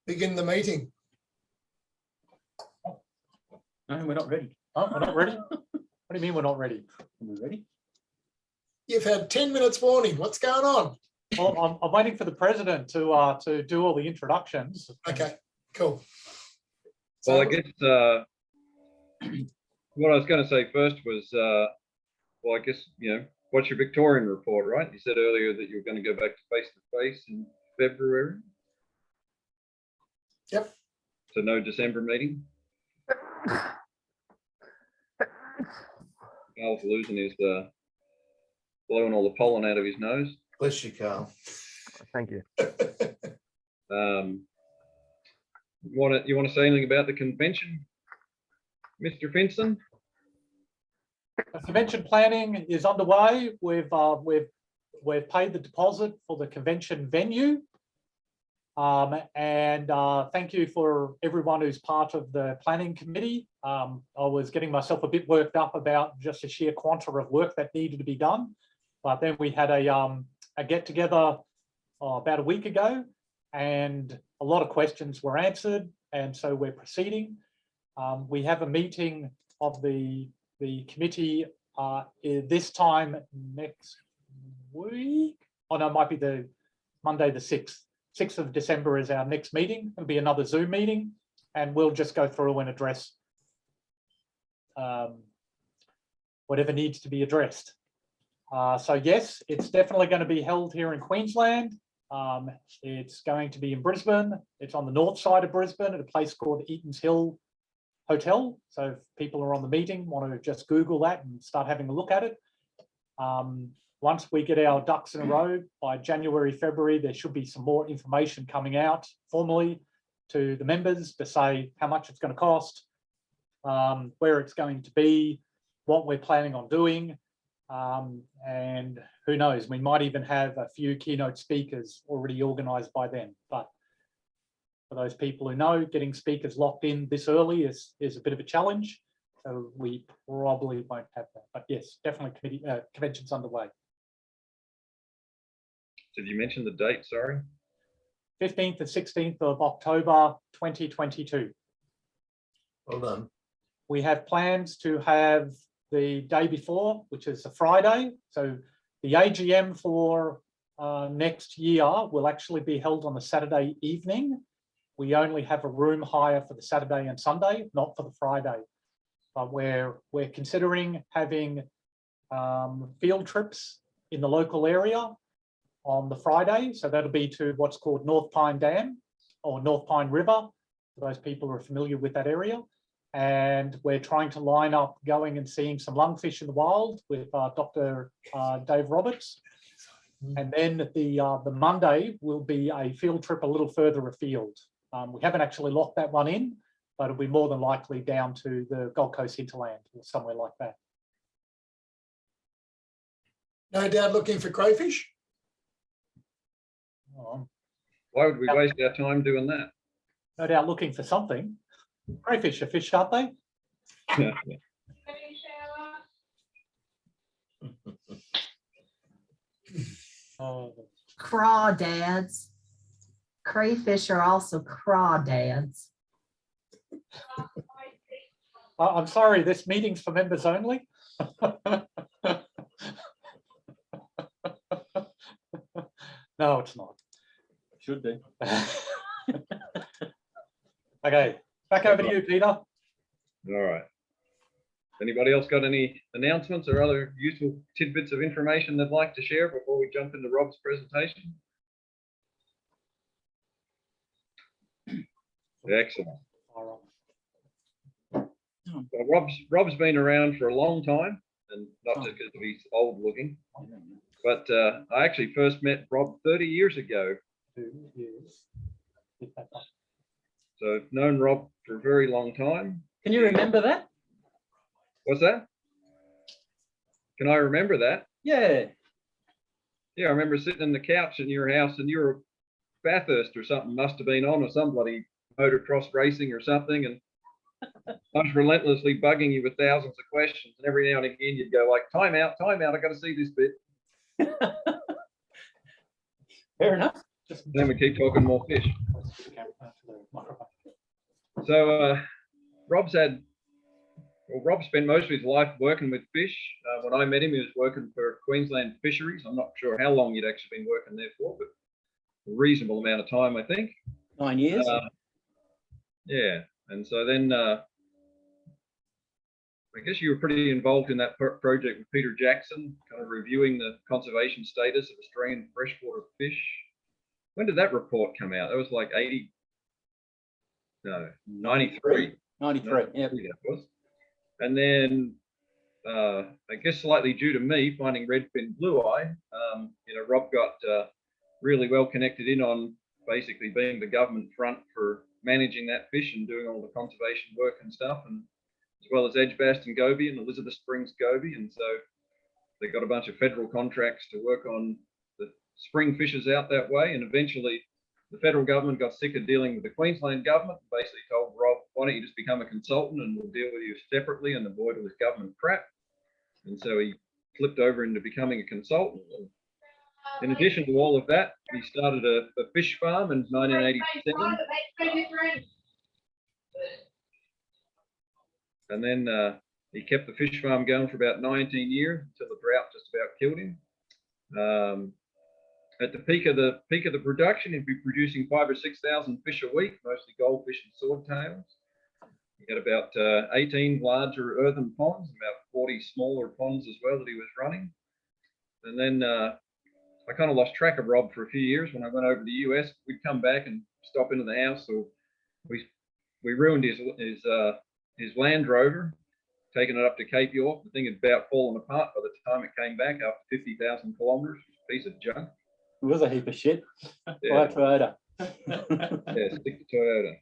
begin the meeting. No, we're not ready. Oh, we're not ready? What do you mean we're not ready? Are we ready? You've had 10 minutes warning. What's going on? Well, I'm waiting for the president to do all the introductions. Okay, cool. Well, I guess what I was going to say first was, well, I guess, what's your Victorian report, right? You said earlier that you were going to go back to face in February. Yep. So no December meeting. Carl's losing his, blowing all the pollen out of his nose. Bless you, Carl. Thank you. You want to say anything about the convention, Mr. Finsen? The convention planning is underway. We've paid the deposit for the convention venue. And thank you for everyone who's part of the planning committee. I was getting myself a bit worked up about just the sheer quantum of work that needed to be done. But then we had a get together about a week ago, and a lot of questions were answered. And so we're proceeding. We have a meeting of the committee this time next week. Oh no, it might be the Monday the 6th. 6th of December is our next meeting. It'll be another Zoom meeting, and we'll just go through and address whatever needs to be addressed. So yes, it's definitely going to be held here in Queensland. It's going to be in Brisbane. It's on the north side of Brisbane at a place called Eaton's Hill Hotel. So if people are on the meeting, want to just Google that and start having a look at it. Once we get our ducks in a row by January, February, there should be some more information coming out formally to the members to say how much it's going to cost, where it's going to be, what we're planning on doing. And who knows, we might even have a few keynote speakers already organised by then. But for those people who know, getting speakers locked in this early is a bit of a challenge. So we probably won't have that. But yes, definitely convention's underway. Did you mention the date? Sorry. 15th and 16th of October 2022. Well done. We have plans to have the day before, which is a Friday. So the AGM for next year will actually be held on the Saturday evening. We only have a room hire for the Saturday and Sunday, not for the Friday. But we're considering having field trips in the local area on the Friday. So that'll be to what's called North Pine Dam or North Pine River, for those people who are familiar with that area. And we're trying to line up going and seeing some lungfish in the wild with Dr. Dave Roberts. And then the Monday will be a field trip a little further afield. We haven't actually locked that one in, but it'll be more than likely down to the Gold Coast hinterland or somewhere like that. No doubt looking for crayfish. Why would we waste our time doing that? No doubt looking for something. Crayfish are fish, aren't they? Crawdads. Crayfish are also crawdads. I'm sorry, this meeting's for members only. No, it's not. Should be. Okay, back over to you, Peter. All right. Anybody else got any announcements or other useful tidbits of information they'd like to share before we jump into Rob's presentation? Excellent. Well, Rob's been around for a long time, and not just because he's old looking, but I actually first met Rob 30 years ago. 2 years. So I've known Rob for a very long time. Can you remember that? What's that? Can I remember that? Yeah. Yeah, I remember sitting in the couch in your house and your Bathurst or something must have been on, or some bloody motocross racing or something, and I was relentlessly bugging you with thousands of questions, and every now and again you'd go like, time out, I got to see this bit. Fair enough. Then we keep talking more fish. So Rob spent most of his life working with fish. When I met him, he was working for Queensland Fisheries. I'm not sure how long he'd actually been working there for, but a reasonable amount of time, I think. 9 years. Yeah, and so then I guess you were pretty involved in that project with Peter Jackson, kind of reviewing the conservation status of Australian freshwater fish. When did that report come out? That was like 93. 93. Yep. That was. And then I guess slightly due to me finding redfin blue eye, Rob got really well connected in on basically being the government front for managing that fish and doing all the conservation work and stuff, and as well as Edgbaston goby and Elizabeth Springs goby. And so they got a bunch of federal contracts to work on the spring fishes out that way. And eventually the federal government got sick of dealing with the Queensland government, and basically told Rob, why don't you just become a consultant and we'll deal with you separately and avoid all this government crap. And so he flipped over into becoming a consultant. And in addition to all of that, he started a fish farm in 1987. And then he kept the fish farm going for about 19 years until the drought just about killed him. At the peak of the production, he'd be producing 5,000 or 6,000 fish a week, mostly goldfish and swordtails. He had about 18 larger earthen ponds, about 40 smaller ponds as well that he was running. And then I kind of lost track of Rob for a few years. When I went over to the US, we'd come back and stop into the house. So we ruined his Land Rover, taking it up to Cape York. The thing had about fallen apart by the time it came back after 50,000 kilometers. Piece of junk. It was a heap of shit. Yeah. Like Toyota. Yeah, stick to Toyota.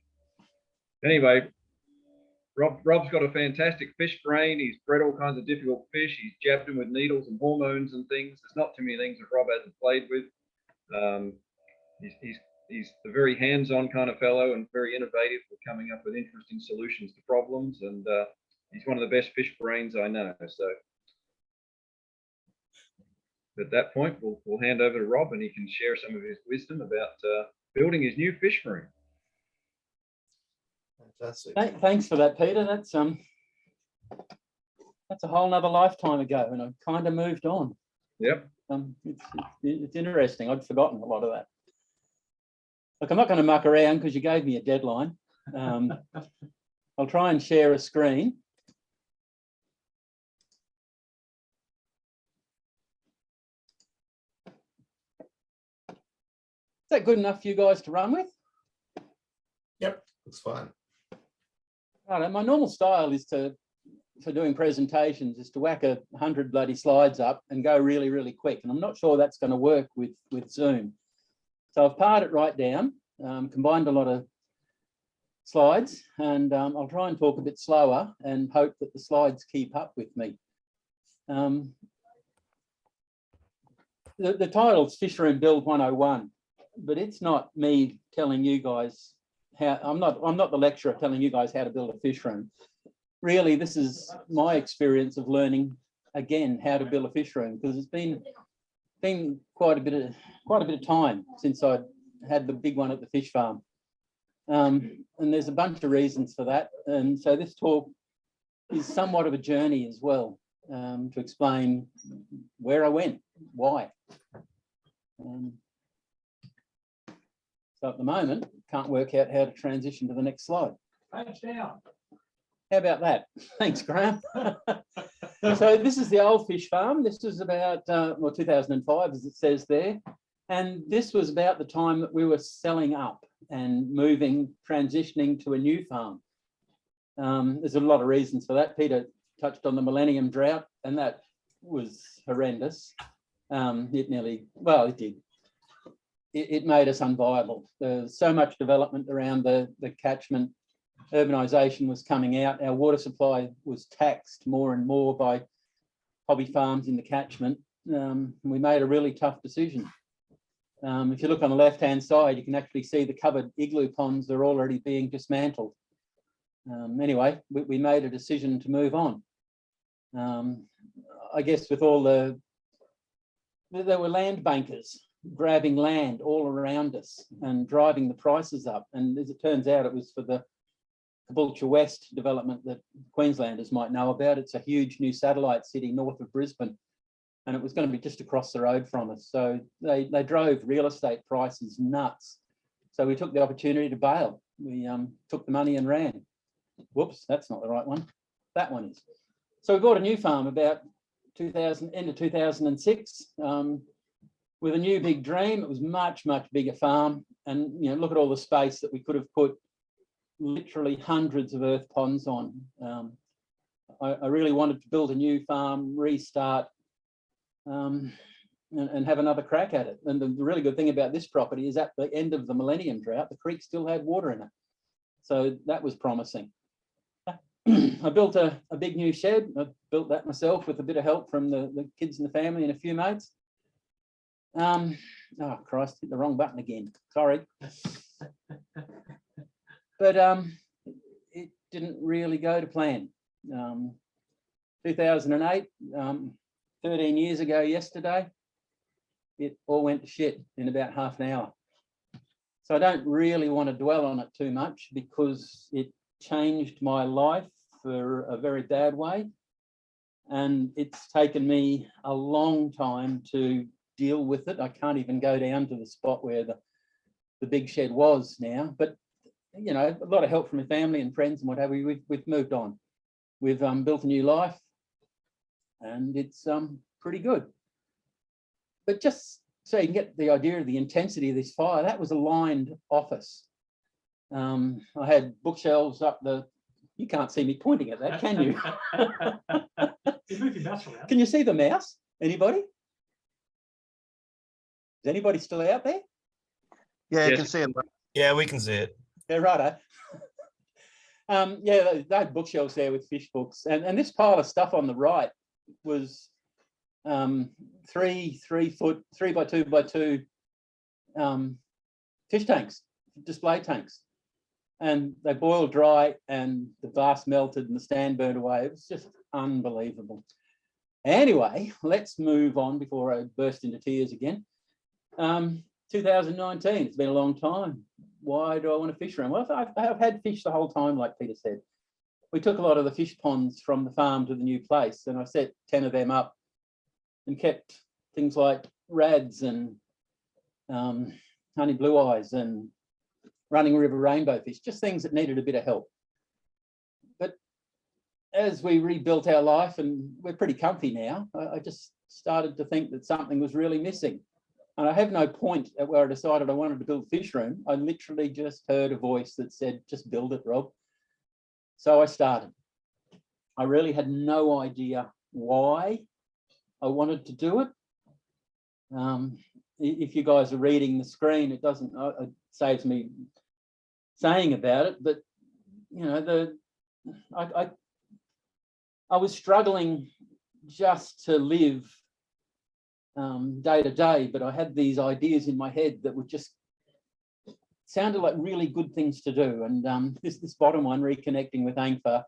Anyway, Rob's got a fantastic fish brain. He's bred all kinds of difficult fish. He's jabbed them with needles and hormones and things. There's not too many things that Rob hasn't played with. He's a very hands-on kind of fellow and very innovative for coming up with interesting solutions to problems. And he's one of the best fish brains I know. So at that point, we'll hand over to Rob and he can share some of his wisdom about building his new fish room. Fantastic. Thanks for that, Peter. That's a whole nother lifetime ago, and I've kind of moved on. Yep. It's interesting. I'd forgotten a lot of that. Look, I'm not going to muck around because you gave me a deadline. I'll try and share a screen. Is that good enough for you guys to run with? Yep. Looks fine. Right, my normal style is for doing presentations is to whack 100 bloody slides up and go really, really quick. And I'm not sure that's going to work with Zoom. So I've pared it right down, combined a lot of slides, and I'll try and talk a bit slower and hope that the slides keep up with me. The title's Fish Room Build 101, but it's not me telling you guys how. I'm not the lecturer telling you guys how to build a fish room. Really, this is my experience of learning again how to build a fish room, because it's been quite a bit of time since I had the big one at the fish farm, and there's a bunch of reasons for that. And so this talk is somewhat of a journey as well, to explain where I went, why. So at the moment, can't work out how to transition to the next slide. Page down. How about that? Thanks, Graeme. So this is the old fish farm. This was about 2005, as it says there. And this was about the time that we were selling up and transitioning to a new farm. There's a lot of reasons for that. Peter touched on the millennium drought, and that was horrendous. It did. It made us unviable. There's so much development around the catchment. Urbanisation was coming out. Our water supply was taxed more and more by hobby farms in the catchment. We made a really tough decision. If you look on the left-hand side, you can actually see the covered igloo ponds are already being dismantled. Anyway, we made a decision to move on. I guess with all there were land bankers grabbing land all around us and driving the prices up. And as it turns out, it was for the Caboolture West development that Queenslanders might know about. It's a huge new satellite city north of Brisbane, and it was going to be just across the road from us. So they drove real estate prices nuts. So we took the opportunity to bail. We took the money and ran. Whoops, that's not the right one. That one is. So we bought a new farm about end of 2006 with a new big dream. It was much bigger farm, and look at all the space that we could have put literally hundreds of earth ponds on. I really wanted to build a new farm, restart, and have another crack at it. And the really good thing about this property is at the end of the millennium drought, the creek still had water in it. So that was promising. I built a big new shed. I built that myself with a bit of help from the kids in the family and a few mates. Oh Christ, hit the wrong button again. Sorry. But it didn't really go to plan. 2008, 13 years ago yesterday, it all went to shit in about half an hour. So I don't really want to dwell on it too much because it changed my life for a very bad way. And it's taken me a long time to deal with it. I can't even go down to the spot where the big shed was now, but a lot of help from my family and friends and whatever. We've moved on. We've built a new life, and it's pretty good. But just so you can get the idea of the intensity of this fire, that was a lined office. I had bookshelves up the. You can't see me pointing at that, can you? You move your mouse around. Can you see the mouse? Anybody? Is anybody still out there? Yeah, you Yes. can see it. Yeah, we can see it. Yeah, righto. Yeah, they had bookshelves there with fish books, and this pile of stuff on the right was 3 foot 3 by 2 by 2 fish tanks, display tanks, and they boiled dry, and the vase melted, and the stand burned away. It was just unbelievable. Anyway, let's move on before I burst into tears again. 2019. It's been a long time. Why do I want a fish room? Well, I've had fish the whole time, like Peter said. We took a lot of the fish ponds from the farm to the new place, and I set 10 of them up and kept things like rads and honey blue eyes and running river rainbow fish, just things that needed a bit of help. But as we rebuilt our life, and we're pretty comfy now, I just started to think that something was really missing. And I have no point at where I decided I wanted to build a fish room. I literally just heard a voice that said, just build it, Rob. So I started. I really had no idea why I wanted to do it. If you guys are reading the screen, it doesn't, it saves me saying about it, but I was struggling just to live day to day, but I had these ideas in my head that would just sounded like really good things to do. And this bottom one, reconnecting with ANGFA,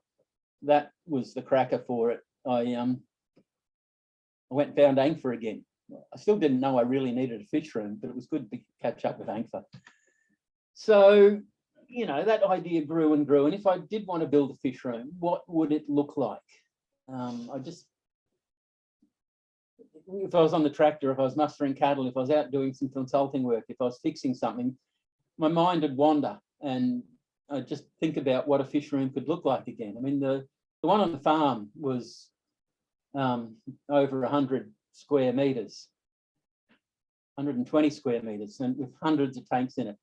that was the cracker for it. I went and found ANGFA again. I still didn't know I really needed a fish room, but it was good to catch up with ANGFA. So, that idea grew and grew. And if I did want to build a fish room, what would it look like? If I was on the tractor, if I was mustering cattle, if I was out doing some consulting work, if I was fixing something, my mind would wander and I'd just think about what a fish room could look like again. I mean, the one on the farm was over 100 square meters, 120 square meters, and with hundreds of tanks in it.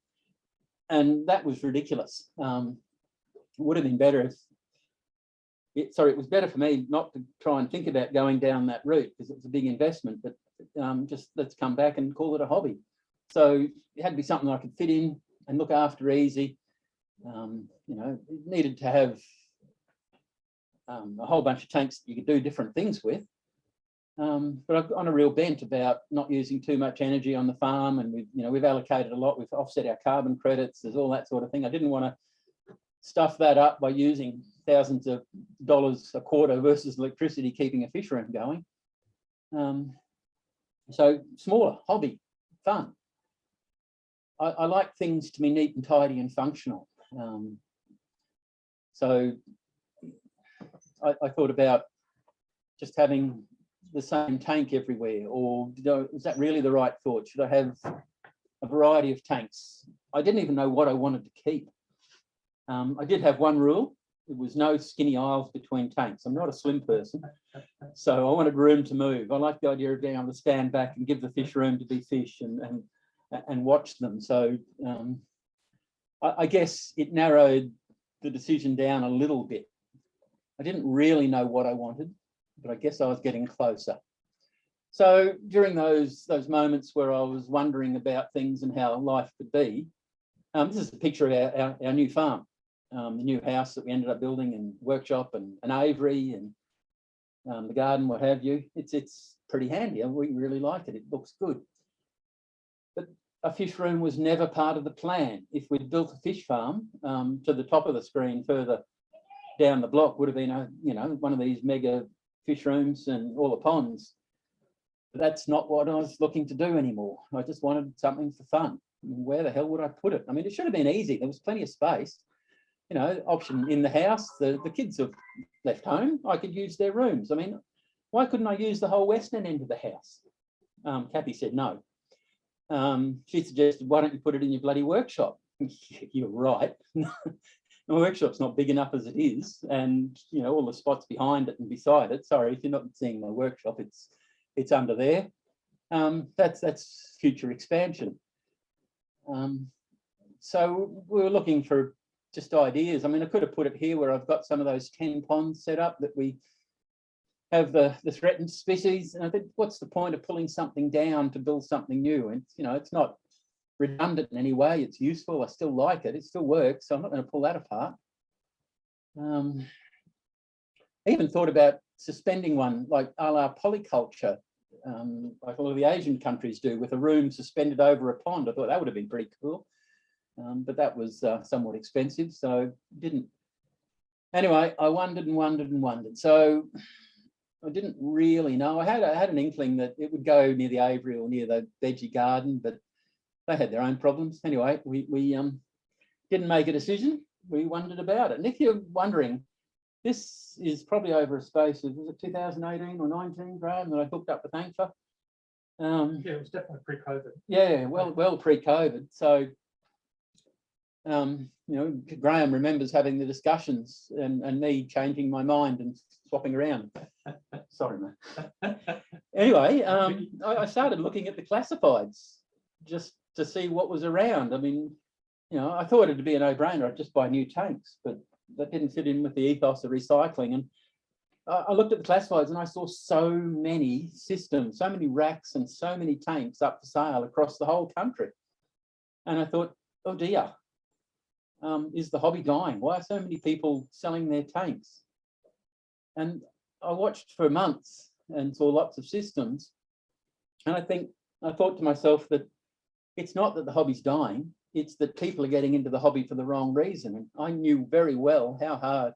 And that was ridiculous. It would have been better if, it was better for me not to try and think about going down that route because it was a big investment, but just let's come back and call it a hobby. So it had to be something I could fit in and look after easy. It needed to have a whole bunch of tanks that you could do different things with. But I've got on a real bent about not using too much energy on the farm, and we've allocated a lot. We've offset our carbon credits. There's all that sort of thing. I didn't want to stuff that up by using thousands of dollars a quarter versus electricity keeping a fish room going. So smaller hobby. fun. I like things to be neat and tidy and functional. So I thought about just having the same tank everywhere, or is that really the right thought? Should I have a variety of tanks? I didn't even know what I wanted to keep. I did have one rule. There was no skinny aisles between tanks. I'm not a slim person, so I wanted room to move. I like the idea of being able to stand back and give the fish room to be fish and watch them. So I guess it narrowed the decision down a little bit. I didn't really know what I wanted, but I guess I was getting closer. So during those moments where I was wondering about things and how life could be, this is a picture of our new farm, the new house that we ended up building, and workshop and an aviary and the garden, what have you. It's pretty handy. We really like it. It looks good. But a fish room was never part of the plan. If we'd built a fish farm, to the top of the screen further down the block would have been one of these mega fish rooms and all the ponds. But that's not what I was looking to do anymore. I just wanted something for fun. Where the hell would I put it? I mean, it should have been easy. There was plenty of space. Option in the house. The kids have left home. I could use their rooms. I mean, why couldn't I use the whole western end of the house? Kathy said no. She suggested, why don't you put it in your bloody workshop? You're right. My workshop's not big enough as it is, and all the spots behind it and beside it. Sorry, if you're not seeing my workshop, it's under there. That's future expansion. So we were looking for just ideas. I mean, I could have put it here where I've got some of those 10 ponds set up that we have the threatened species. And I think, what's the point of pulling something down to build something new? And it's not redundant in any way. It's useful. I still like it. It still works. So I'm not going to pull that apart. I even thought about suspending one like a la polyculture, like a lot of the Asian countries do, with a room suspended over a pond. I thought that would have been pretty cool. But that was somewhat expensive, so didn't. Anyway, I wondered and wondered and wondered. So I didn't really know. I had an inkling that it would go near the aviary or near the veggie garden, but they had their own problems. Anyway, we didn't make a decision. We wondered about it. And if you're wondering, this is probably over a space of, was it 2018 or 19, Graeme, that I hooked up with ANGFA? Yeah, it was definitely pre-COVID. Yeah, well pre-COVID. So Graeme remembers having the discussions and me changing my mind and swapping around. Sorry, mate. Anyway, I started looking at the classifieds just to see what was around. I mean, I thought it'd be a no-brainer. I'd just buy new tanks, but that didn't fit in with the ethos of recycling. And I looked at the classifieds and I saw so many systems, so many racks and so many tanks up for sale across the whole country. And I thought, oh dear. Is the hobby dying? Why are so many people selling their tanks? And I watched for months and saw lots of systems. And I thought to myself that it's not that the hobby's dying, it's that people are getting into the hobby for the wrong reason. And I knew very well how hard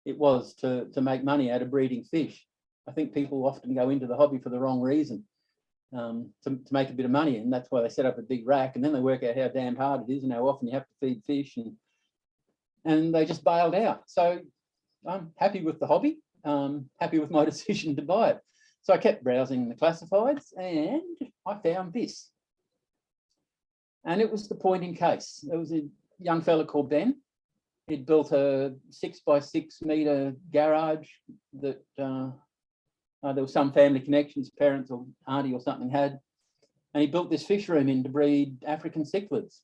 it was to make money out of breeding fish. I think people often go into the hobby for the wrong reason, to make a bit of money. And that's why they set up a big rack, and then they work out how damn hard it is and how often you have to feed fish, and they just bailed out. So I'm happy with the hobby, happy with my decision to buy it. So I kept browsing the classifieds and I found this. And it was the point-in case. There was a young fella called Ben. He'd built a 6x6 metre garage that there was some family connections, parents or auntie or something had. And he built this fish room in to breed African cichlids.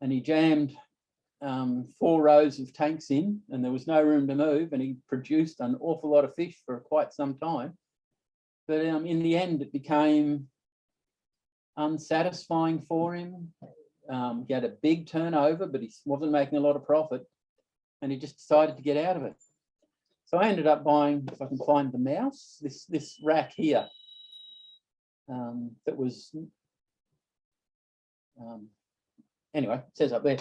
And he jammed 4 rows of tanks in, and there was no room to move, and he produced an awful lot of fish for quite some time. But in the end, it became unsatisfying for him. He had a big turnover, but he wasn't making a lot of profit, and he just decided to get out of it. So I ended up buying, if I can find the mouse, this rack here that was, anyway, it says up there,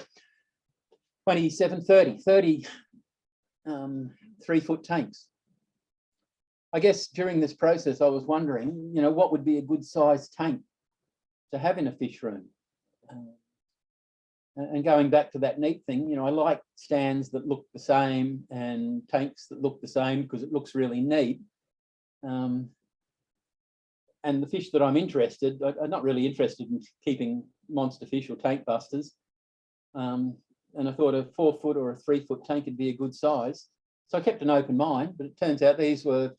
30 3-foot tanks. I guess during this process, I was wondering, what would be a good sized tank to having a fish room. And going back to that neat thing, you know, I like stands that look the same and tanks that look the same because it looks really neat. And the fish that I'm interested, I'm not really interested in keeping monster fish or tank busters. And I thought a 4 foot or a 3 foot tank would be a good size. So I kept an open mind, but it turns out these were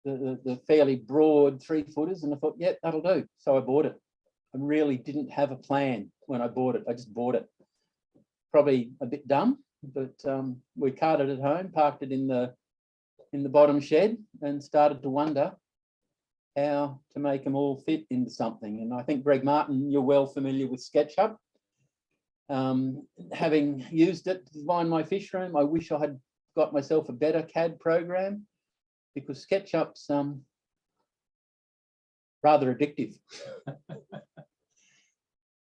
the fairly broad 3 footers, and I thought, yeah, that'll do. So I bought it. I really didn't have a plan when I bought it. I just bought it. Probably a bit dumb, but we carted it home, parked it in the bottom shed, and started to wonder how to make them all fit into something. And I think, Greg Martin, you're well familiar with SketchUp. Having used it to design my fish room, I wish I had got myself a better CAD program, because SketchUp's rather addictive.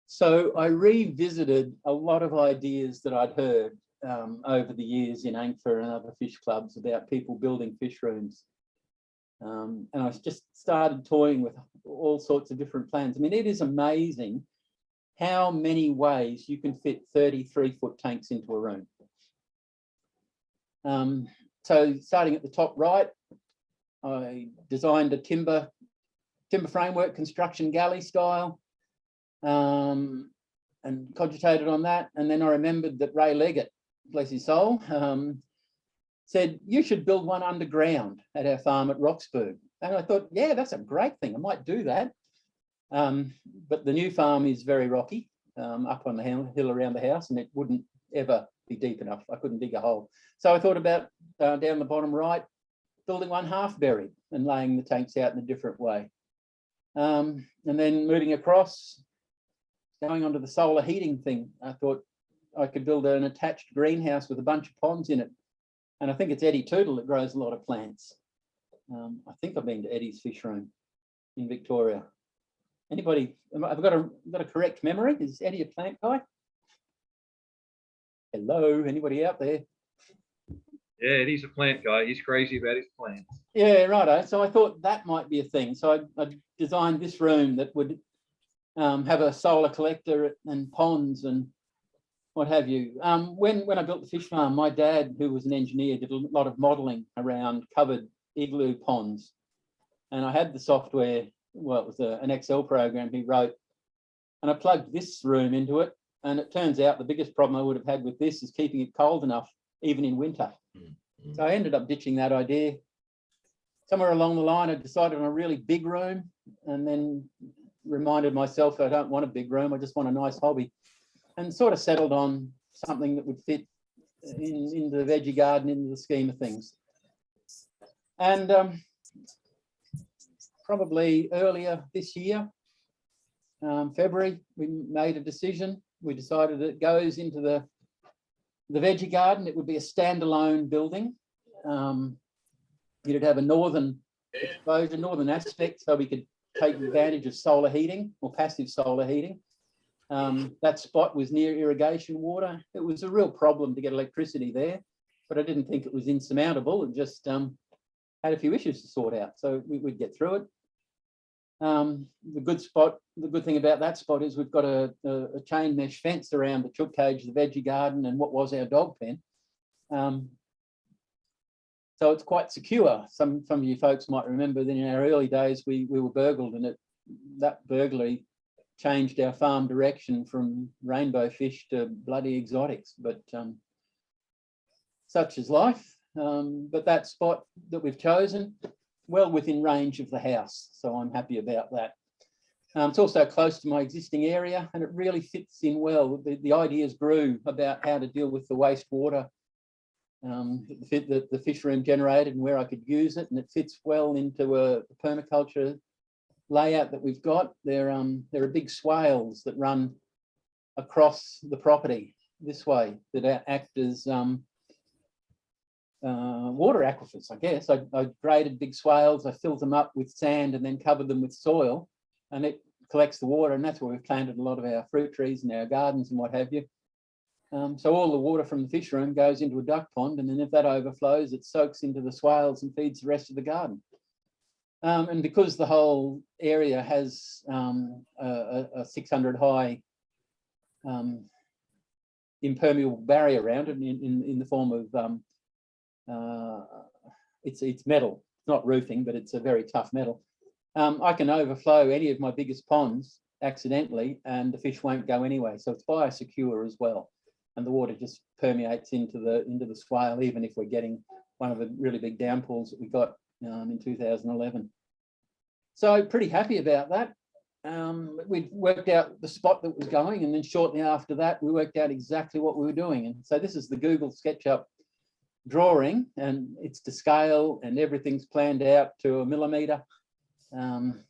So I revisited a lot of ideas that I'd heard over the years in ANGFA and other fish clubs about people building fish rooms. And I just started toying with all sorts of different plans. I mean, it is amazing how many ways you can fit 33-foot tanks into a room. So starting at the top right, I designed a timber framework construction galley style, and cogitated on that. And then I remembered that Ray Leggett, bless his soul, said, you should build one underground at our farm at Roxburgh. And I thought, yeah, that's a great thing. I might do that. But the new farm is very rocky, up on the hill around the house, and it wouldn't ever be deep enough. I couldn't dig a hole. So I thought about down the bottom right, building one half buried and laying the tanks out in a different way. And then moving across, going onto the solar heating thing, I thought I could build an attached greenhouse with a bunch of ponds in it. And I think it's Eddie Tootle that grows a lot of plants. I think I've been to Eddie's fish room in Victoria. Anybody, I've got a correct memory. Is Eddie a plant guy? Hello, anybody out there? Yeah, he's a plant guy. He's crazy about his plants. Yeah, righto. So I thought that might be a thing. So I designed this room that would have a solar collector and ponds and what have you. When I built the fish farm, my dad, who was an engineer, did a lot of modelling around covered igloo ponds. And I had the software, well, it was an Excel program he wrote, and I plugged this room into it. And it turns out the biggest problem I would have had with this is keeping it cold enough, even in winter. So I ended up ditching that idea. Somewhere along the line, I decided on a really big room, and then reminded myself I don't want a big room, I just want a nice hobby, and sort of settled on something that would fit in the veggie garden, into the scheme of things. And probably earlier this year, February, we made a decision. We decided it goes into the veggie garden. It would be a standalone building. You'd have a northern exposure, northern aspect, so we could take advantage of solar heating or passive solar heating. That spot was near irrigation water. It was a real problem to get electricity there, but I didn't think it was insurmountable. It just had a few issues to sort out, so we'd get through it. The good thing about that spot is we've got a chain mesh fence around the chook cage, the veggie garden, and what was our dog pen. So it's quite secure. Some of you folks might remember that in our early days we were burgled, and that burglary changed our farm direction from rainbow fish to bloody exotics. But such is life. But that spot that we've chosen, well within range of the house, so I'm happy about that. It's also close to my existing area, and it really fits in well. The ideas grew about how to deal with the wastewater that the fish room generated and where I could use it, and it fits well into a permaculture layout that we've got. There are big swales that run across the property this way that act as water aquifers, I guess. I graded big swales, I filled them up with sand and then covered them with soil, and it collects the water, and that's where we've planted a lot of our fruit trees and our gardens and what have you. So all the water from the fish room goes into a duck pond, and then if that overflows, it soaks into the swales and feeds the rest of the garden. And because the whole area has a 600 high impermeable barrier around it in the form of it's metal. It's not roofing, but it's a very tough metal. I can overflow any of my biggest ponds accidentally and the fish won't go anyway. So it's biosecure as well. And the water just permeates into the swale, even if we're getting one of the really big downpours that we got in 2011. So pretty happy about that. We worked out the spot that was going, and then shortly after that, we worked out exactly what we were doing. And so this is the Google SketchUp drawing, and it's to scale, and everything's planned out to a millimetre. And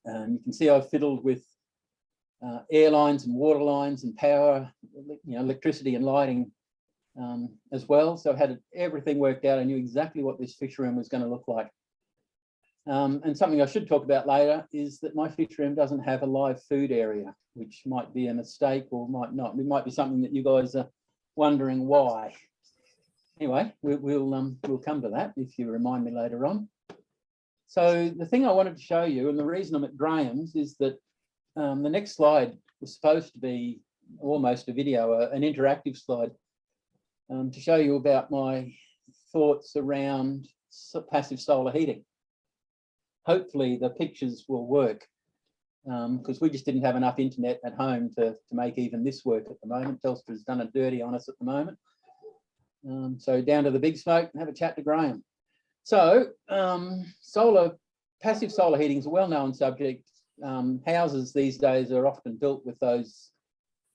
you can see I've fiddled with air lines and water lines and power, electricity and lighting as well. So I had everything worked out. I knew exactly what this fish room was going to look like. And something I should talk about later is that my fish room doesn't have a live food area, which might be a mistake or might not. It might be something that you guys are wondering why. Anyway, we'll come to that if you remind me later on. So the thing I wanted to show you, and the reason I'm at Graham's, is that the next slide was supposed to be almost a video, an interactive slide, to show you about my thoughts around passive solar heating. Hopefully the pictures will work, because we just didn't have enough internet at home to make even this work at the moment. Telstra's done a dirty on us at the moment. So down to the big smoke and have a chat to Graeme. So passive solar heating is a well-known subject. Houses these days are often built with those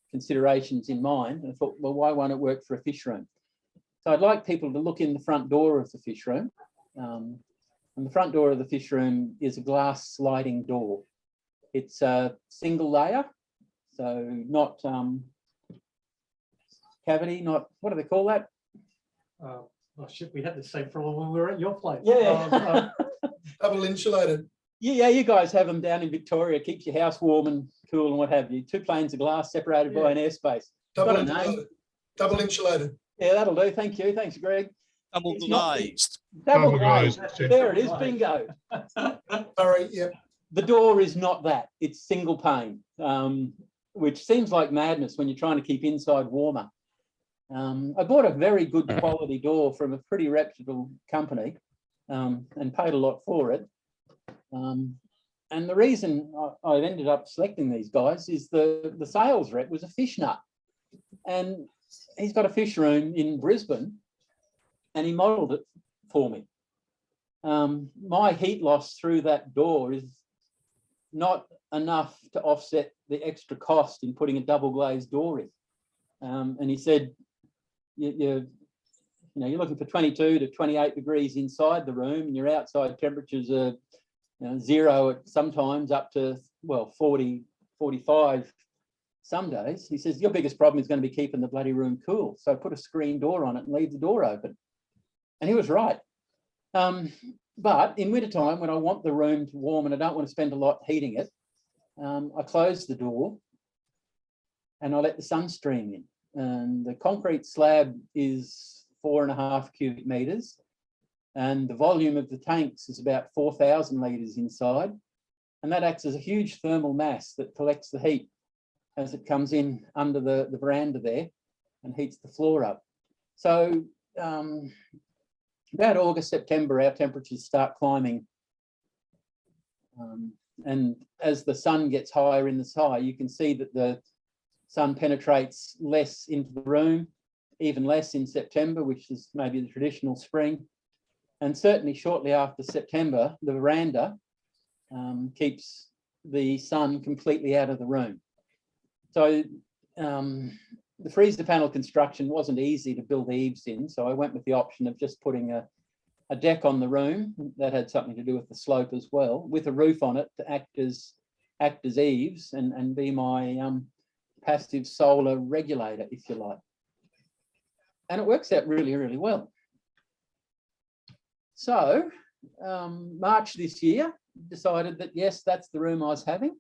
considerations in mind. And I thought, well, why won't it work for a fish room? So I'd like people to look in the front door of the fish room. And the front door of the fish room is a glass sliding door. It's a single layer, so not cavity, not, what do they call that? Oh shit, we had the same problem when we were at your place. Yeah. Double insulated. Yeah, you guys have them down in Victoria, keeps your house warm and cool and what have you. 2 planes of glass separated by an airspace. Double Got a name? insulated. Double insulated. Yeah, that'll do. Thank you. Thanks, Greg. Double It's not- glazed. Double Double glazed. glazed. There it is, bingo. Sorry, yep. The door is not that. It's single pane, which seems like madness when you're trying to keep inside warmer. I bought a very good quality door from a pretty reputable company and paid a lot for it. And the reason I've ended up selecting these guys is the sales rep was a fish nut. And he's got a fish room in Brisbane and he modelled it for me. My heat loss through that door is not enough to offset the extra cost in putting a double glazed door in. And he said, you're looking for 22 to 28 degrees inside the room, and your outside temperatures are 0 at sometimes up to 40, 45 some days. He says your biggest problem is going to be keeping the bloody room cool. So put a screen door on it and leave the door open. And he was right. But in wintertime, when I want the room to warm and I don't want to spend a lot heating it, I close the door and I let the sun stream in. And the concrete slab is 4.5 cubic meters. And the volume of the tanks is about 4,000 litres inside. And that acts as a huge thermal mass that collects the heat as it comes in under the veranda there and heats the floor up. So about August, September, our temperatures start climbing. And as the sun gets higher in the sky, you can see that the sun penetrates less into the room, even less in September, which is maybe the traditional spring. And certainly shortly after September, the veranda keeps the sun completely out of the room. So the freezer panel construction wasn't easy to build eaves in, so I went with the option of just putting a deck on the room that had something to do with the slope as well, with a roof on it to act as eaves and be my passive solar regulator, if you like. And it works out really, really well. So March this year, decided that yes, that's the room I was having.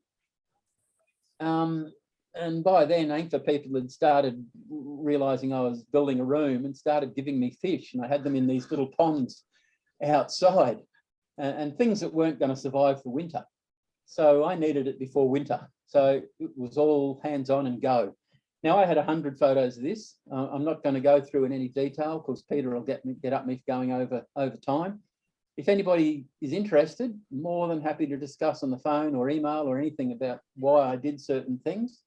And by then, ANGFA people had started realising I was building a room and started giving me fish, and I had them in these little ponds outside. and things that weren't going to survive the winter. So I needed it before winter. So it was all hands on and go. Now I had 100 photos of this. I'm not going to go through in any detail because Peter will get up me going over time. If anybody is interested, more than happy to discuss on the phone or email or anything about why I did certain things.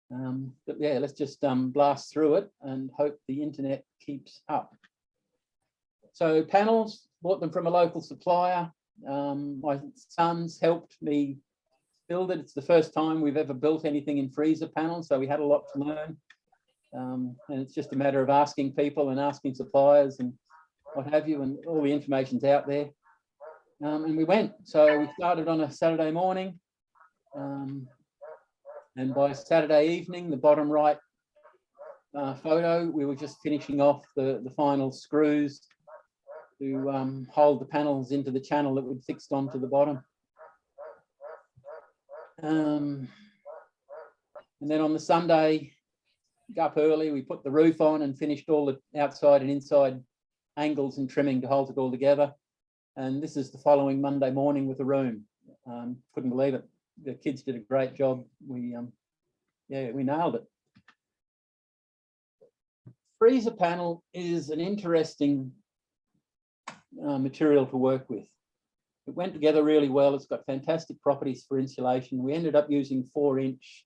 But yeah, let's just blast through it and hope the internet keeps up. So panels, bought them from a local supplier. My sons helped me build it. It's the first time we've ever built anything in freezer panels, so we had a lot to learn. And it's just a matter of asking people and asking suppliers and what have you, and all the information's out there. And we went. So we started on a Saturday morning. And by Saturday evening, the bottom right photo, we were just finishing off the final screws to hold the panels into the channel that we'd fixed onto the bottom. And then on the Sunday, got up early, we put the roof on and finished all the outside and inside angles and trimming to hold it all together. And this is the following Monday morning with the room. Couldn't believe it. The kids did a great job. We nailed it. Freezer panel is an interesting material to work with. It went together really well. It's got fantastic properties for insulation. We ended up using 4-inch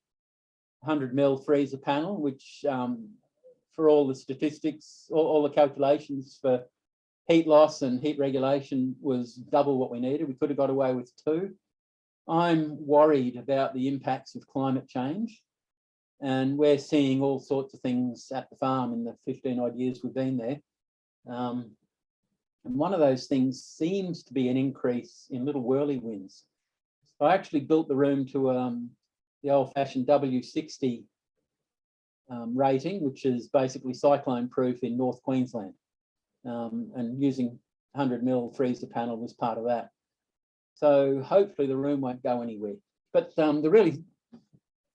100mm freezer panel, which for all the statistics, all the calculations for heat loss and heat regulation was double what we needed. We could have got away with 2. I'm worried about the impacts of climate change, and we're seeing all sorts of things at the farm in the 15 odd years we've been there. And one of those things seems to be an increase in little whirlywinds. So I actually built the room to the old-fashioned W60 rating, which is basically cyclone proof in North Queensland. And using 100mm freezer panel was part of that. So hopefully the room won't go anywhere. But the really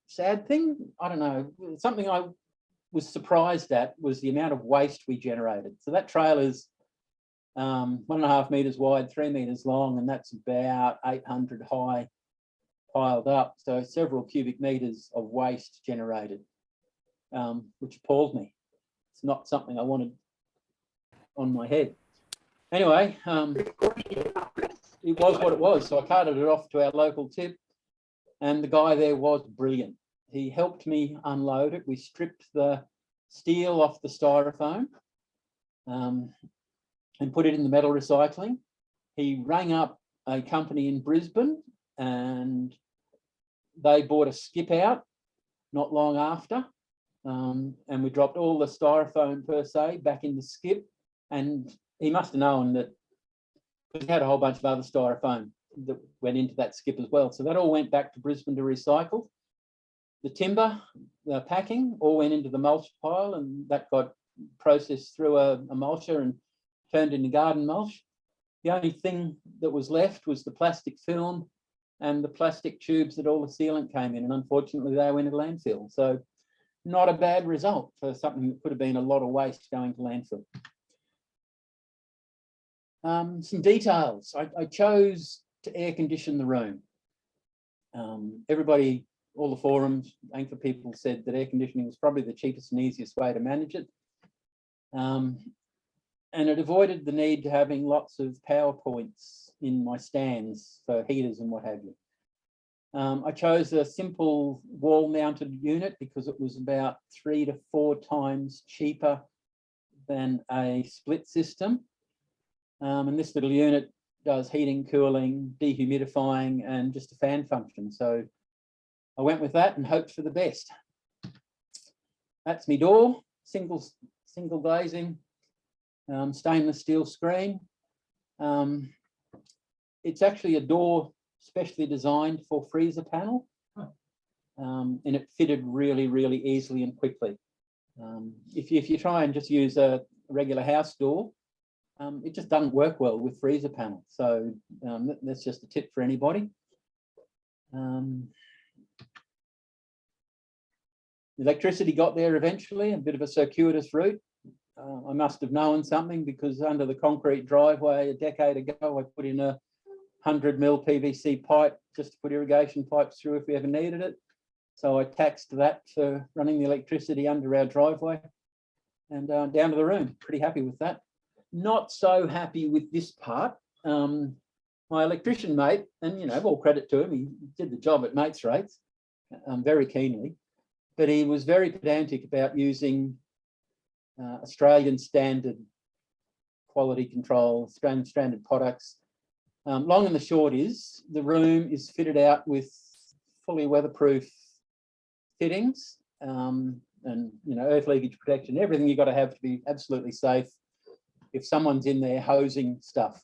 sad thing, I don't know, something I was surprised at was the amount of waste we generated. So that trailer's 1.5 meters wide, 3 meters long, and that's about 800 high piled up. So several cubic meters of waste generated, which appalled me. It's not something I wanted on my head. Anyway, it was what it was. So I carted it off to our local tip, and the guy there was brilliant. He helped me unload it. We stripped the steel off the styrofoam and put it in the metal recycling. He rang up a company in Brisbane and they bought a skip out not long after. And we dropped all the styrofoam per se back in the skip. And he must have known that we had a whole bunch of other styrofoam that went into that skip as well. So that all went back to Brisbane to recycle. The timber, the packing, all went into the mulch pile, and that got processed through a mulcher and turned into garden mulch. The only thing that was left was the plastic film and the plastic tubes that all the sealant came in, and unfortunately they went to landfill. So not a bad result for something that could have been a lot of waste going to landfill. Some details. I chose to air condition the room. Everybody, all the forums, ANGFA people said that air conditioning was probably the cheapest and easiest way to manage it. And it avoided the need to having lots of power points in my stands for heaters and what have you. I chose a simple wall-mounted unit because it was about 3 to 4 times cheaper than a split system. And this little unit does heating, cooling, dehumidifying, and just a fan function. So I went with that and hoped for the best. That's my door, single glazing, stainless steel screen. It's actually a door specially designed for freezer panel, and it fitted really, really easily and quickly. If you try and just use a regular house door, it just doesn't work well with freezer panel. So that's just a tip for anybody. Electricity got there eventually, a bit of a circuitous route. I must have known something, because under the concrete driveway a decade ago, I put in a 100 mil PVC pipe just to put irrigation pipes through if we ever needed it. So I taxed that for running the electricity under our driveway and down to the room. Pretty happy with that. Not so happy with this part. My electrician mate, and you know, all credit to him, he did the job at mates rates very keenly, but he was very pedantic about using Australian standard quality control, Australian standard products. Long and the short is, the room is fitted out with fully weatherproof fittings and you know, earth leakage protection, everything you've got to have to be absolutely safe if someone's in there hosing stuff.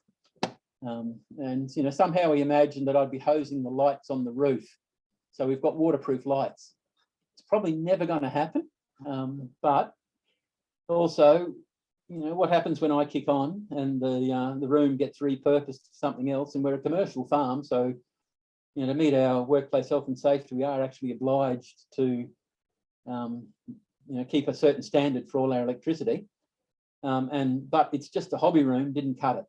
And you know, somehow he imagined that I'd be hosing the lights on the roof. So we've got waterproof lights. It's probably never going to happen. But also, you know, what happens when I kick on and the room gets repurposed to something else, and we're a commercial farm. So, you know, to meet our workplace health and safety, we are actually obliged to, you know, keep a certain standard for all our electricity. But it's just a hobby room, didn't cut it.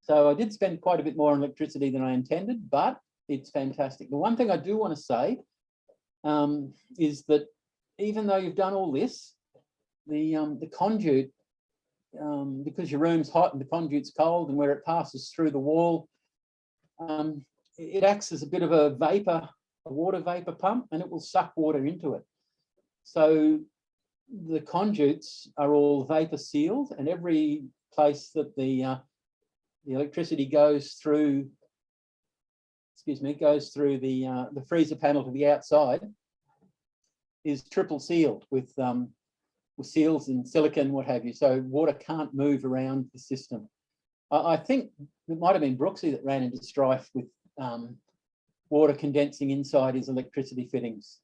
So I did spend quite a bit more on electricity than I intended, but it's fantastic. The one thing I do want to say is that even though you've done all this, the conduit, because your room's hot and the conduit's cold, and where it passes through the wall, it acts as a bit of a vapor, a water vapor pump, and it will suck water into it. So the conduits are all vapor sealed, and every place that the electricity goes through, goes through the freezer panel to the outside is triple sealed with seals and silicon, what have you. So water can't move around the system. I think it might have been Brooksy that ran into strife with water condensing inside his electricity fittings.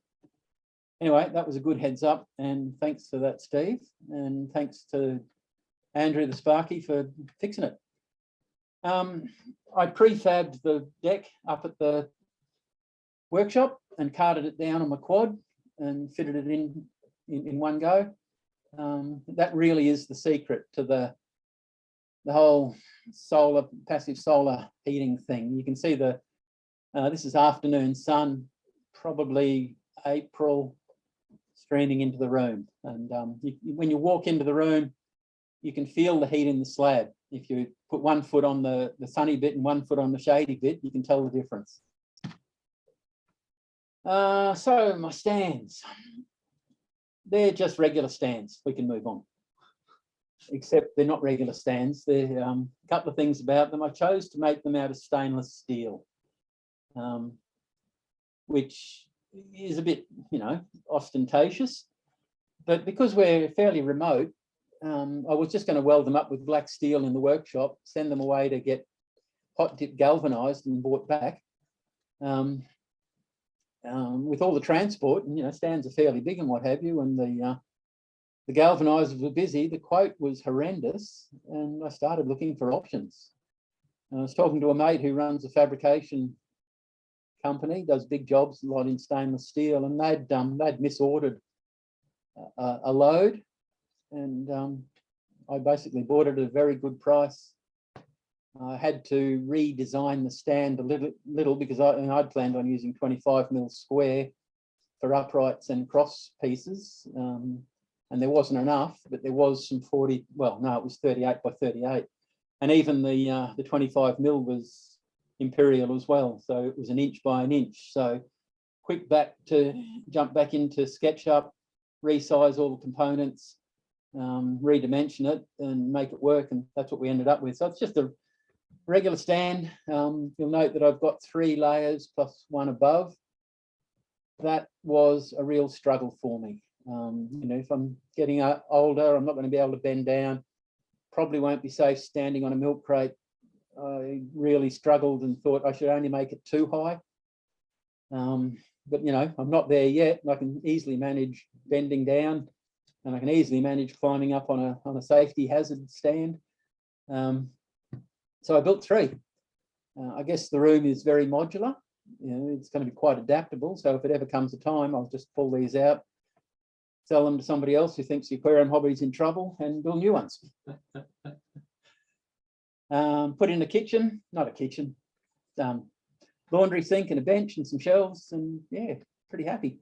Anyway, that was a good heads up, and thanks for that, Steve, and thanks to Andrew the Sparky for fixing it. I prefabbed the deck up at the workshop and carted it down on my quad and fitted it in one go. That really is the secret to the whole passive solar heating thing. You can see this is afternoon sun, probably April, streaming into the room. And when you walk into the room, you can feel the heat in the slab. If you put one foot on the sunny bit and one foot on the shady bit, you can tell the difference. So my stands, they're just regular stands. We can move on. Except they're not regular stands. There are a couple of things about them. I chose to make them out of stainless steel, which is a bit, you know, ostentatious. But because we're fairly remote, I was just going to weld them up with black steel in the workshop, send them away to get hot dip galvanized and brought back. With all the transport, and you know, stands are fairly big and what have you, and the galvanizers were busy, the quote was horrendous, and I started looking for options. I was talking to a mate who runs a fabrication company, does big jobs, a lot in stainless steel, and they'd misordered a load, and I basically bought it at a very good price. I had to redesign the stand a little because I'd planned on using 25 mil square for uprights and cross pieces, and there wasn't enough, but there was some 40, well, no, it was 38 by 38. And even the 25 mil was imperial as well. So it was an inch by an inch. So jump back into SketchUp, resize all the components, redimension it and make it work. And that's what we ended up with. So it's just a regular stand. You'll note that I've got 3 layers plus one above. That was a real struggle for me. You know, if I'm getting older, I'm not going to be able to bend down. Probably won't be safe standing on a milk crate. I really struggled and thought I should only make it 2 high. But you know, I'm not there yet, and I can easily manage bending down, and I can easily manage climbing up on a safety hazard stand. So I built 3. I guess the room is very modular. You know, it's going to be quite adaptable. So if it ever comes a time, I'll just pull these out, sell them to somebody else who thinks the aquarium hobby is in trouble, and build new ones. Put in a kitchen, not a kitchen, laundry sink and a bench and some shelves, and yeah, pretty happy.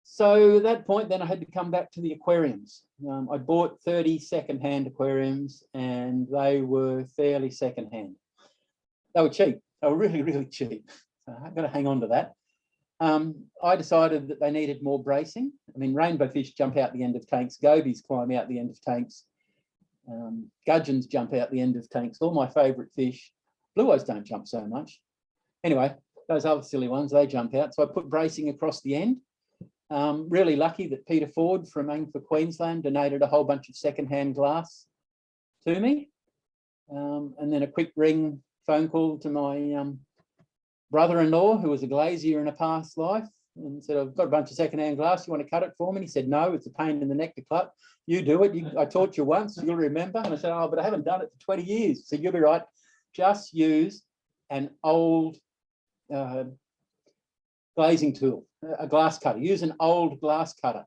So at that point, then I had to come back to the aquariums. I bought 30 second-hand aquariums, and they were fairly second-hand. They were cheap. They were really, really cheap. So I've got to hang on to that. I decided that they needed more bracing. I mean, rainbow fish jump out the end of tanks, gobies climb out the end of tanks, gudgeons jump out the end of tanks, all my favourite fish. Blue eyes don't jump so much. Anyway, those other silly ones, they jump out. So I put bracing across the end. Really lucky that Peter Ford from ANGFA Queensland donated a whole bunch of second-hand glass to me. And then a quick phone call to my brother-in-law, who was a glazier in a past life, and said, I've got a bunch of second-hand glass. You want to cut it for me? And he said, no, it's a pain in the neck to cut. You do it. I taught you once, you'll remember. And I said, oh, but I haven't done it for 20 years. So you'll be right. Just use an old glazing tool, a glass cutter. Use an old glass cutter.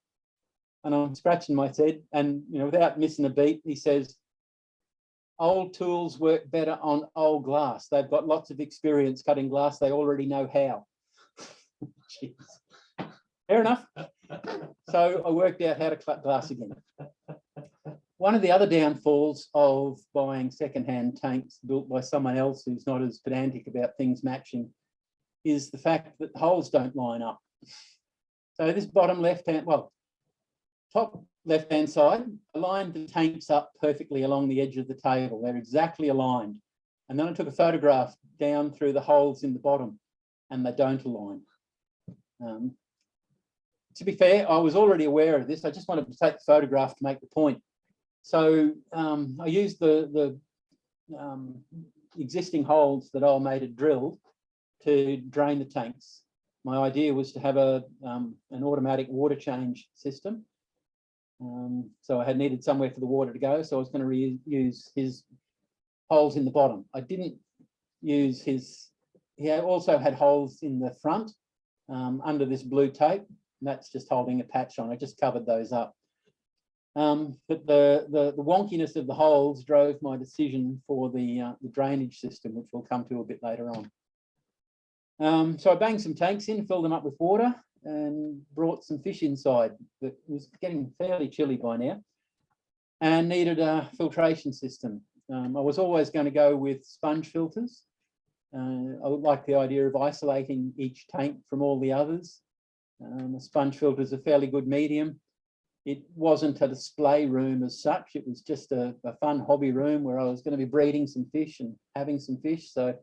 And I'm scratching my head, and without missing a beat, he says, old tools work better on old glass. They've got lots of experience cutting glass. They already know how. Jeez. Fair enough. So I worked out how to cut glass again. One of the other downfalls of buying second-hand tanks built by someone else who's not as pedantic about things matching is the fact that the holes don't line up. So this bottom left-hand, well, top left-hand side, aligned the tanks up perfectly along the edge of the table. They're exactly aligned. And then I took a photograph down through the holes in the bottom, and they don't align. To be fair, I was already aware of this. I just wanted to take the photograph to make the point. So I used the existing holes that old mate had drilled to drain the tanks. My idea was to have an automatic water change system. So I had needed somewhere for the water to go. So I was going to reuse his holes in the bottom. I didn't use he also had holes in the front under this blue tape. And that's just holding a patch on. I just covered those up. But the wonkiness of the holes drove my decision for the drainage system, which we'll come to a bit later on. So I banged some tanks in, filled them up with water, and brought some fish inside that was getting fairly chilly by now and needed a filtration system. I was always going to go with sponge filters. I would like the idea of isolating each tank from all the others. A sponge filter is a fairly good medium. It wasn't a display room as such. It was just a fun hobby room where I was going to be breeding some fish and having some fish. So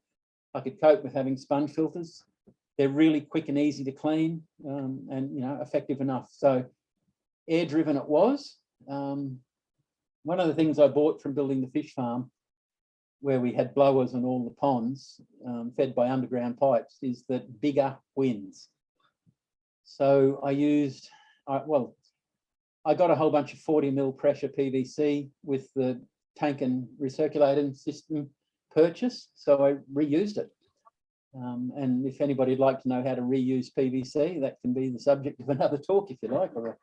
I could cope with having sponge filters. They're really quick and easy to clean and effective enough. So air driven it was. One of the things I bought from building the fish farm, where we had blowers on all the ponds fed by underground pipes, is that bigger wins. So I used, I got a whole bunch of 40 mil pressure PVC with the tank and recirculating system purchased. So I reused it. And if anybody'd like to know how to reuse PVC, that can be the subject of another talk if you like, or a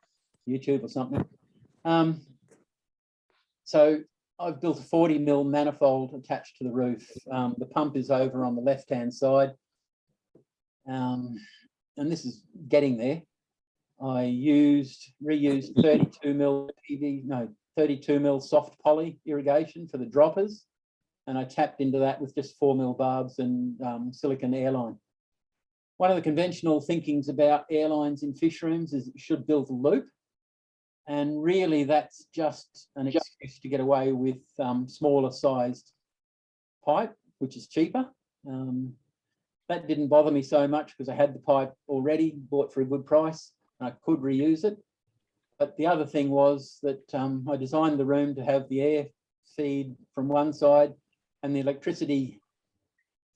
YouTube or something. So I've built a 40 mil manifold attached to the roof. The pump is over on the left-hand side. And this is getting there. I reused 32 mil soft poly irrigation for the droppers. And I tapped into that with just 4 mil barbs and silicon airline. One of the conventional thinkings about airlines in fish rooms is you should build a loop. And really that's just an excuse to get away with smaller sized pipe, which is cheaper. That didn't bother me so much because I had the pipe already, bought for a good price. I could reuse it. But the other thing was that I designed the room to have the air feed from one side and the electricity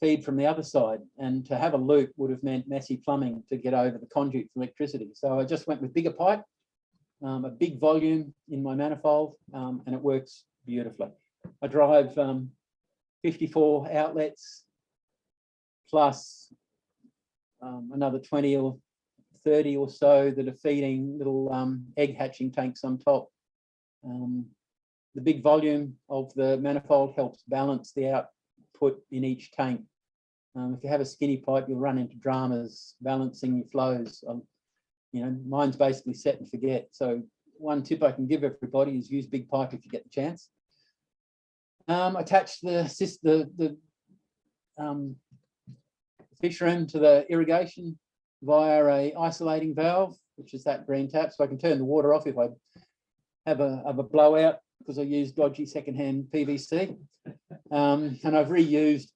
feed from the other side. And to have a loop would have meant messy plumbing to get over the conduit for electricity. So I just went with bigger pipe, a big volume in my manifold, and it works beautifully. I drive 54 outlets plus another 20 or 30 or so that are feeding little egg hatching tanks on top. The big volume of the manifold helps balance the output in each tank. If you have a skinny pipe, you'll run into dramas balancing your flows. You know, mine's basically set and forget. So one tip I can give everybody is use big pipe if you get the chance. Attach the fish room to the irrigation via a isolating valve, which is that green tap, so I can turn the water off if I have a blowout because I use dodgy secondhand PVC. And I've reused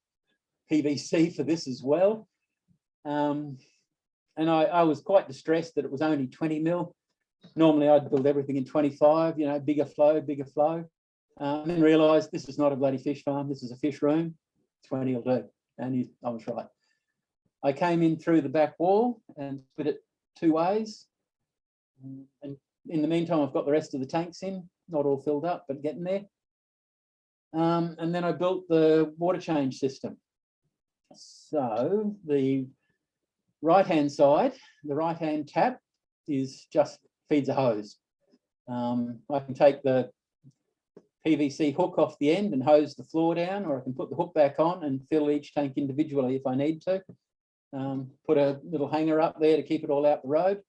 PVC for this as well. And I was quite distressed that it was only 20 mil. Normally I'd build everything in 25, you know, bigger flow, bigger flow. And then realised this is not a bloody fish farm, this is a fish room. 20 will do. And I was right. I came in through the back wall and split it 2 ways. And in the meantime, I've got the rest of the tanks in, not all filled up, but getting there. And then I built the water change system. So the right-hand side, the right-hand tap is just feeds a hose. I can take the PVC hook off the end and hose the floor down, or I can put the hook back on and fill each tank individually if I need to. Put a little hanger up there to keep it all out the road.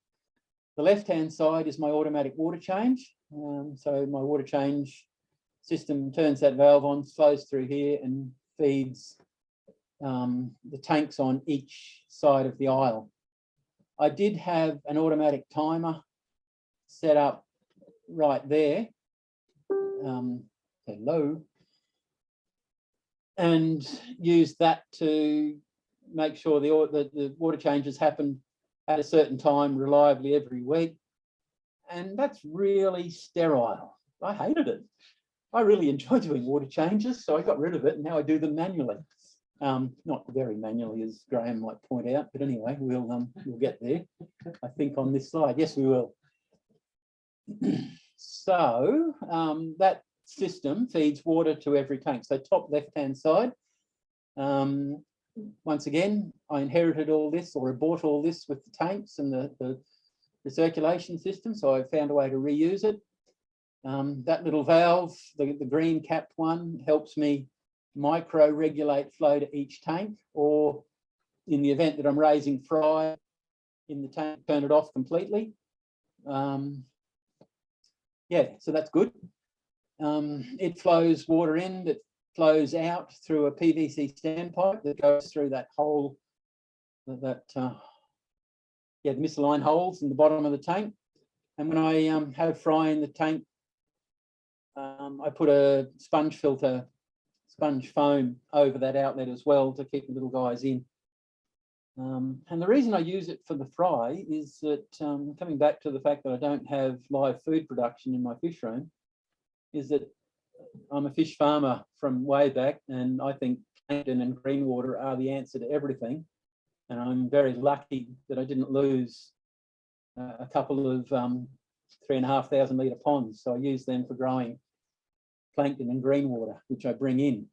The left-hand side is my automatic water change. So my water change system turns that valve on, flows through here and feeds the tanks on each side of the aisle. I did have an automatic timer set up right there. Hello. And use that to make sure the water changes happen at a certain time reliably every week. And that's really sterile. I hated it. I really enjoy doing water changes, so I got rid of it and now I do them manually. Not very manually, as Graeme might point out, but anyway, we'll get there. I think on this slide, yes, we will. So that system feeds water to every tank. So top left-hand side. Once again, I inherited all this, or I bought all this with the tanks and the recirculation system, so I found a way to reuse it. That little valve, the green capped one, helps me micro regulate flow to each tank, or in the event that I'm raising fry in the tank, turn it off completely. Yeah, so that's good. It flows water in, that flows out through a PVC standpipe that goes through that hole, the misaligned holes in the bottom of the tank. And when I have fry in the tank, I put a sponge filter, sponge foam over that outlet as well to keep the little guys in. And the reason I use it for the fry is that, coming back to the fact that I don't have live food production in my fish room, is that I'm a fish farmer from way back, and I think plankton and green water are the answer to everything. And I'm very lucky that I didn't lose a couple of 3,500 litre ponds. So I use them for growing plankton and green water, which I bring in.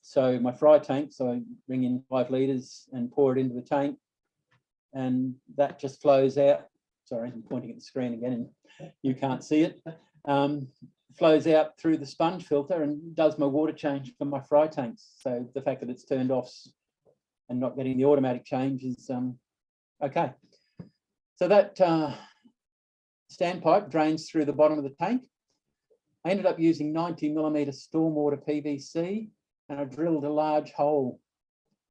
So my fry tanks, I bring in 5 litres and pour it into the tank, and that just flows out. Sorry, I'm pointing at the screen again and you can't see it. Flows out through the sponge filter and does my water change for my fry tanks. So the fact that it's turned off and not getting the automatic change is okay. So that standpipe drains through the bottom of the tank. I ended up using 90mm stormwater PVC, and I drilled a large hole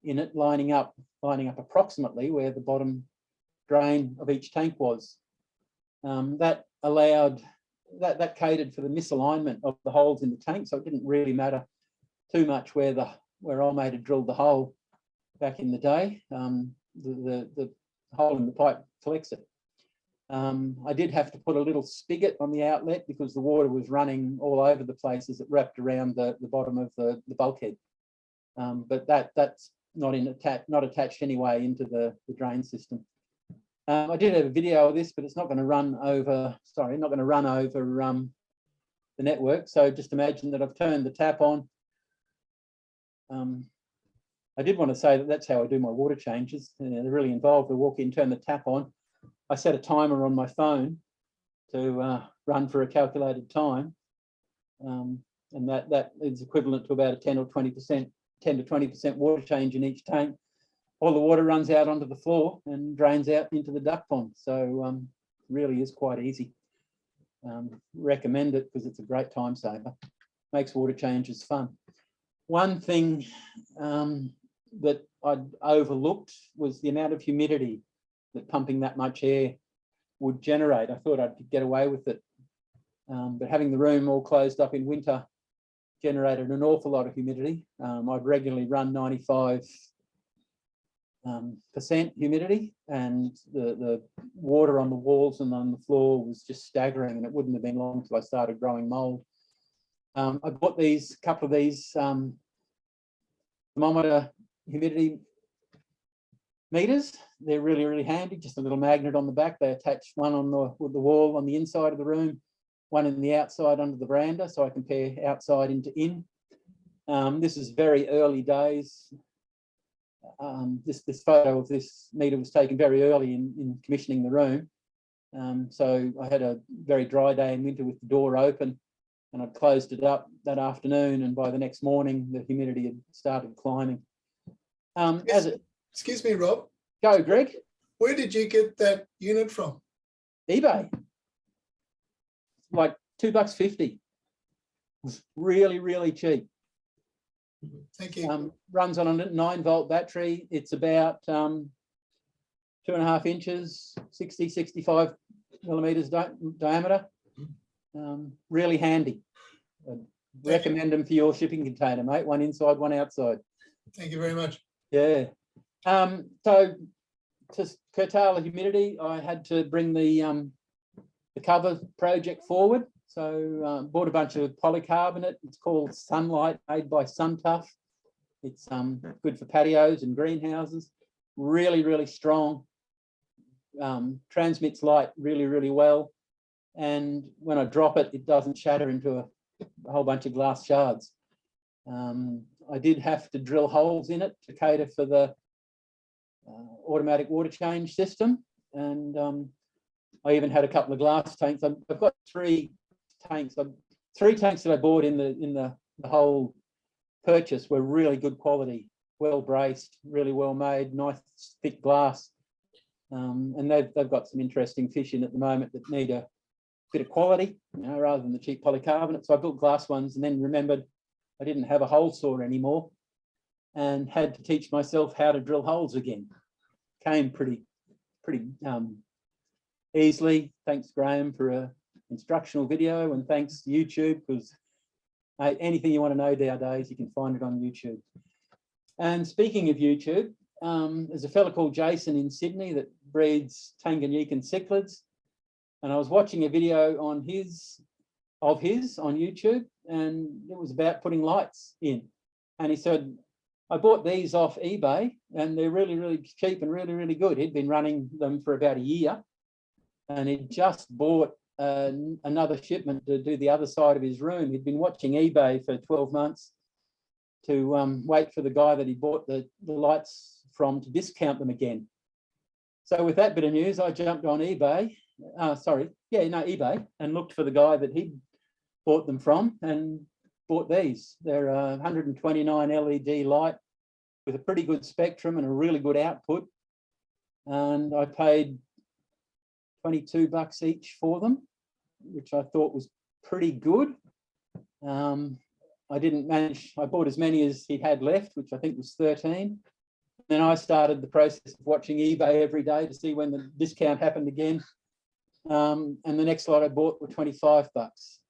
in it, lining up approximately where the bottom drain of each tank was. That allowed, that catered for the misalignment of the holes in the tank, so it didn't really matter too much where old mate had drilled the hole back in the day. The hole in the pipe collects it. I did have to put a little spigot on the outlet because the water was running all over the place as it wrapped around the bottom of the bulkhead. But that's not attached anyway into the drain system. I did have a video of this, but it's not going to run over, the network. So just imagine that I've turned the tap on. I did want to say that that's how I do my water changes. They're really involved. I walk in, turn the tap on. I set a timer on my phone to run for a calculated time. And that is equivalent to about a 10 or 20%, 10 to 20% water change in each tank. All the water runs out onto the floor and drains out into the duck pond. So really is quite easy. Recommend it because it's a great time saver. Makes water changes fun. One thing that I'd overlooked was the amount of humidity that pumping that much air would generate. I thought I'd get away with it. But having the room all closed up in winter generated an awful lot of humidity. I'd regularly run 95% humidity, and the water on the walls and on the floor was just staggering, and it wouldn't have been long until I started growing mold. I bought these couple of these thermometer humidity meters. They're really, really handy. Just a little magnet on the back. They attach one on the wall on the inside of the room, one in the outside under the veranda, so I compare outside into in. This is very early days. This photo of this meter was taken very early in commissioning the room. So I had a very dry day in winter with the door open, and I'd closed it up that afternoon, and by the next morning the humidity had started climbing. Excuse me, Rob. Go, Greg. Where did you get that unit from? eBay. Like $2.50. It was really, really cheap. Thank you. Runs on a 9-volt battery. It's about 2.5 inches, 60, 65 millimeters diameter. Really handy. I'd recommend them for your shipping container, mate. One inside, one outside. Thank you very much. Yeah. So to curtail the humidity, I had to bring the cover project forward. So bought a bunch of polycarbonate. It's called Sunlight, made by Suntough. It's good for patios and greenhouses. Really, really strong. Transmits light really, really well. And when I drop it, it doesn't shatter into a whole bunch of glass shards. I did have to drill holes in it to cater for the automatic water change system. And I even had a couple of glass tanks. I've got 3 tanks. 3 tanks that I bought in the whole purchase were really good quality, well braced, really well made, nice thick glass. And they've got some interesting fish in at the moment that need a bit of quality, rather than the cheap polycarbonate. So I built glass ones, and then remembered I didn't have a hole saw anymore, and had to teach myself how to drill holes again. Came pretty easily. Thanks, Graeme, for a instructional video, and thanks YouTube, because anything you want to know nowadays, you can find it on YouTube. And speaking of YouTube, there's a fella called Jason in Sydney that breeds Tanganyikan cichlids, and I was watching a video on his on YouTube, and it was about putting lights in. And he said, I bought these off eBay, and they're really, really cheap and really, really good. He'd been running them for about a year, and he'd just bought another shipment to do the other side of his room. He'd been watching eBay for 12 months to wait for the guy that he bought the lights from to discount them again. So with that bit of news, I jumped on eBay, eBay, and looked for the guy that he'd bought them from, and bought these. They're a 129 LED light with a pretty good spectrum and a really good output. And I paid $22 each for them, which I thought was pretty good. I bought as many as he had left, which I think was 13. Then I started the process of watching eBay every day to see when the discount happened again. And the next lot I bought were $25,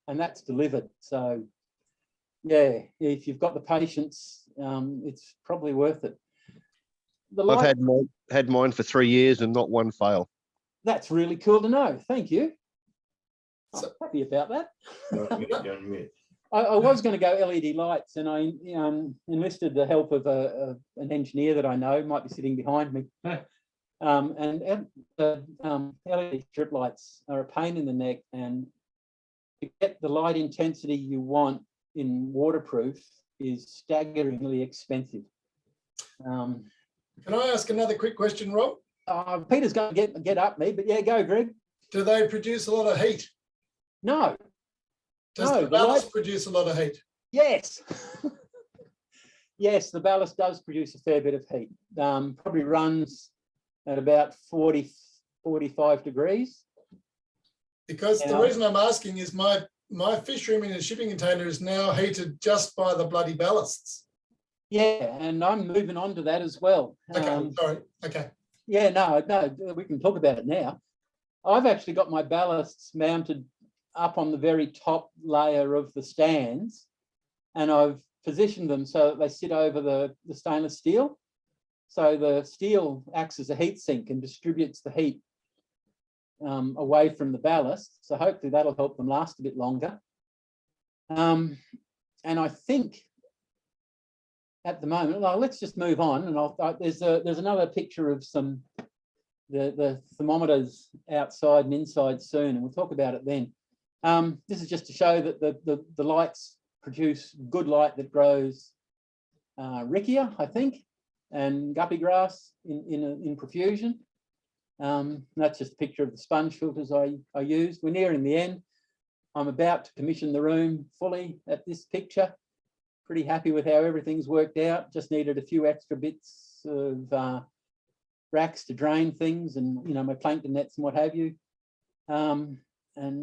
and that's delivered. So yeah, if you've got the patience, it's probably worth it. I've had mine for 3 years and not one fail. That's really cool to know. Thank you. I'm So- happy about that. You're on mute. I was going to go LED lights, and I enlisted the help of an engineer that I know, might be sitting behind me. And LED strip lights are a pain in the neck, and to get the light intensity you want in waterproof is staggeringly expensive. Um, Can I ask another quick question, Rob? Peter's going to get up me, but yeah, go, Greg. Do they produce a lot of heat? No. Does No, the the ballast light- produce a lot of heat? Yes. Yes, the ballast does produce a fair bit of heat. Probably runs at about 40, 45 degrees. Because the Yeah. reason I'm asking is my fish room in a shipping container is now heated just by the bloody ballasts. Yeah, and I'm moving on to that as well. Okay, sorry. Okay. Yeah, no, we can talk about it now. I've actually got my ballasts mounted up on the very top layer of the stands, and I've positioned them so that they sit over the stainless steel. So the steel acts as a heat sink and distributes the heat away from the ballast. So hopefully that'll help them last a bit longer. And I think at the moment, well, let's just move on. And there's another picture of the thermometers outside and inside soon, and we'll talk about it then. This is just to show that the lights produce good light that grows rickia, I think, and guppy grass in profusion. That's just a picture of the sponge filters I used. We're nearing the end. I'm about to commission the room fully at this picture. Pretty happy with how everything's worked out. Just needed a few extra bits of racks to drain things and, my plankton nets and what have you. And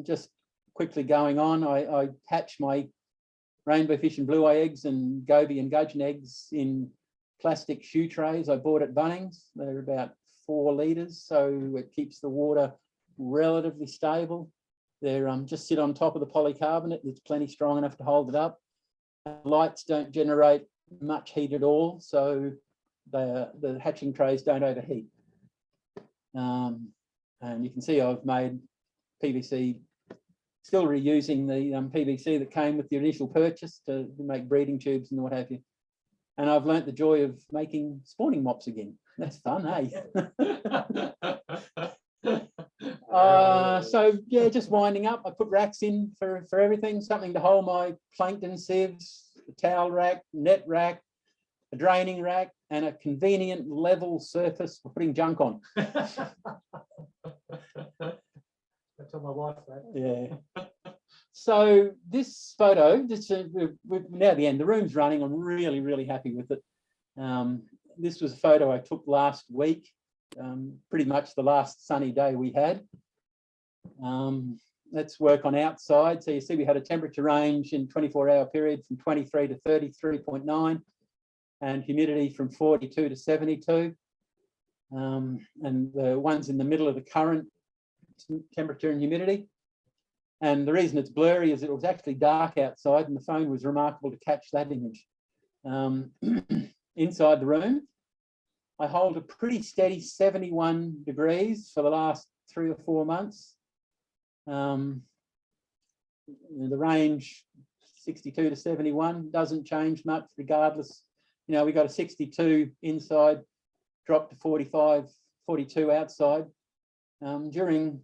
just quickly going on, I hatch my rainbow fish and blue eye eggs and goby and gudgeon eggs in plastic shoe trays I bought at Bunnings. They're about 4 litres, so it keeps the water relatively stable. They're just sit on top of the polycarbonate. It's plenty strong enough to hold it up. Lights don't generate much heat at all, so the hatching trays don't overheat. And you can see I've made PVC, still reusing the PVC that came with the initial purchase to make breeding tubes and what have you. And I've learnt the joy of making spawning mops again. That's fun, eh? So yeah, just winding up. I put racks in for everything, something to hold my plankton sieves, a towel rack, net rack, a draining rack, and a convenient level surface for putting junk on. I tell my wife that. Yeah. So this photo, we're now at the end. The room's running. I'm really, really happy with it. This was a photo I took last week, pretty much the last sunny day we had. Let's work on outside. So you see we had a temperature range in 24-hour period from 23 to 33.9 and humidity from 42 to 72. And the ones in the middle of the current temperature and humidity. And the reason it's blurry is it was actually dark outside and the phone was remarkable to catch that image. Inside the room, I hold a pretty steady 71 degrees for the last 3 or 4 months. The range 62 to 71 doesn't change much regardless. We got a 62 inside, dropped to 45, 42 outside. During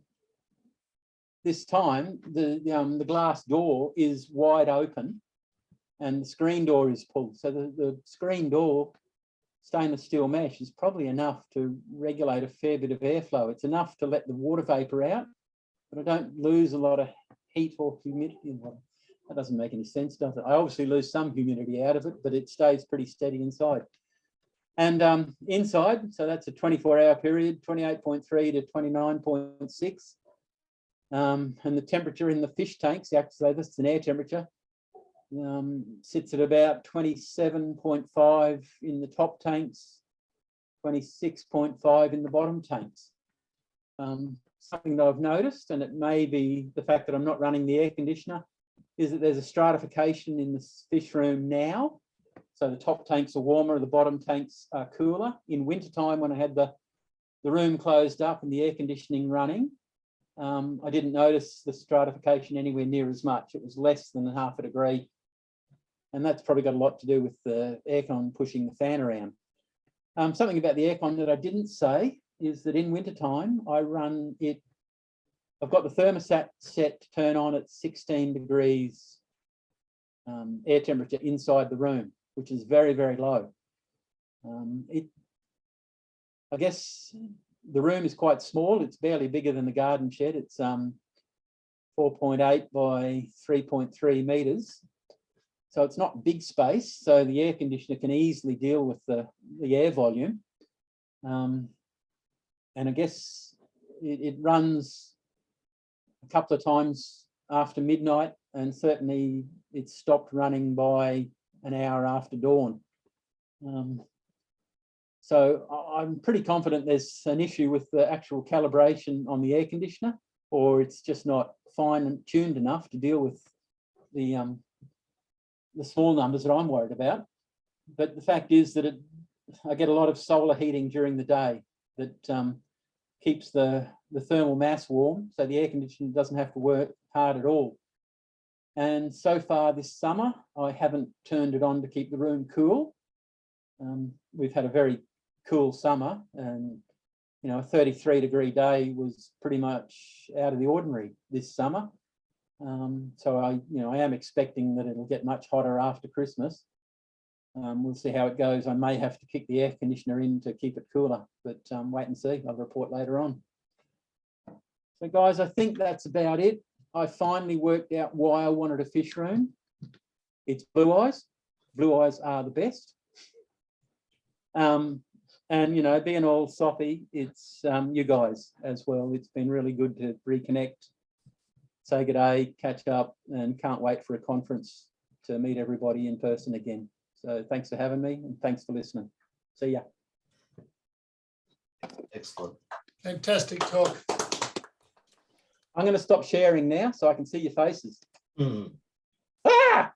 this time, the glass door is wide open and the screen door is pulled. So the screen door stainless steel mesh is probably enough to regulate a fair bit of airflow. It's enough to let the water vapor out, but I don't lose a lot of heat or humidity. That doesn't make any sense, does it? I obviously lose some humidity out of it, but it stays pretty steady inside. And inside, so that's a 24-hour period, 28.3 to 29.6. And the temperature in the fish tanks, so this is an air temperature, sits at about 27.5 in the top tanks, 26.5 in the bottom tanks. Something that I've noticed, and it may be the fact that I'm not running the air conditioner, is that there's a stratification in the fish room now. So the top tanks are warmer, the bottom tanks are cooler. In wintertime, when I had the room closed up and the air conditioning running, I didn't notice the stratification anywhere near as much. It was less than ½ degree. And that's probably got a lot to do with the aircon pushing the fan around. Something about the aircon that I didn't say is that in wintertime, I run it, I've got the thermostat set to turn on at 16 degrees air temperature inside the room, which is very, very low. I guess the room is quite small. It's barely bigger than the garden shed. It's 4.8 by 3.3 metres. So it's not big space. So the air conditioner can easily deal with the air volume. And I guess it runs a couple of times after midnight, and certainly it's stopped running by an hour after dawn. So I'm pretty confident there's an issue with the actual calibration on the air conditioner, or it's just not fine and tuned enough to deal with the small numbers that I'm worried about. But the fact is that I get a lot of solar heating during the day that keeps the thermal mass warm, so the air conditioner doesn't have to work hard at all. And so far this summer, I haven't turned it on to keep the room cool. We've had a very cool summer, and a 33-degree day was pretty much out of the ordinary this summer. So I am expecting that it'll get much hotter after Christmas. We'll see how it goes. I may have to kick the air conditioner in to keep it cooler, but wait and see. I'll report later on. So guys, I think that's about it. I finally worked out why I wanted a fish room. It's blue eyes. Blue eyes are the best. And being all soppy, it's you guys as well. It's been really good to reconnect, say good day, catch up, and can't wait for a conference to meet everybody in person again. So thanks for having me, and thanks for listening. See ya. Excellent. Fantastic talk. I'm going to stop sharing now so I can see your faces. Mm. Ah!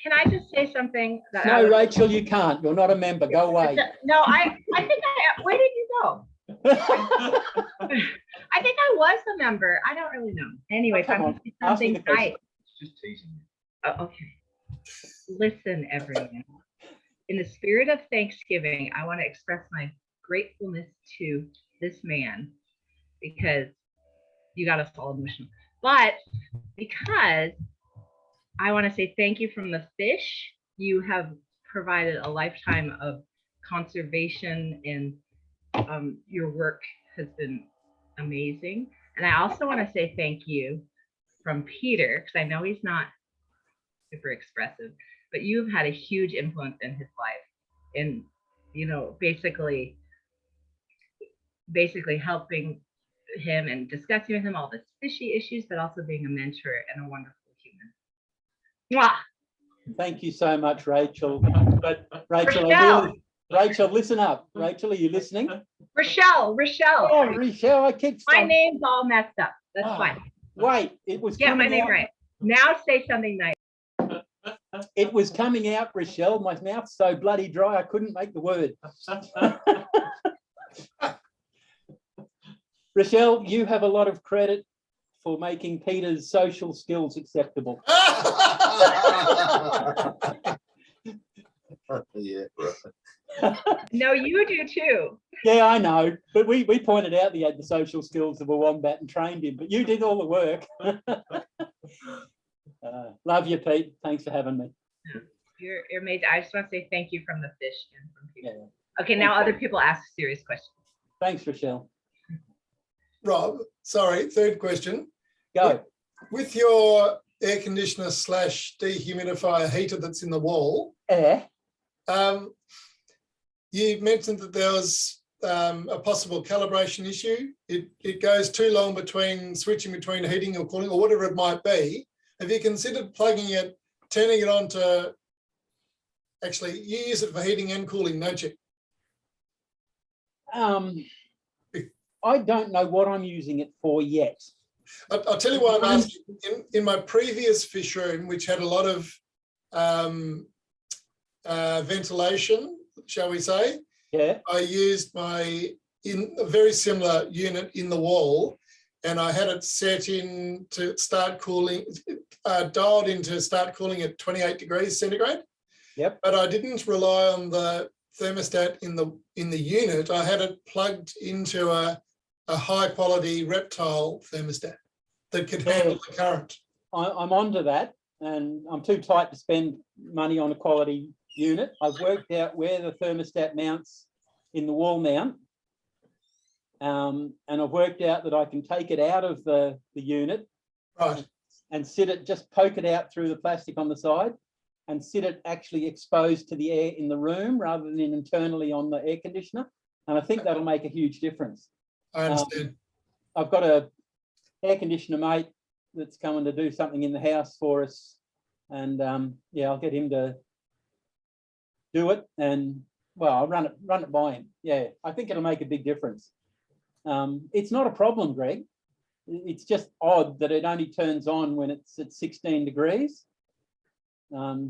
Can I just say something? That No, Rachel, you can't. You're not a member. Go away. No, I think where did you go? I think I was a member. I don't really know. Anyway, if I'm going to say something nice. Just teasing you. Oh, okay. Listen, everyone. In the spirit of Thanksgiving, I want to express my gratefulness to this man, because you got us all emotional. But because I want to say thank you from the fish. You have provided a lifetime of conservation, and your work has been amazing. And I also want to say thank you from Peter, because I know he's not super expressive, but you've had a huge influence in his life, in basically helping him and discussing with him all the fishy issues, but also being a mentor and a wonderful human. Mwah! Thank you so much, Rachel. But Rachel, Rochelle. Listen up. Rachel, are you listening? Rochelle. Oh, Rochelle, I keep My name's all messed up. That's fine. Wait, it was Get my coming name out. right. Now say something nice. It was coming out, Rochelle. My mouth's so bloody dry I couldn't make the word. Rochelle, you have a lot of credit for making Peter's social skills acceptable. Yeah, right. No, you do too. Yeah, I know. But we pointed out that he had the social skills of a wombat and trained him, but you did all the work. Love you, Pete. Thanks for having me. You're amazing. I just want to say thank you from the fish and from people. Yeah. Okay, now other people ask serious questions. Thanks, Rochelle. Rob, sorry, third question. Go. With your air conditioner / dehumidifier heater that's in the wall, you mentioned that there was a possible calibration issue. It goes too long between switching between heating or cooling or whatever it might be. Have you considered plugging it, turning it on to, actually, you use it for heating and cooling, don't you? I don't know what I'm using it for yet. I'll tell you why I'm asking. In my previous fish room, which had a lot of ventilation, shall we say, yeah, I used in a very similar unit in the wall, and I had it set in to start cooling, dialed in to start cooling at 28 degrees centigrade. Yep. But I didn't rely on the thermostat in the unit. I had it plugged into a high quality reptile thermostat that could handle the current. I'm onto that. and I'm too tight to spend money on a quality unit. I've worked out where the thermostat mounts in the wall mount. And I've worked out that I can take it out of the unit Right. and sit it, just poke it out through the plastic on the side and sit it actually exposed to the air in the room rather than internally on the air conditioner. And I think that'll make a huge difference. I understand. I've got a air conditioner mate that's coming to do something in the house for us. And yeah, I'll get him to do it. And well, I'll run it by him. Yeah, I think it'll make a big difference. It's not a problem, Greg. It's just odd that it only turns on when it's at 16 degrees. I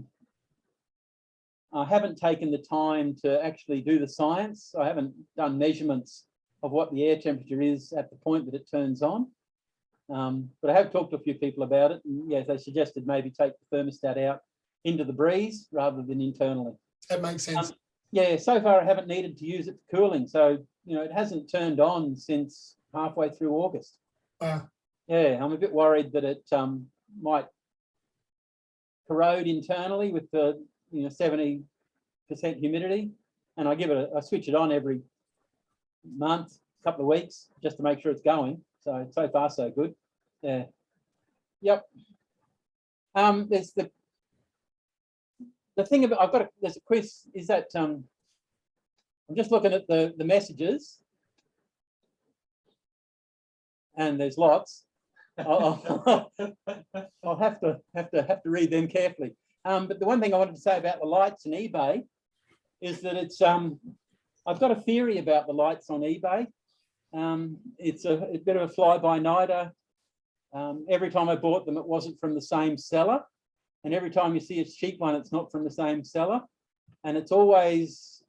haven't taken the time to actually do the science. I haven't done measurements of what the air temperature is at the point that it turns on. But I have talked to a few people about it. And yes, they suggested maybe take the thermostat out into the breeze rather than internally. That makes sense. Yeah, so far I haven't needed to use it for cooling. So, you know, it hasn't turned on since halfway through August. Wow. Yeah, I'm a bit worried that it might corrode internally with the 70% humidity. And I switch it on every month, couple of weeks, just to make sure it's going. So far so good. Yeah. Yep. There's the thing about there's a quiz, is that I'm just looking at the messages, and there's lots. I'll have to read them carefully. But the one thing I wanted to say about the lights in eBay is that it's I've got a theory about the lights on eBay. It's a bit of a fly-by-nighter. Every time I bought them, it wasn't from the same seller. And every time you see a cheap one, it's not from the same seller. And it's always,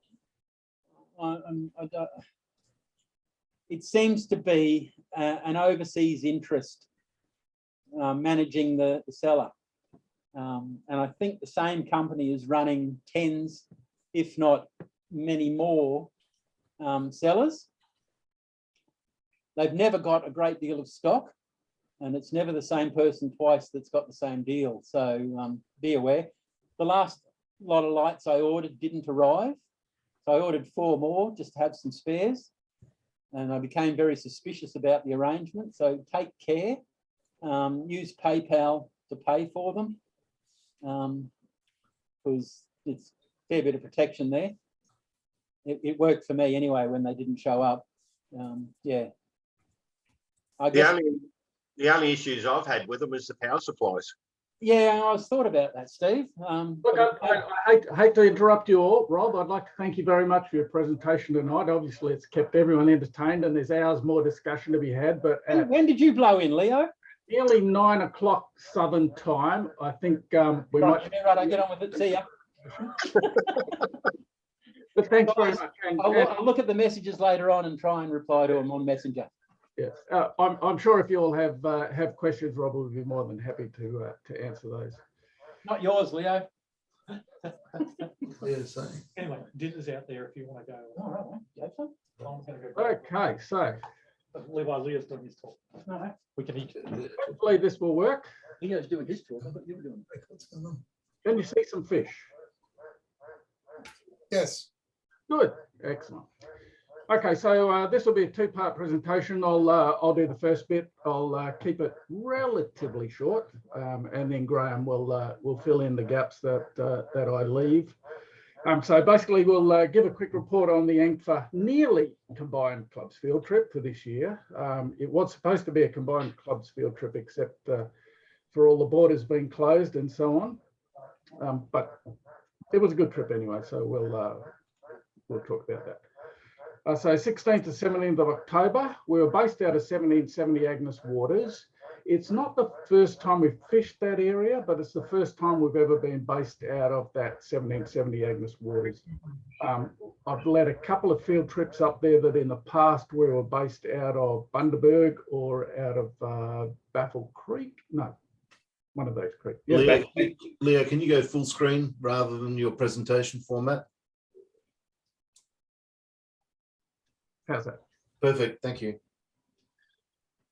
it seems to be an overseas interest managing the seller. And I think the same company is running tens, if not many more sellers. They've never got a great deal of stock, and it's never the same person twice that's got the same deal. So be aware. The last lot of lights I ordered didn't arrive. So I ordered 4 more just to have some spares. And I became very suspicious about the arrangement. So take care. Use PayPal to pay for them, because it's a fair bit of protection there. It worked for me anyway when they didn't show up. Yeah. The only issues I've had with them is the power supplies. Yeah, I was thought about that, Steve. Look, I hate to interrupt you all, Rob. I'd like to thank you very much for your presentation tonight. Obviously, it's kept everyone entertained, and there's hours more discussion to be had. But when did you blow in, Leo? Nearly 9 o'clock Southern time. I think we might. Right, I get on with it. See ya. But thanks very much. I'll look at the messages later on and try and reply to them on Messenger. Yes, I'm sure if you all have questions, Rob will be more than happy to answer those. Not yours, Leo. Yes, Anyway, dinner's out there if you want to go. All right, you have some? I'm going to go. Okay, so Leo's doing his talk. No, We can eat. hopefully this will work. Leo's doing his talk. I thought you were doing it. what's going on? Can you see some fish? Yes. Good, excellent. Okay, so this will be a 2-part presentation. I'll do the first bit. I'll keep it relatively short, and then Graeme will fill in the gaps that I leave. So basically, we'll give a quick report on the ANGFA nearly combined clubs field trip for this year. It was supposed to be a combined clubs field trip, except for all the borders being closed and so on. But it was a good trip anyway, so we'll talk about that. So 16th to 17th of October, we were based out of 1770 Agnes Waters. It's not the first time we've fished that area, but it's the first time we've ever been based out of that 1770 Agnes Waters. I've led a couple of field trips up there that in the past we were based out of Bundaberg or out of Baffle Creek. No, one of those creeks. Yeah, Leo, can you go full screen rather than your presentation format? how's that? Perfect, thank you.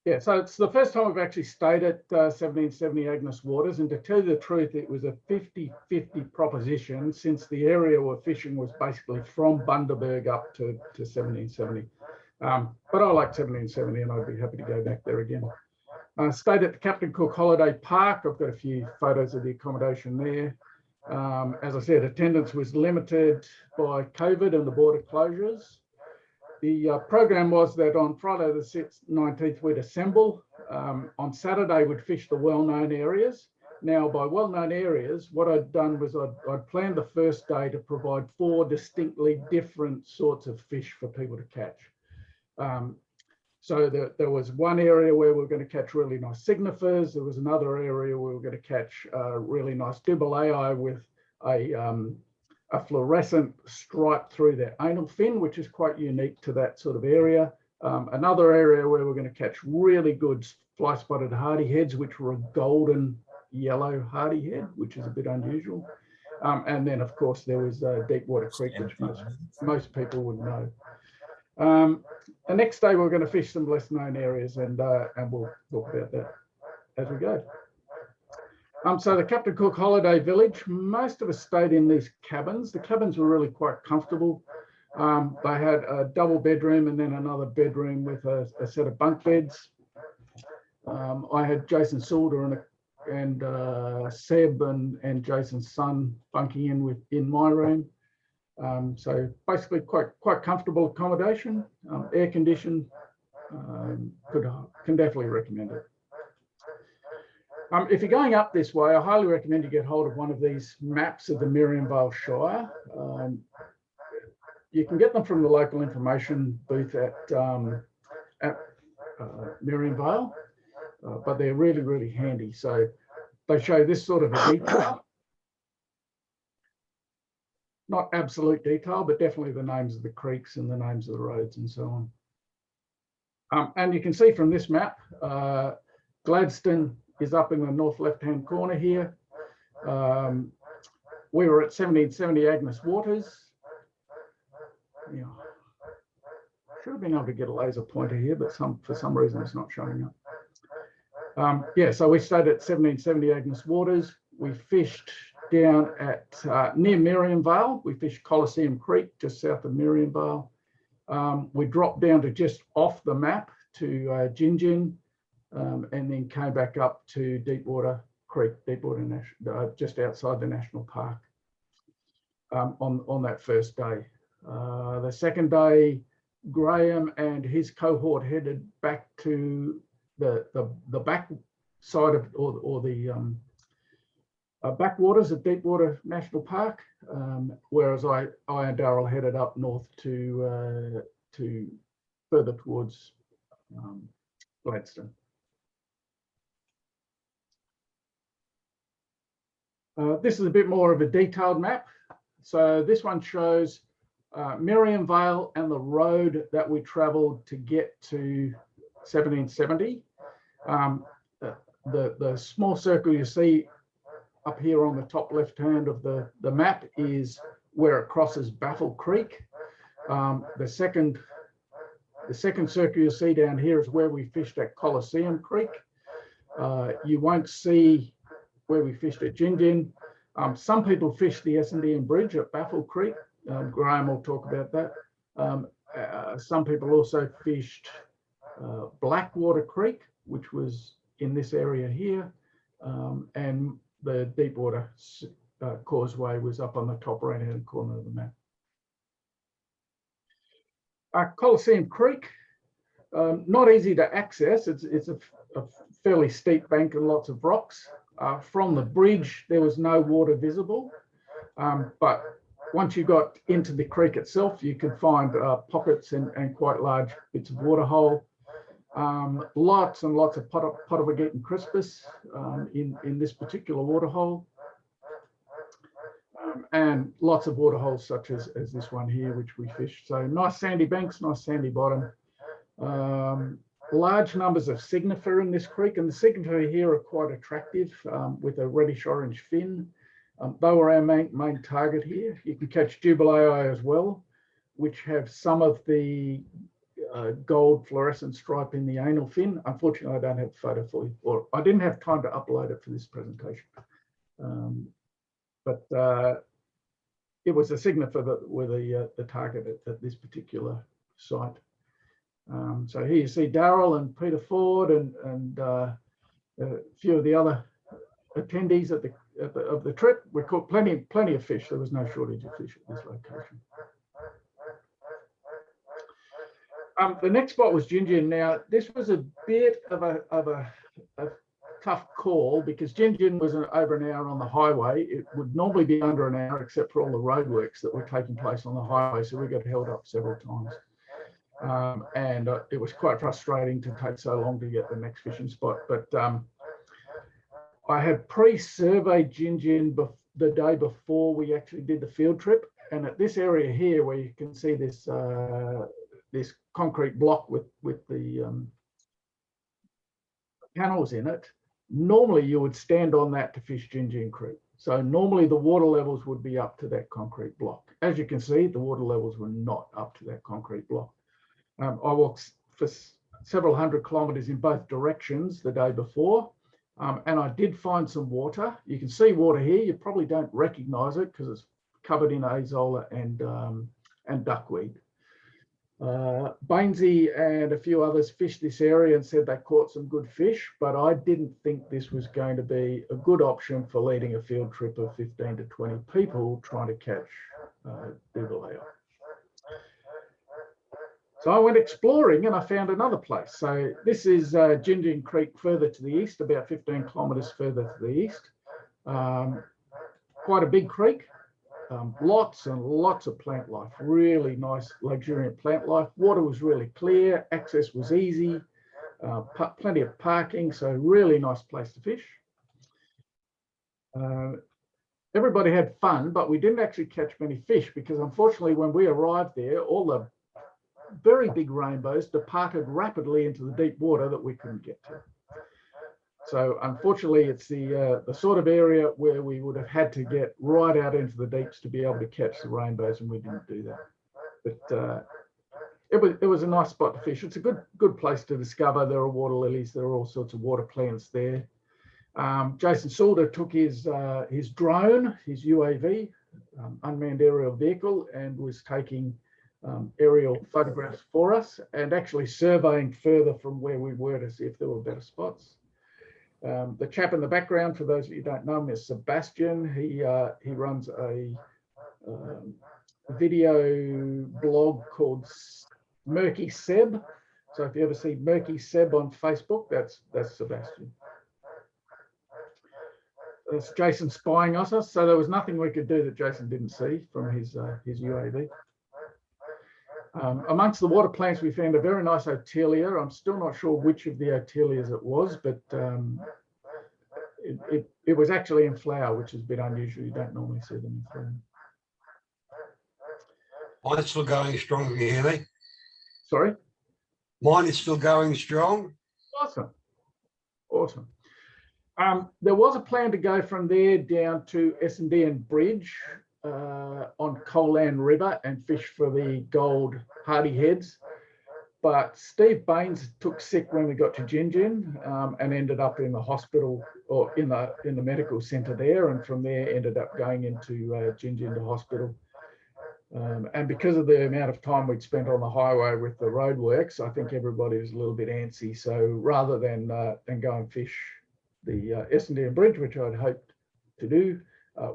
Yeah, so it's the first time we've actually stayed at 1770 Agnes Waters, and to tell you the truth, it was a 50-50 proposition since the area we're fishing was basically from Bundaberg up to 1770. But I like 1770 and I'd be happy to go back there again. Stayed at the Captain Cook Holiday Park. I've got a few photos of the accommodation there. As I said, attendance was limited by COVID and the border closures. The program was that on Friday the 19th, we'd assemble. On Saturday, we'd fish the well-known areas. Now, by well-known areas, what I'd done was I'd planned the first day to provide 4 distinctly different sorts of fish for people to catch. So there was one area where we were going to catch really nice signifers. There was another area where we were going to catch really nice dubulei with a fluorescent stripe through their anal fin, which is quite unique to that sort of area. Another area where we're going to catch really good fly-spotted hardyheads, which were a golden yellow hardyhead, which is a bit unusual. And then, of course, there was Deepwater Creek, which most people would know. The next day, we're going to fish some less-known areas, and we'll talk about that as we go. So the Captain Cook Holiday Village, most of us stayed in these cabins. The cabins were really quite comfortable. They had a double bedroom and then another bedroom with a set of bunk beds. I had Jason Saulder and Seb and Jason's son bunking in my room. So basically quite comfortable accommodation, air conditioned. Can definitely recommend it. If you're going up this way, I highly recommend you get hold of one of these maps of the Miriam Vale Shire. You can get them from the local information booth at Miriam Vale, but they're really, really handy. So they show this sort of a detail. Not absolute detail, but definitely the names of the creeks and the names of the roads and so on. And you can see from this map, Gladstone is up in the north left-hand corner here. We were at 1770 Agnes Waters. Yeah. Should have been able to get a laser pointer here, but for some reason it's not showing up. Yeah, so we stayed at 1770 Agnes Waters. We fished down at near Miriam Vale. We fished Coliseum Creek just south of Miriam Vale. We dropped down to just off the map to Gingin, and then came back up to Deepwater Creek, just outside the national park on that first day. The second day, Graeme and his cohort headed back to the back side of, or the backwaters of Deepwater National Park, whereas I and Darryl headed up north to further towards Gladstone. This is a bit more of a detailed map. So this one shows Miriam Vale and the road that we travelled to get to 1770. The small circle you see up here on the top left hand of the map is where it crosses Baffle Creek. The second circle you see down here is where we fished at Coliseum Creek. You won't see where we fished at Gingin. Some people fish the Essendon Bridge at Baffle Creek. Graeme will talk about that. Some people also fished Blackwater Creek, which was in this area here, and the Deepwater Causeway was up on the top right-hand corner of the map. Coliseum Creek, not easy to access. It's a fairly steep bank and lots of rocks. From the bridge, there was no water visible, but once you got into the creek itself, you could find pockets and quite large bits of waterhole. Lots and lots of Potawaget and Crispus in this particular waterhole. And lots of waterholes such as this one here, which we fished. So nice sandy banks, nice sandy bottom. Large numbers of signifer in this creek, and the signifer here are quite attractive with a reddish orange fin. They were our main target here. You can catch dubulei as well, which have some of the gold fluorescent stripe in the anal fin. Unfortunately, I don't have a photo for you, or I didn't have time to upload it for this presentation. But it was a signifier with the target at this particular site. So here you see Darryl and Peter Ford and a few of the other attendees of the trip. We caught plenty of fish. There was no shortage of fish at this location. The next spot was Gin Gin. Now, this was a bit of a tough call because Gin Gin was over an hour on the highway. It would normally be under an hour, except for all the roadworks that were taking place on the highway. So we got held up several times. And it was quite frustrating to take so long to get the next fishing spot. But I had pre-surveyed Gin Gin the day before we actually did the field trip. And at this area here, where you can see this this concrete block with the panels in it, normally you would stand on that to fish Gin Gin Creek. So normally the water levels would be up to that concrete block. As you can see, the water levels were not up to that concrete block. I walked for several hundred kilometres in both directions the day before, and I did find some water. You can see water here. You probably don't recognise it because it's covered in azolla and duckweed. Bainesy and a few others fished this area and said they caught some good fish, but I didn't think this was going to be a good option for leading a field trip of 15 to 20 people trying to catch Dougaleo. So I went exploring and I found another place. So this is Gin Gin Creek further to the east, about 15 kilometres further to the east. Quite a big creek. Lots and lots of plant life, really nice luxuriant plant life. Water was really clear, access was easy, plenty of parking, so really nice place to fish. Everybody had fun, but we didn't actually catch many fish because unfortunately when we arrived there, all the very big rainbows departed rapidly into the deep water that we couldn't get to. So unfortunately, it's the sort of area where we would have had to get right out into the deeps to be able to catch the rainbows, and we didn't do that. But it was a nice spot to fish. It's a good place to discover. There are water lilies. There are all sorts of water plants there. Jason Saulder took his drone, his UAV, unmanned aerial vehicle, and was taking aerial photographs for us and actually surveying further from where we were to see if there were better spots. The chap in the background, for those of you who don't know him, is Sebastian. He runs a video blog called Murky Seb. So if you ever see Murky Seb on Facebook, that's Sebastian. That's Jason spying us. So there was nothing we could do that Jason didn't see from his UAV. Amongst the water plants, we found a very nice Otelia. I'm still not sure which of the Otelias it was, but it was actually in flower, which is a bit unusual. You don't normally see them in flower. Mine's still going strong, can you hear me? Sorry? Mine is still going strong. Awesome. Awesome. There was a plan to go from there down to Essendon Bridge on Colan River and fish for the gold hardy heads, but Steve Baines took sick when we got to Gin Gin and ended up in the hospital or in the medical centre there, and from there ended up going into Gin Gin to hospital. And because of the amount of time we'd spent on the highway with the roadworks, I think everybody was a little bit antsy. So rather than go and fish the Essendon Bridge, which I'd hoped to do,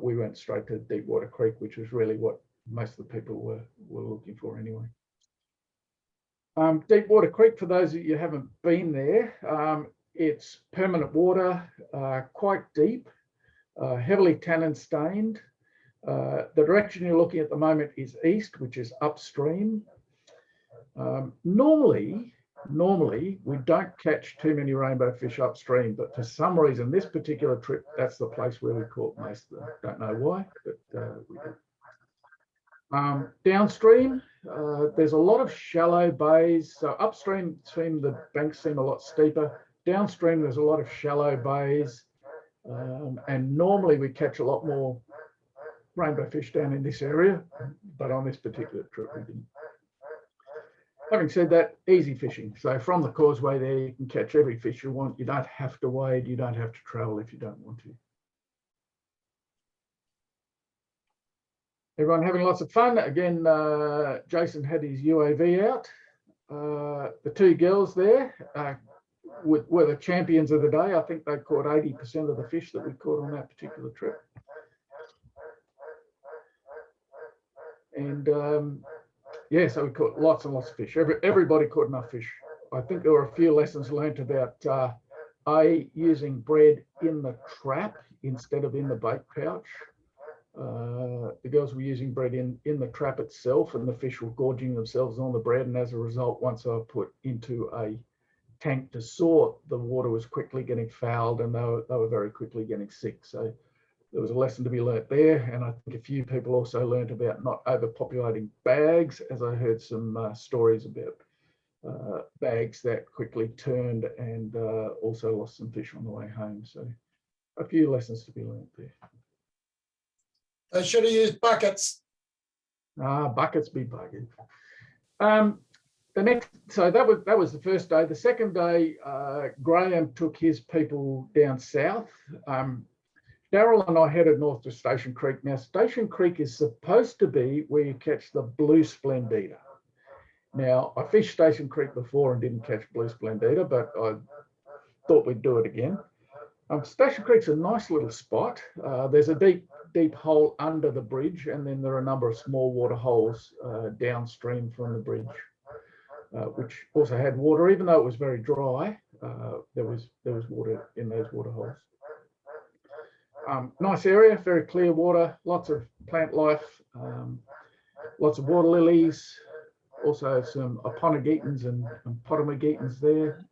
we went straight to Deepwater Creek, which was really what most of the people were looking for anyway. Deepwater Creek, for those of you who haven't been there, it's permanent water, quite deep, heavily tannin stained. The direction you're looking at the moment is east, which is upstream. Normally we don't catch too many rainbow fish upstream, but for some reason this particular trip, that's the place where we caught most of them. Don't know why, but we did. Downstream, there's a lot of shallow bays. So upstream, the banks seem a lot steeper. Downstream, there's a lot of shallow bays, and normally we catch a lot more rainbow fish down in this area, but on this particular trip we didn't. Having said that, easy fishing. So from the causeway there, you can catch every fish you want. You don't have to wade. You don't have to travel if you don't want to. Everyone having lots of fun. Again, Jason had his UAV out. The two girls there were the champions of the day. I think they caught 80% of the fish that we caught on that particular trip. And yeah, so we caught lots and lots of fish. Everybody caught enough fish. I think there were a few lessons learned about using bread in the trap instead of in the bait pouch. The girls were using bread in the trap itself, and the fish were gorging themselves on the bread. And as a result, once I put into a tank to sort, the water was quickly getting fouled, and they were very quickly getting sick. So there was a lesson to be learnt there. And I think a few people also learnt about not overpopulating bags, as I heard some stories about bags that quickly turned and also lost some fish on the way home. So a few lessons to be learnt there. They should have used buckets. Buckets be buggered. So that was the first day. The second day, Graeme took his people down south. Daryl and I headed north to Station Creek. Now, Station Creek is supposed to be where you catch the blue splendida. Now, I fished Station Creek before and didn't catch blue splendida, but I thought we'd do it again. Station Creek's a nice little spot. There's a deep hole under the bridge, and then there are a number of small water holes downstream from the bridge, which also had water. Even though it was very dry, there was water in those water holes. Nice area, very clear water, lots of plant life, lots of water lilies, also some aponogetons and potamogetons there.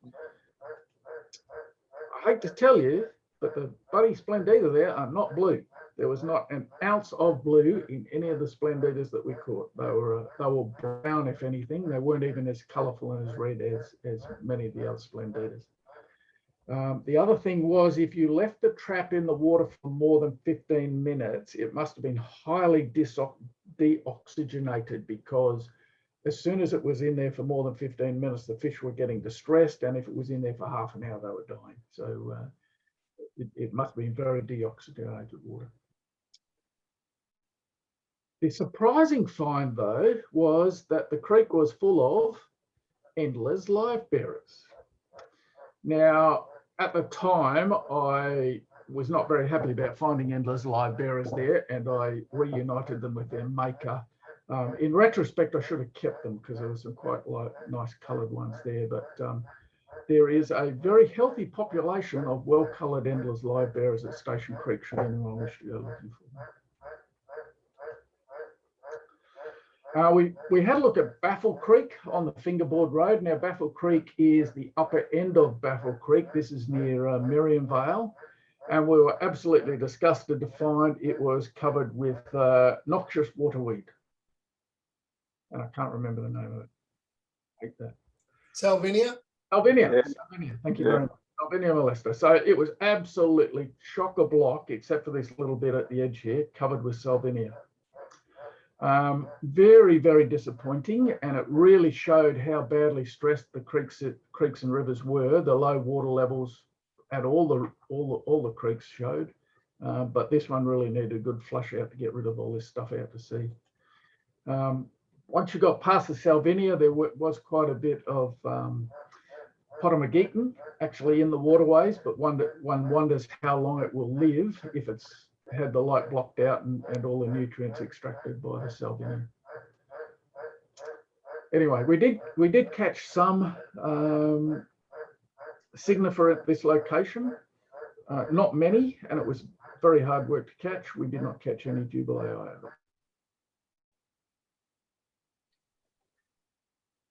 I hate to tell you, but the bloody splendida there are not blue. There was not an ounce of blue in any of the splendidas that we caught. They were brown, if anything. They weren't even as colourful and as red as many of the other splendidas. The other thing was, if you left the trap in the water for more than 15 minutes, it must have been highly deoxygenated, because as soon as it was in there for more than 15 minutes, the fish were getting distressed. And if it was in there for half an hour, they were dying. So it must have been very deoxygenated water. The surprising find, though, was that the creek was full of endless live bearers. Now, at the time, I was not very happy about finding endless live bearers there, and I reunited them with their maker. In retrospect, I should have kept them because there were some quite nice coloured ones there, but there is a very healthy population of well-coloured endless live bearers at Station Creek, should anyone wish to go looking for them. We had a look at Baffle Creek on the Fingerboard Road. Now, Baffle Creek is the upper end of Baffle Creek. This is near Miriam Vale. And we were absolutely disgusted to find it was covered with noxious waterweed. And I can't remember the name of it. I hate that. Salvinia? Salvinia. Yeah. Salvinia. Thank you very much. Salvinia molesta. So it was absolutely chock-a-block, except for this little bit at the edge here, covered with Salvinia. Very, very disappointing, and it really showed how badly stressed the creeks and rivers were. The low water levels at all the creeks showed, but this one really needed a good flush out to get rid of all this stuff out to sea. Once you got past the Salvinia, there was quite a bit of potamogeton actually in the waterways, but one wonders how long it will live if it's had the light blocked out and all the nutrients extracted by the Salvinia. Anyway, we did catch some signifer at this location, not many, and it was very hard work to catch. We did not catch any jubilee either.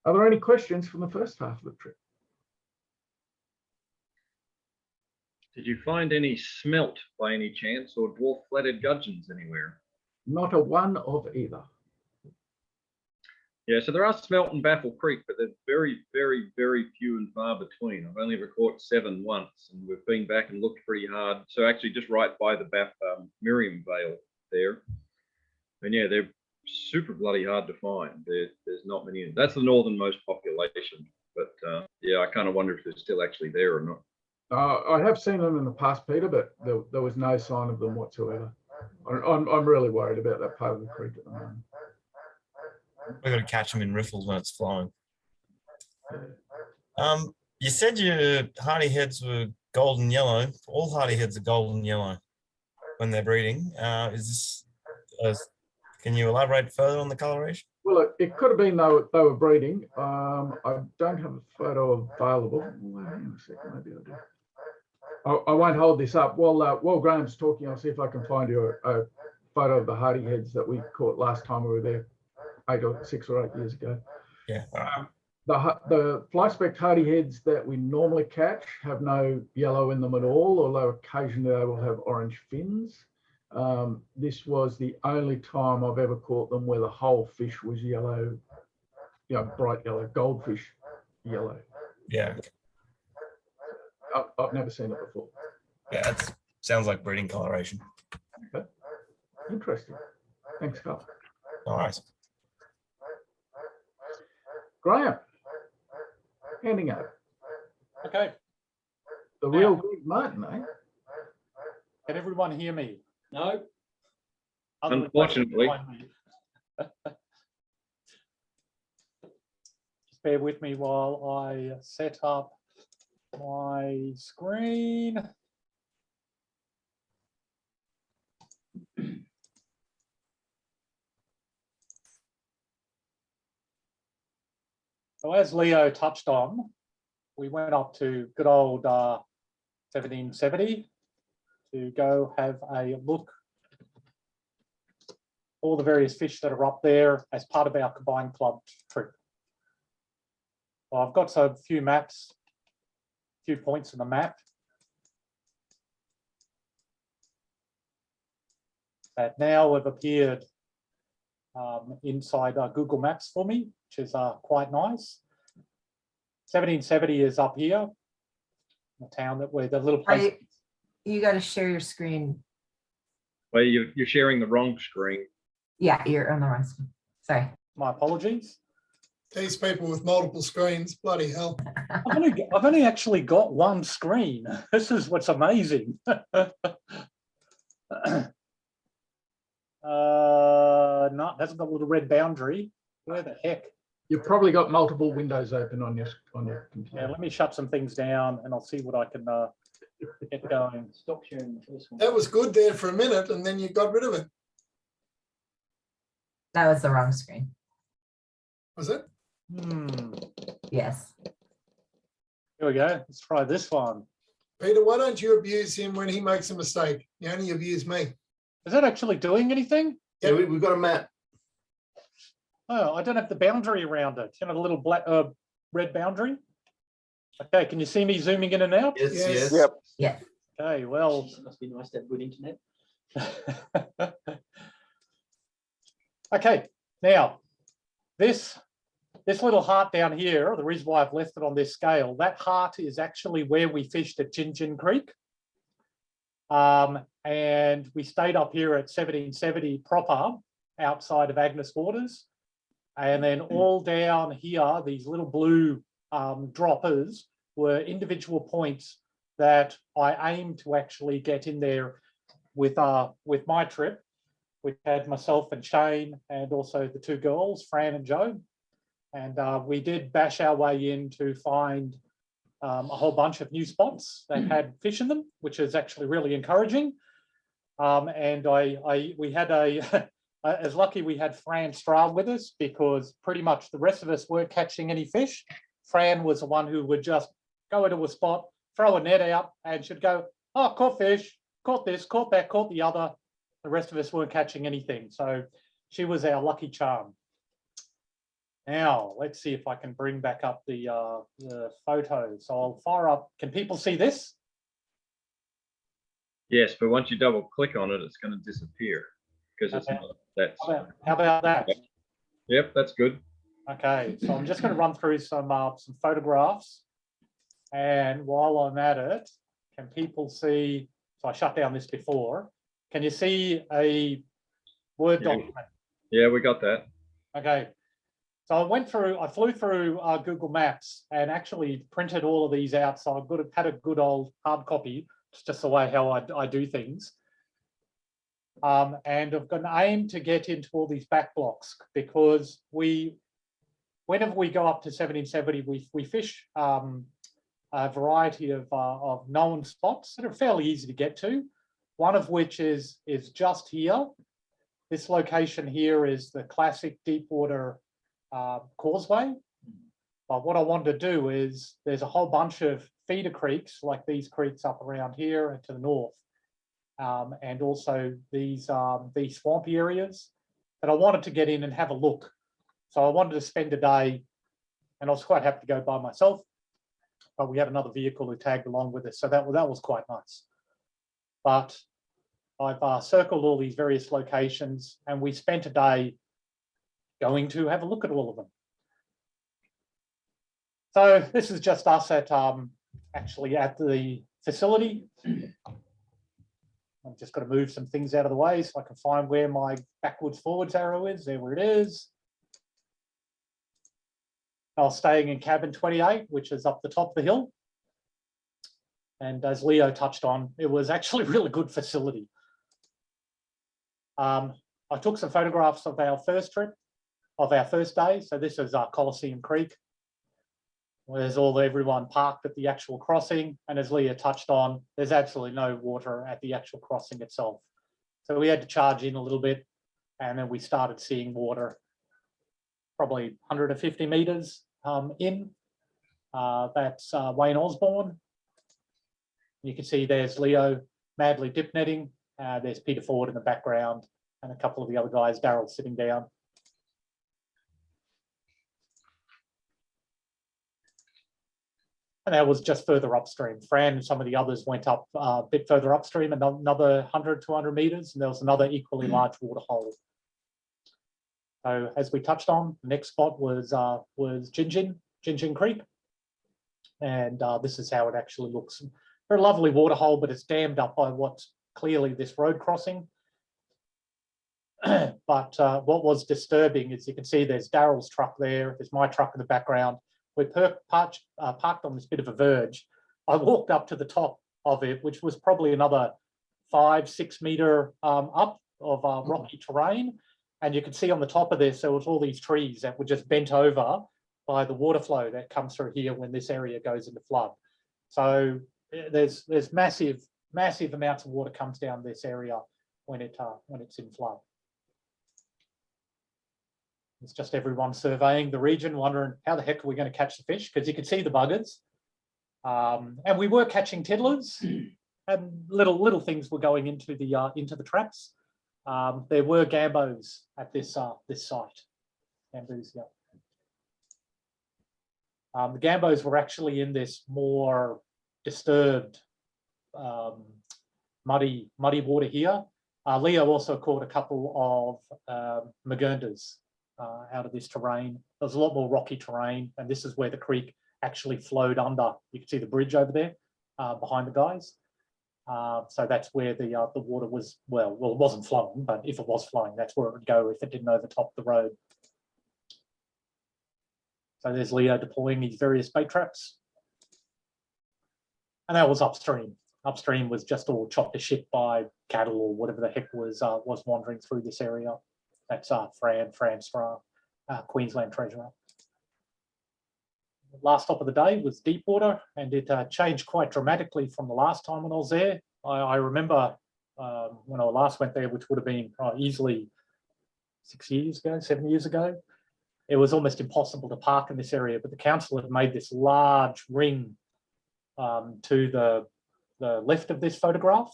Are there any questions from the first half of the trip? Did you find any smelt by any chance, or dwarf flatted gudgeons anywhere? Not a one of either. Yeah, so there are smelt in Baffle Creek, but they're very, very, very few and far between. I've only ever caught 7 once, and we've been back and looked pretty hard. So actually just right by the Miriam Vale there. And yeah, super bloody hard to find. There's not many. That's the northernmost population, but yeah, I kind of wonder if they're still actually there or not. I have seen them in the past, Peter, but there was no sign of them whatsoever. I'm really worried about that part of the creek at the moment. We've got to catch them in riffles when it's flowing. You said your hardy heads were golden yellow. All hardy heads are golden yellow when they're breeding. Is this? Can you elaborate further on the coloration? Well, it could have been they were breeding. I don't have a photo available. Well, hang on a second, maybe I do. I won't hold this up. While Graham's talking, I'll see if I can find you a photo of the hardy heads that we caught last time we were there 6 or 8 years ago. Yeah. The fly specked hardy heads that we normally catch have no yellow in them at all, although occasionally they will have orange fins. This was the only time I've ever caught them where the whole fish was yellow, bright yellow, goldfish yellow. Yeah. I've never seen it before. Yeah, it sounds like breeding coloration. Okay. Interesting. Thanks, Carl. No worries. Graham, handing over. Okay, The real Greg Martin, eh? can everyone hear me? No. Other than Unfortunately. behind me. Just bear with me while I set up my screen. So as Leo touched on, we went up to good old 1770 to go have a look all the various fish that are up there as part of our combined club trip. Well, I've got a few maps, a few points in the map that now have appeared inside Google Maps for me, which is quite nice. 1770 is up here, the town that we're the little place. You got to share your screen. Well, you're sharing the wrong screen. Yeah, you're on the wrong screen. Sorry. My apologies. These people with multiple screens, bloody hell. I've only actually got one screen. This is what's amazing. No, it hasn't got a little red boundary. Where the heck? You've probably got multiple windows open on your computer. Yeah, let me shut some things down and I'll see what I can get going. Stop sharing the first one. That was good there for a minute and then you got rid of it. That was the wrong screen. Was it? Yes. Here we go. Let's try this one. Peter, why don't you abuse him when he makes a mistake? You only abuse me. Is that actually doing anything? Yeah, we've got a map. Oh, I don't have the boundary around it. You know, the little black red boundary. Okay, can you see me zooming in and out? Yes, Yes. yes. Yep. Yeah. Okay, well. It must be nice to have good internet. Okay, now this little heart down here, the reason why I've left it on this scale, that heart is actually where we fished at Gin Gin Creek. And we stayed up here at 1770 proper outside of Agnes Waters. And then all down here, these little blue droppers were individual points that I aimed to actually get in there with my trip, which had myself and Shane and also the two girls, Fran and Joe. And we did bash our way in to find a whole bunch of new spots that had fish in them, which is actually really encouraging. And we had I was lucky we had Fran Stroud with us because pretty much the rest of us weren't catching any fish. Fran was the one who would just go into a spot, throw a net out and she'd go, oh, caught fish, caught this, caught that, caught the other. The rest of us weren't catching anything. So she was our lucky charm. Now, let's see if I can bring back up the photos. So I'll fire up. Can people see this? Yes, but once you double click on it, it's going to disappear because it's Okay. not. That's. How about that? Yep, that's good. Okay, so I'm just going to run through some photographs. And while I'm at it, can people see? So I shut down this before. Can you see a Word Yeah. document? Yeah, we got that. Okay. So I flew through Google Maps and actually printed all of these out. So I've had a good old hard copy. It's just the way how I do things. And I've got an aim to get into all these back blocks because whenever we go up to 1770, we fish a variety of known spots that are fairly easy to get to. One of which is just here. This location here is the classic deepwater causeway. But what I wanted to do is there's a whole bunch of feeder creeks like these creeks up around here and to the north. And also these swampy areas that I wanted to get in and have a look. So I wanted to spend a day, and I was quite happy to go by myself, but we had another vehicle who tagged along with us. So that was quite nice. But I've circled all these various locations and we spent a day going to have a look at all of them. So this is just us at actually at the facility. I've just got to move some things out of the way so I can find where my backwards forwards arrow is. There where it is. I was staying in cabin 28, which is up the top of the hill. And as Leo touched on, it was actually a really good facility. I took some photographs of our first trip, of our first day. So this is Coliseum Creek. There's everyone parked at the actual crossing. And as Leah touched on, there's absolutely no water at the actual crossing itself. So we had to charge in a little bit and then we started seeing water probably 150 meters in. That's Wayne Osborne. You can see there's Leo madly dip netting. There's Peter Ford in the background and a couple of the other guys, Daryl sitting down. And that was just further upstream. Fran and some of the others went up a bit further upstream, another 100, 200 meters, and there was another equally large water hole. So as we touched on, the next spot was Gin Creek. And this is how it actually looks. Very lovely water hole, but it's dammed up by what's clearly this road crossing. But what was disturbing is you can see there's Daryl's truck there, there's my truck in the background. We're parked on this bit of a verge. I walked up to the top of it, which was probably another 5-6 meter up of rocky terrain. And you can see on the top of this, there was all these trees that were just bent over by the water flow that comes through here when this area goes into flood. So there's massive amounts of water comes down this area when it's in flood. It's just everyone surveying the region, wondering how the heck are we going to catch the fish? Because you can see the buggers. And we were catching tiddlers and little things were going into the traps. There were gambos at this site. Gambos, yeah. The gambos were actually in this more disturbed, muddy water here. Leo also caught a couple of Magunders out of this terrain. There's a lot more rocky terrain, and this is where the creek actually flowed under. You can see the bridge over there behind the guys. So that's where the water was, well, it wasn't flowing, but if it was flowing, that's where it would go if it didn't overtop the road. So there's Leo deploying these various bait traps. And that was upstream. Upstream was just all chopped to shit by cattle or whatever the heck was wandering through this area. That's Fran Stra, Queensland Treasurer. The last stop of the day was Deepwater, and it changed quite dramatically from the last time when I was there. I remember when I last went there, which would have been easily 7 years ago, it was almost impossible to park in this area, but the council had made this large ring to the left of this photograph.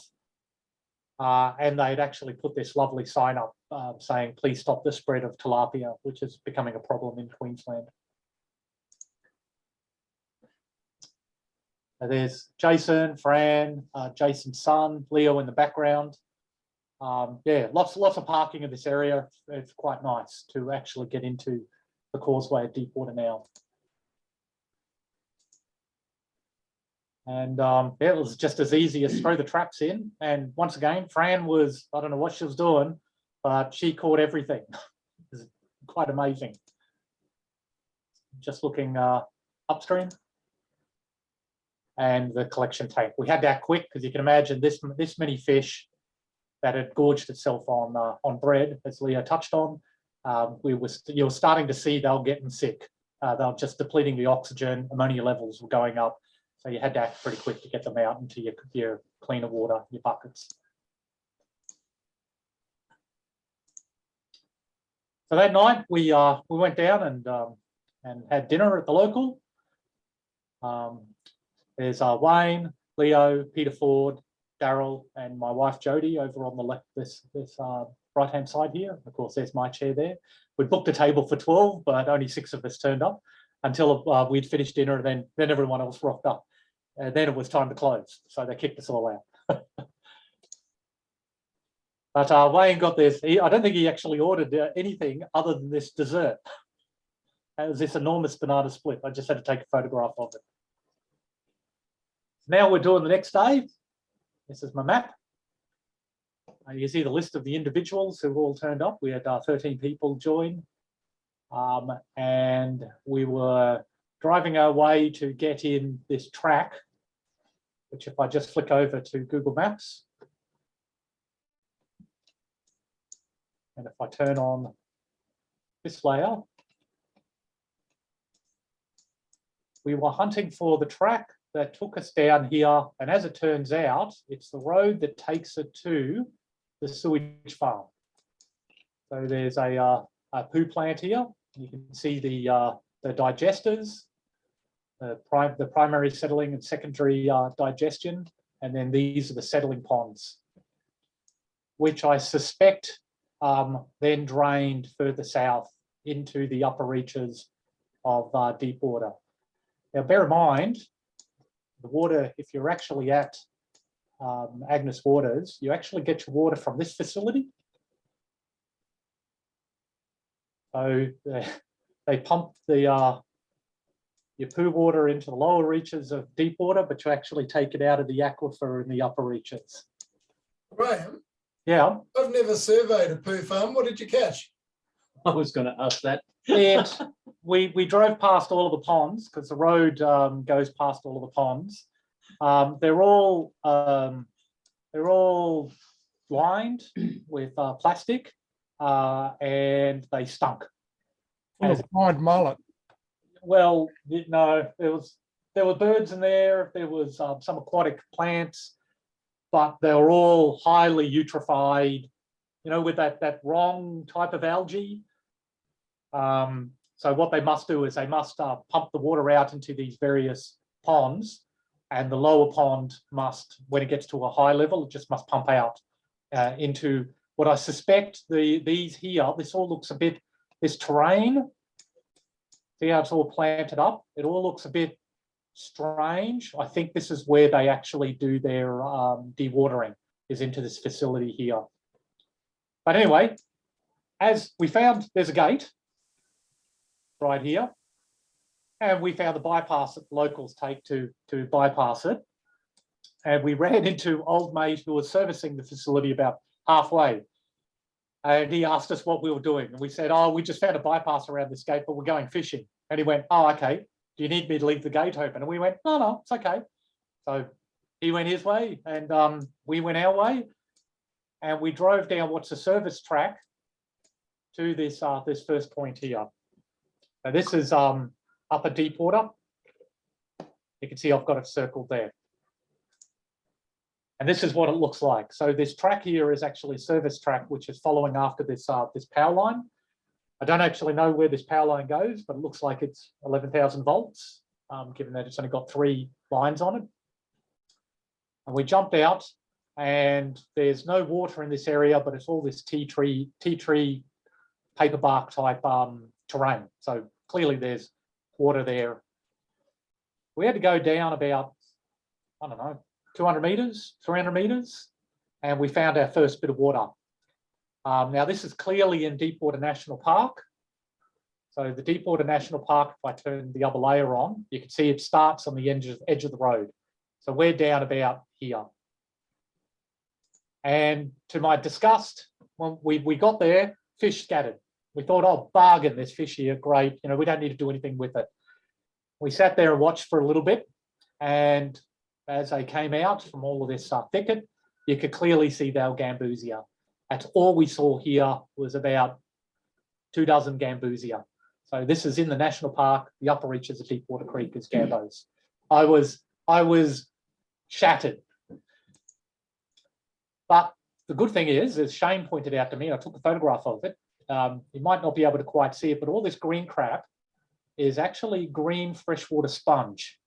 And they'd actually put this lovely sign up saying, please stop the spread of tilapia, which is becoming a problem in Queensland. There's Jason, Fran, Jason's son, Leo in the background. Yeah, lots of parking in this area. It's quite nice to actually get into the causeway at Deepwater now. And yeah, it was just as easy as throw the traps in. And once again, Fran was, I don't know what she was doing, but she caught everything. quite amazing. Just looking upstream. And the collection tank. We had that quick because you can imagine this many fish that had gorged itself on bread, as Leo touched on. You're starting to see they were getting sick. They were just depleting the oxygen, ammonia levels were going up. So you had to act pretty quick to get them out into your cleaner water, your buckets. So that night we went down and had dinner at the local. There's Wayne, Leo, Peter Ford, Daryl, and my wife Jody over on the left, this right-hand side here. Of course, there's my chair there. We booked a table for 12, but only 6 of us turned up until we'd finished dinner, and then everyone else rocked up. And then it was time to close, so they kicked us all out. But Wayne got this. I don't think he actually ordered anything other than this dessert. It was this enormous banana split. I just had to take a photograph of it. Now we're doing the next day. This is my map. You see the list of the individuals who all turned up. We had 13 people join. And we were driving our way to get in this track, which if I just flick over to Google Maps, and if I turn on this layer, we were hunting for the track that took us down here. And as it turns out, it's the road that takes it to the sewage farm. So there's a poo plant here. You can see the digesters, the primary settling and secondary digestion. And then these are the settling ponds, which I suspect then drained further south into the upper reaches of deep water. Now, bear in mind, the water, if you're actually at Agnes Waters, you actually get your water from this facility. So they pump your poo water into the lower reaches of deep water, but you actually take it out of the aquifer in the upper reaches. Graeme, Yeah. I've never surveyed a poo farm. What did you catch? I was going to ask that. And we drove past all of the ponds because the road goes past all of the ponds. They're all lined with plastic, and they stunk. Pond mullet. Well, no, there were birds in there. There was some aquatic plants, but they were all highly eutrophied. You know, with that wrong type of algae. So what they must do is they must pump the water out into these various ponds, and the lower pond must, when it gets to a high level, it just must pump out into what I suspect these here. This all looks a bit, this terrain, see how it's all planted up? It all looks a bit strange. I think this is where they actually do their dewatering, is into this facility here. But anyway, as we found, there's a gate right here, and we found the bypass that the locals take to bypass it. And we ran into old mate who was servicing the facility about halfway. And he asked us what we were doing. And we said, oh, we just found a bypass around this gate, but we're going fishing. And he went, oh, okay. Do you need me to leave the gate open? And we went, no, it's okay. So he went his way and we went our way. And we drove down what's a service track to this first point here. Now this is upper deep water. You can see I've got it circled there. And this is what it looks like. So this track here is actually a service track, which is following after this power line. I don't actually know where this power line goes, but it looks like it's 11,000 volts, given that it's only got 3 lines on it. And we jumped out, and there's no water in this area, but it's all this tea tree paper bark type terrain. So clearly there's water there. We had to go down about, I don't know, 200 meters, 300 meters, and we found our first bit of water. Now this is clearly in Deepwater National Park. So the Deepwater National Park, if I turn the other layer on, you can see it starts on the edge of the road. So we're down about here. And to my disgust, when we got there, fish scattered. We thought, oh, bargain, there's fish here, great. You know, we don't need to do anything with it. We sat there and watched for a little bit. And as they came out from all of this thicket, you could clearly see they were gambusia. That's all we saw here was about 24 gambusia. So this is in the national park. The upper reaches of Deepwater Creek is gambos. I was shattered. But the good thing is, as Shane pointed out to me, I took a photograph of it. You might not be able to quite see it, but all this green crap is actually green freshwater sponge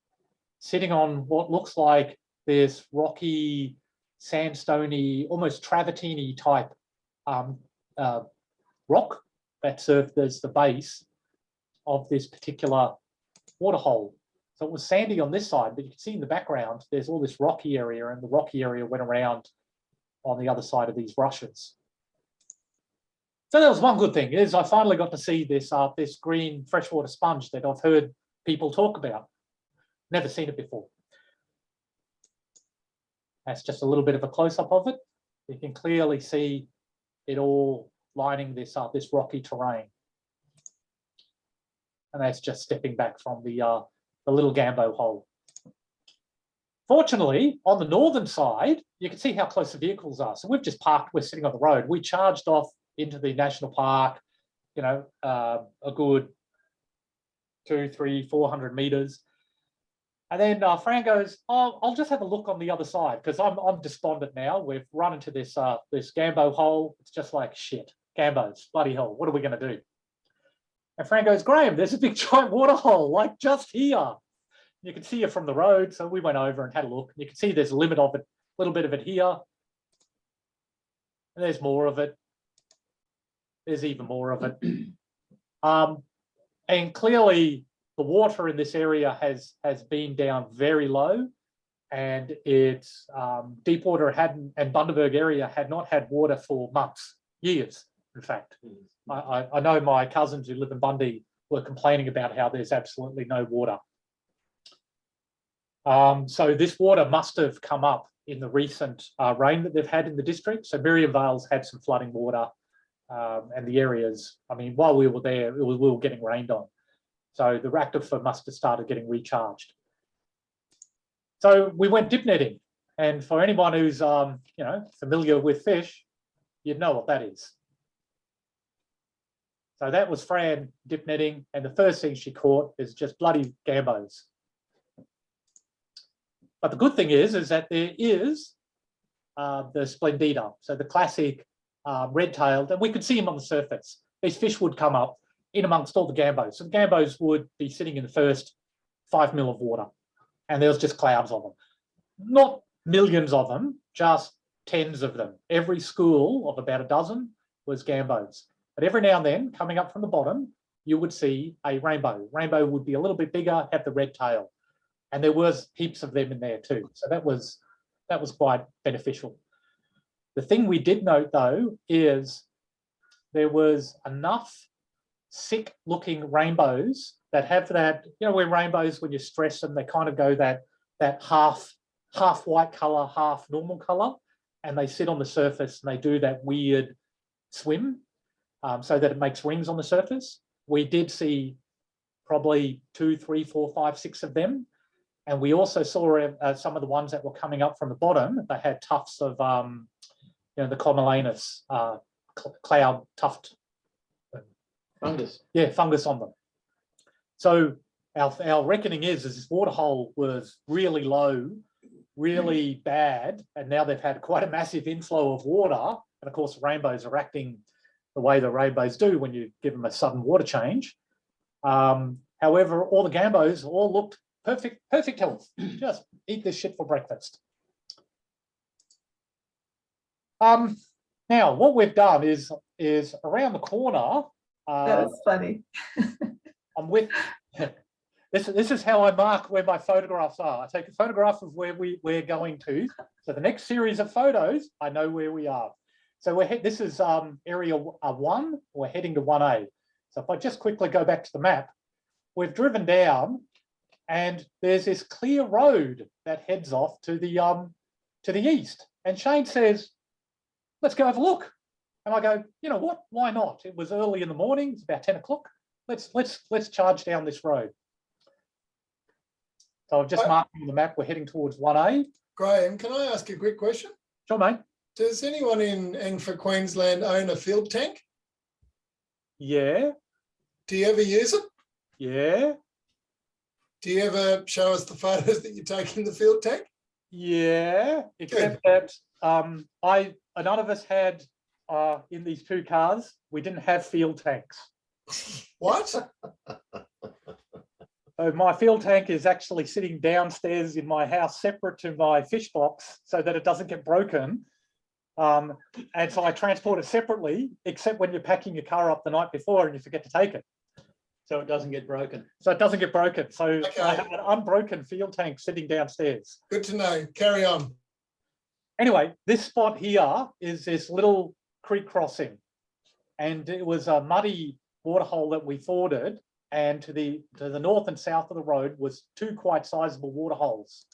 sitting on what looks like this rocky, sandstony, almost travertine type rock that served as the base of this particular waterhole. So it was sandy on this side, but you can see in the background, there's all this rocky area, and the rocky area went around on the other side of these rushes. So that was one good thing, is I finally got to see this, this green freshwater sponge that I've heard people talk about. Never seen it before. That's just a little bit of a close-up of it. You can clearly see it all lining this this rocky terrain. And that's just stepping back from the little gambo hole. Fortunately, on the northern side, you can see how close the vehicles are. So we've just parked, we're sitting on the road. We charged off into the national park, you know, a good 200, 300, 400 meters. And then Fran goes, oh, I'll just have a look on the other side, because I'm despondent now. We've run into this this gambo hole. It's just like shit. Gambos, bloody hell. What are we going to do? And Fran goes, Graeme, there's a big giant water hole, like just here. You can see it from the road. So we went over and had a look. You can see there's a limit of it, a little bit of it here. And there's more of it. There's even more of it. And clearly the water in this area has been down very low, and it's Deepwater and Bundaberg area had not had water for months, years, in fact. I know my cousins who live in Bundy were complaining about how there's absolutely no water. So this water must have come up in the recent rain that they've had in the district. So Miriam Vale's had some flooding water, and the areas, I mean, while we were there, we were getting rained on. So the aquifer must have started getting recharged. So we went dip netting, and for anyone who's you know, familiar with fish, you'd know what that is. So that was Fran dip netting, and the first thing she caught is just bloody gambos. But the good thing is that there is the Splendida, so the classic red-tailed, and we could see him on the surface. These fish would come up in amongst all the gambos. So the gambos would be sitting in the first 5 mil of water, and there was just clouds of them. Not millions of them, just tens of them. Every school of about a dozen was gambos. But every now and then, coming up from the bottom, you would see a rainbow. Rainbow would be a little bit bigger, have the red tail. And there was heaps of them in there too. So that was quite beneficial. The thing we did note though is there was enough sick looking rainbows that have that, you know, where rainbows, when you stress them, they kind of go that half white color, half normal color, and they sit on the surface and they do that weird swim so that it makes rings on the surface. We did see probably 2, 3, 4, 5, 6 of them. And we also saw some of the ones that were coming up from the bottom. They had tufts of, you know, the Comelanus cloud tuft. Fungus. Yeah, fungus on them. So our reckoning is this water hole was really low, really bad, and now they've had quite a massive inflow of water. And of course, rainbows are acting the way the rainbows do when you give them a sudden water change. However, all the gambos all looked perfect health. Just eat this shit for breakfast. Now, what we've done is around the corner. That was funny. I'm with. This is how I mark where my photographs are. I take a photograph of where we're going to. So the next series of photos, I know where we are. So this is area 1. We're heading to 1A. So if I just quickly go back to the map, we've driven down, and there's this clear road that heads off to the east. And Shane says, "Let's go have a look." And I go, you know what? Why not? It was early in the morning. It's about 10 o'clock. Let's charge down this road. So I've just marked on the map. We're heading towards 1A. Graeme, can I ask a quick question? Sure, mate. Does anyone in ANGFA Queensland own a field tank? Yeah. Do you ever use it? Yeah. Do you ever show us the photos that you take in the field tank? Yeah. Except that none of us had in these two cars, we didn't have field tanks. What? So my field tank is actually sitting downstairs in my house, separate to my fish box, so that it doesn't get broken. And so I transport it separately, except when you're packing your car up the night before and you forget to take it. So it doesn't get broken. So it doesn't get broken. So Okay. I have an unbroken field tank sitting downstairs. Good to know. Carry on. Anyway, this spot here is this little creek crossing, and it was a muddy waterhole that we forded, and to the north and south of the road was two quite sizable waterholes.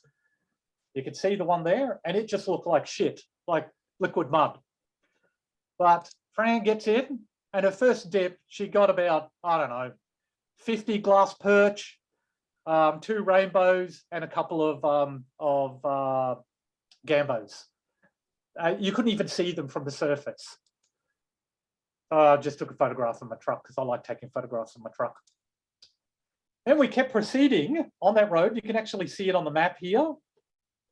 You could see the one there, and it just looked like shit, like liquid mud. But Fran gets in, and her first dip, she got about, I don't know, 50 glass perch, 2 rainbows, and a couple of gambos. You couldn't even see them from the surface. I just took a photograph of my truck because I like taking photographs of my truck. Then we kept proceeding on that road. You can actually see it on the map here.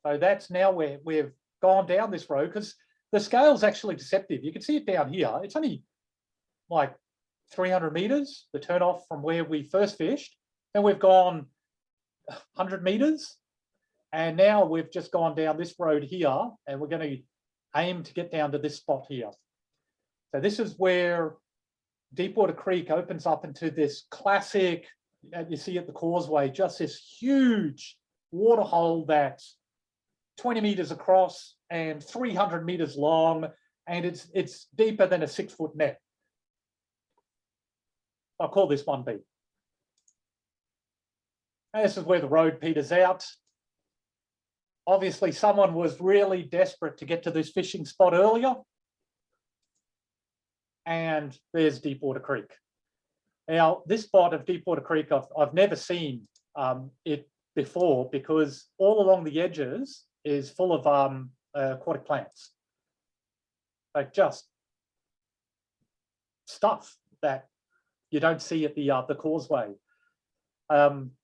So that's now where we've gone down this road, because the scale's actually deceptive. You can see it down here. It's only like 300 meters, the turn off from where we first fished. Then we've gone 100 meters. And now we've just gone down this road here, and we're going to aim to get down to this spot here. So this is where Deepwater Creek opens up into this classic, you see at the causeway, just this huge waterhole that's 20 meters across and 300 meters long, and it's deeper than a 6-foot net. I'll call this 1B. And this is where the road peters out. Obviously, someone was really desperate to get to this fishing spot earlier. And there's Deepwater Creek. Now, this spot of Deepwater Creek, I've never seen it before, because all along the edges is full of aquatic plants. Like just stuff that you don't see at the causeway.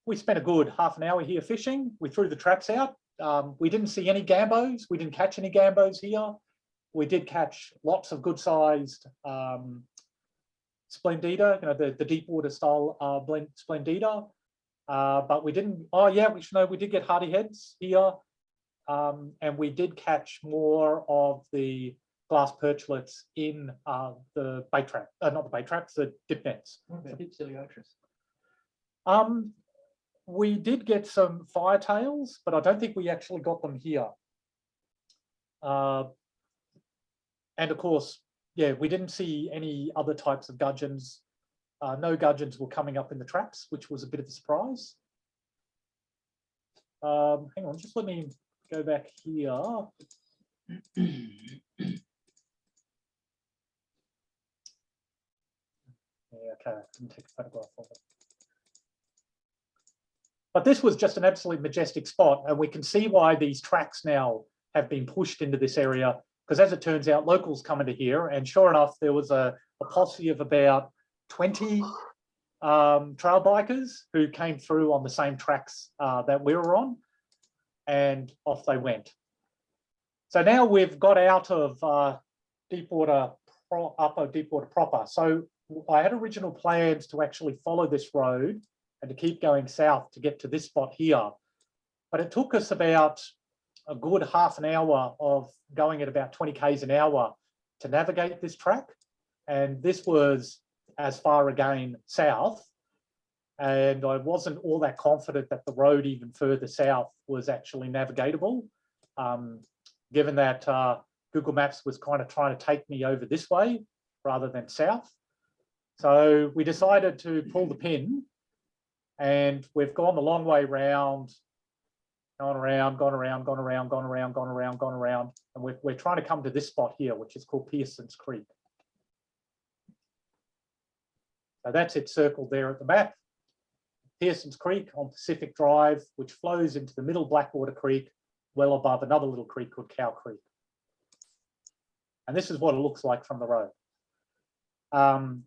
We spent a good half an hour here fishing. We threw the traps out. We didn't see any gambos. We didn't catch any gambos here. We did catch lots of good-sized splendida, you know, the deep-water style splendida. But we didn't. Oh yeah, we did get hardy heads here, and we did catch more of the glass perchlets in the bait trap, not the bait traps, the dip nets. We did get some firetails, but I don't think we actually got them here. And of course, yeah, we didn't see any other types of gudgeons. No gudgeons were coming up in the traps, which was a bit of a surprise. Hang on, just let me go back here. Yeah, okay, I didn't take a photograph of it. But this was just an absolutely majestic spot, and we can see why these tracks now have been pushed into this area, because as it turns out, locals come into here, and sure enough, there was a posse of about 20 trail bikers who came through on the same tracks that we were on, and off they went. So now we've got out of Deepwater, upper Deepwater proper. So I had original plans to actually follow this road and to keep going south to get to this spot here. But it took us about a good half an hour of going at about 20 k's an hour to navigate this track. And this was as far again south. And I wasn't all that confident that the road even further south was actually navigatable, given that Google Maps was kind of trying to take me over this way rather than south. So we decided to pull the pin, and we've gone the long way round, gone around, and we're trying to come to this spot here, which is called Pearson's Creek. So that's it circled there at the map. Pearson's Creek on Pacific Drive, which flows into the middle Blackwater Creek, well above another little creek called Cow Creek. And this is what it looks like from the road.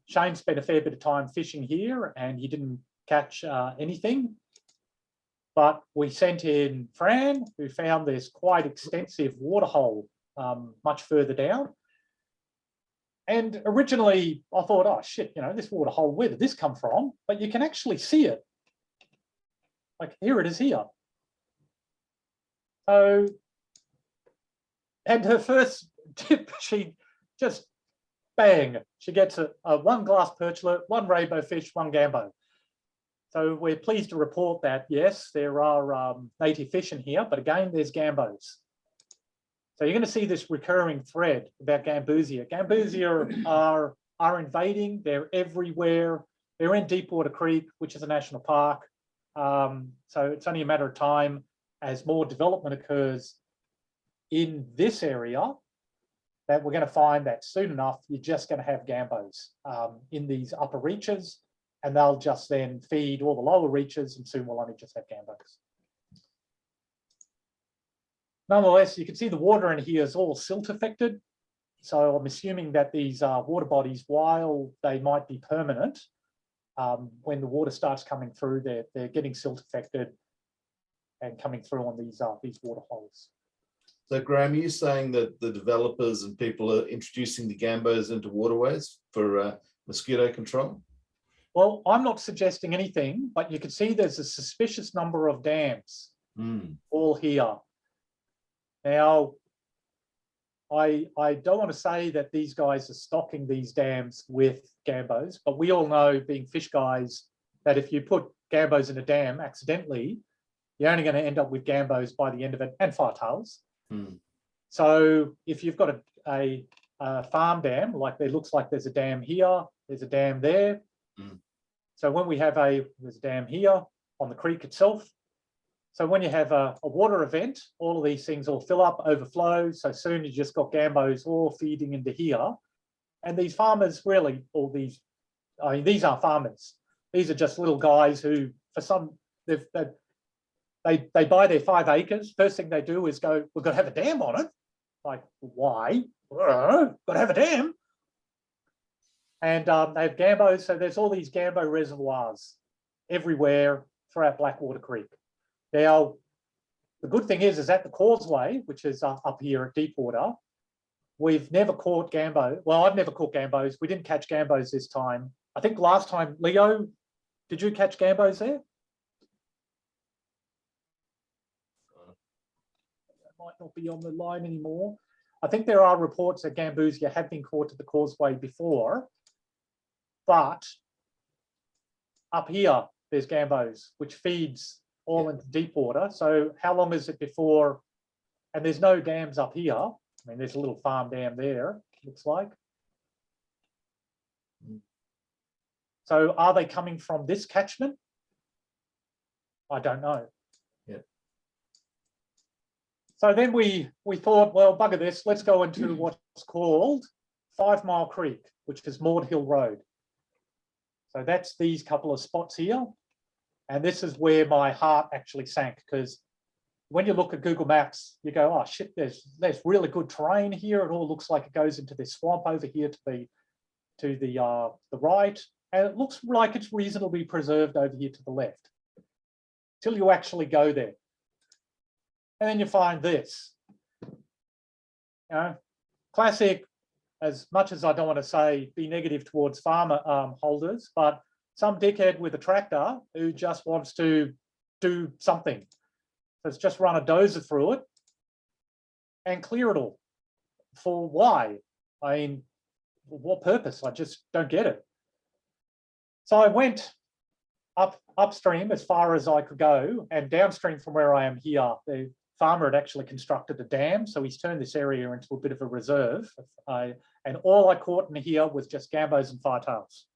Shane spent a fair bit of time fishing here and he didn't catch anything. But we sent in Fran, who found this quite extensive waterhole much further down. And originally I thought, oh shit, you know, this waterhole, where did this come from? But you can actually see it. Like here it is here. So, and her first tip, she just bang, she gets a one glass perchlet, one rainbow fish, one gambo. So we're pleased to report that, yes, there are native fish in here, but again, there's gambos. So you're going to see this recurring thread about gambusia. Gambusia are invading, they're everywhere. They're in Deepwater Creek, which is a national park. So it's only a matter of time as more development occurs in this area that we're going to find that soon enough, you're just going to have gambos in these upper reaches, and they'll just then feed all the lower reaches, and soon we'll only just have gambos. Nonetheless, you can see the water in here is all silt affected. So I'm assuming that these water bodies, while they might be permanent, when the water starts coming through, they're getting silt affected and coming through on these water holes. So Graeme, are you saying that the developers and people are introducing the gambos into waterways for mosquito control? Well, I'm not suggesting anything, but you can see there's a suspicious number of dams all here. Now, I don't want to say that these guys are stocking these dams with gambos, but we all know, being fish guys, that if you put gambos in a dam accidentally, you're only going to end up with gambos by the end of it, and firetails. So if you've got a farm dam, like there looks like there's a dam here, there's a dam there. So when we have there's a dam here on the creek itself. So when you have a water event, all of these things all fill up, overflow. So soon you just got gambos all feeding into here. And these farmers really, all these, I mean, these aren't farmers. These are just little guys who, for some, they buy their 5 acres. First thing they do is go, we've got to have a dam on it. Like, why? Got to have a dam. And they have gambos. So there's all these gambo reservoirs everywhere throughout Blackwater Creek. Now, the good thing is at the causeway, which is up here at Deepwater, we've never caught gambo. Well, I've never caught gambos. We didn't catch gambos this time. I think last time, Leo, did you catch gambos there? Might not be on the line anymore. I think there are reports that gambusia have been caught at the causeway before, but up here there's gambos, which feeds all into deep water. So how long is it before? And there's no dams up here. I mean, there's a little farm dam there, looks like. So are they coming from this catchment? I don't know. So then we thought, well, bugger this, let's go into what's called 5 Mile Creek, which is Maud Hill Road. So that's these couple of spots here. And this is where my heart actually sank, because when you look at Google Maps, you go, oh shit, there's really good terrain here. It all looks like it goes into this swamp over here to the right. And it looks like it's reasonably preserved over here to the left, till you actually go there. And then you find this, you know, classic, as much as I don't want to say be negative towards farmer holders, but some dickhead with a tractor who just wants to do something. So it's just run a dozer through it and clear it all. For why? I mean, what purpose? I just don't get it. So I went upstream as far as I could go, and downstream from where I am here, the farmer had actually constructed a dam, so he's turned this area into a bit of a reserve. And all I caught in here was just gambos and firetails.